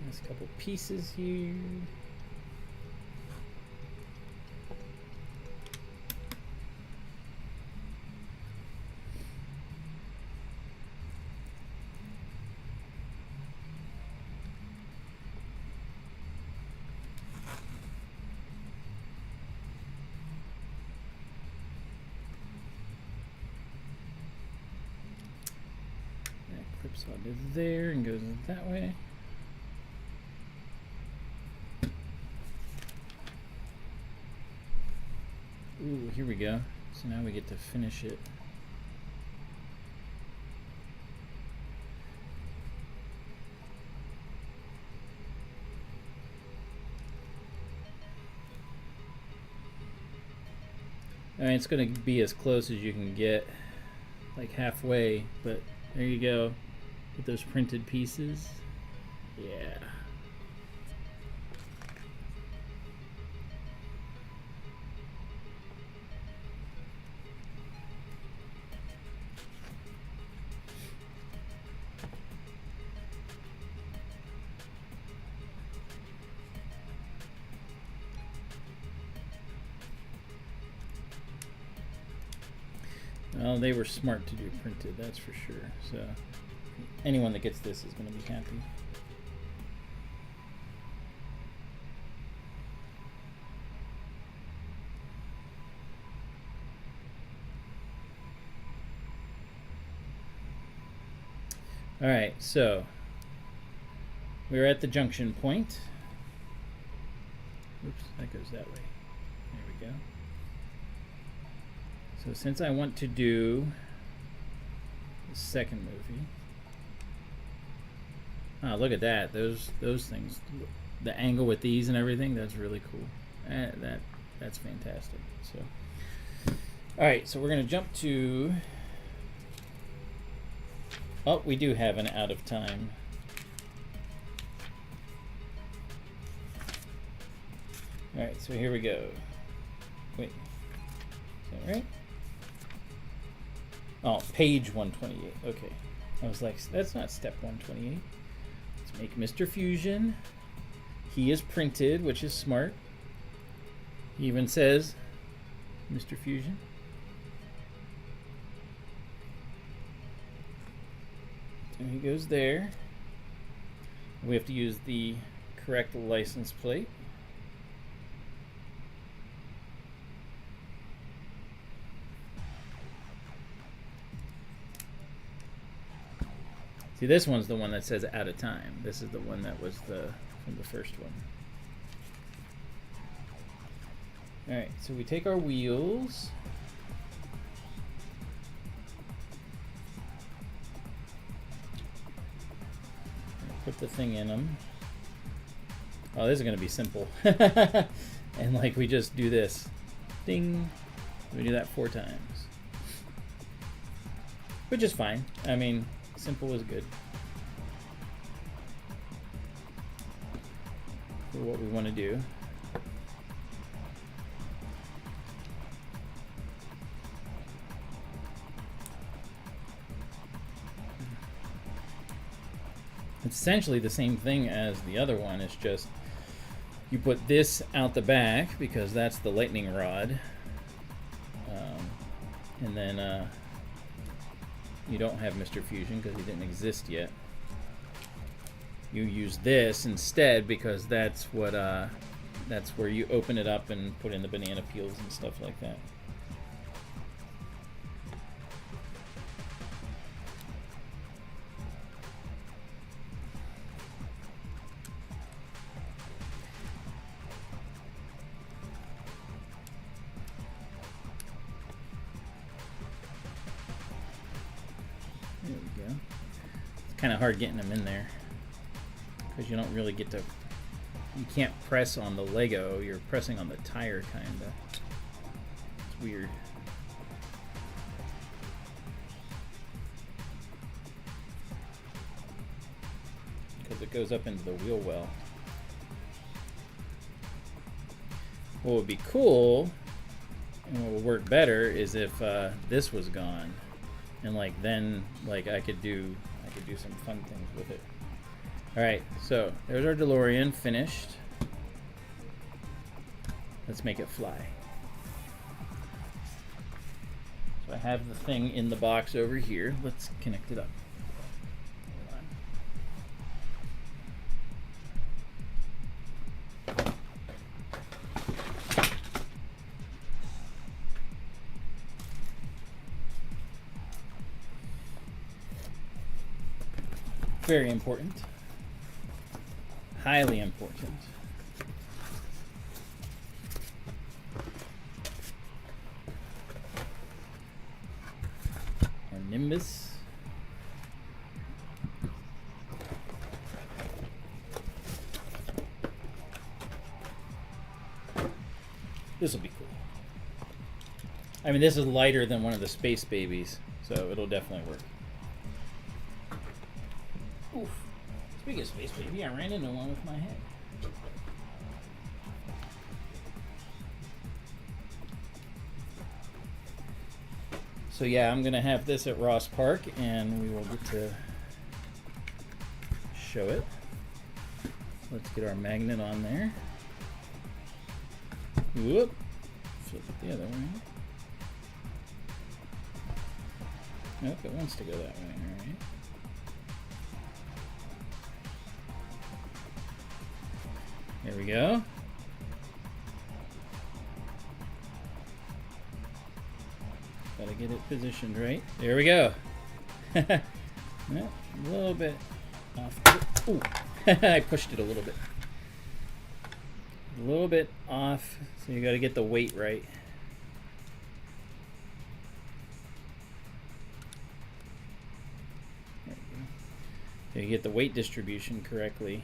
There's a couple pieces here. Clips onto there and goes that way. Ooh, here we go. So now we get to finish it. I mean, it's going to be as close as you can get, like halfway, but there you go. With those printed pieces. Yeah. Well, they were smart to do printed, that's for sure. So anyone that gets this is going to be happy. All right, so we're at the junction point. Oops, that goes that way. There we go. So since I want to do the second movie, look at that! Those things, the angle with these and everything, that's really cool. That's fantastic. So, all right, so we're gonna jump to. Oh, we do have an out of time. All right, so here we go. Wait, is that right? Oh, page 128. Okay. I was like, that's not step 128. Let's make Mr. Fusion. He is printed, which is smart. He even says Mr. Fusion. So he goes there. We have to use the correct license plate. See, this one's the one that says out of time. This is the one that was from the first one. Alright, so we take our wheels. Put the thing in them. Oh, this is going to be simple. And like we just do this. Ding. We do that 4 times. Which is fine. I mean, simple is good. For what we want to do. It's essentially the same thing as the other one. It's just you put this out the back because that's the lightning rod. And then you don't have Mr. Fusion because he didn't exist yet. You use this instead because that's what that's where you open it up and put in the banana peels and stuff like that. There we go. It's kind of hard getting them in there because you don't really get to, you can't press on the Lego, you're pressing on the tire kinda. It's weird. Because it goes up into the wheel well. What would be cool and what would work better is if this was gone. And like then like I could do some fun things with it. Alright, so there's our DeLorean finished. Let's make it fly. So I have the thing in the box over here. Let's connect it up. Very important. Highly important. Our Nimbus. This will be cool. I mean, this is lighter than one of the Space Babies, so it'll definitely work. Oof. Speaking of Space Baby, I ran into one with my head. So yeah, I'm gonna have this at Ross Park and we will get to show it. Let's get our magnet on there. Whoop. Flip it the other way. Nope, it wants to go that way, alright. There we go. Gotta get it positioned right. There we go. A little bit off. Ooh, I pushed it a little bit. A little bit off, so you gotta get the weight right. There you go. So you get the weight distribution correctly.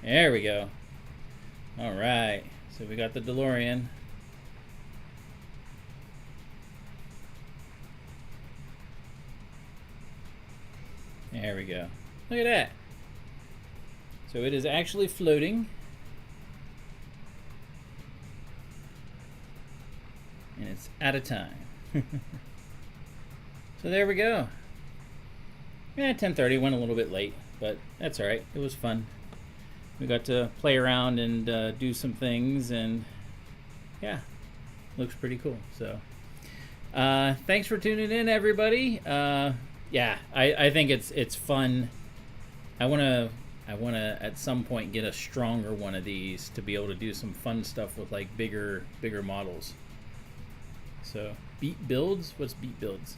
There we go. All right, so we got the DeLorean. There we go. Look at that. So it is actually floating. And it's out of time. So there we go. Yeah, 10:30 went a little bit late, but that's all right. It was fun. We got to play around and do some things, and yeah, looks pretty cool. So thanks for tuning in, everybody. Yeah, I think it's fun. I wanna at some point get a stronger one of these to be able to do some fun stuff with like bigger models. So BuildWithJonny? What's BuildWithJonny?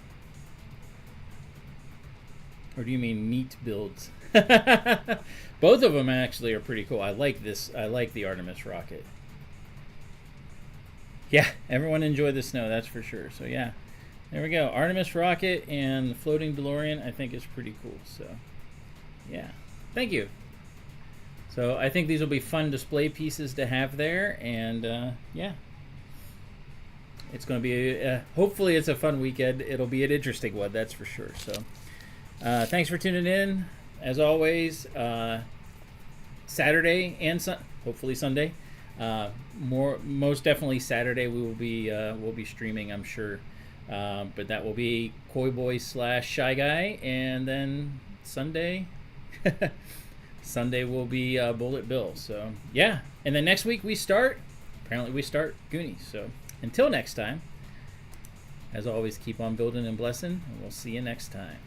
Or do you mean neat builds? Both of them actually are pretty cool. I like this. I like the Artemis Rocket. Yeah, everyone enjoyed the snow, that's for sure. So yeah, there we go. Artemis Rocket and the floating DeLorean I think is pretty cool. So yeah, thank you. So I think these will be fun display pieces to have there, and yeah. It's going to be, hopefully it's a fun weekend. It'll be an interesting one, that's for sure. So thanks for tuning in. As always, Saturday and hopefully Sunday. Most definitely Saturday we'll be streaming, I'm sure. But that will be Koi Boy / Shy Guy, and then Sunday will be Bullet Bill. So yeah, and then next week we start Goonies. So until next time, as always, keep on building and blessing, and we'll see you next time.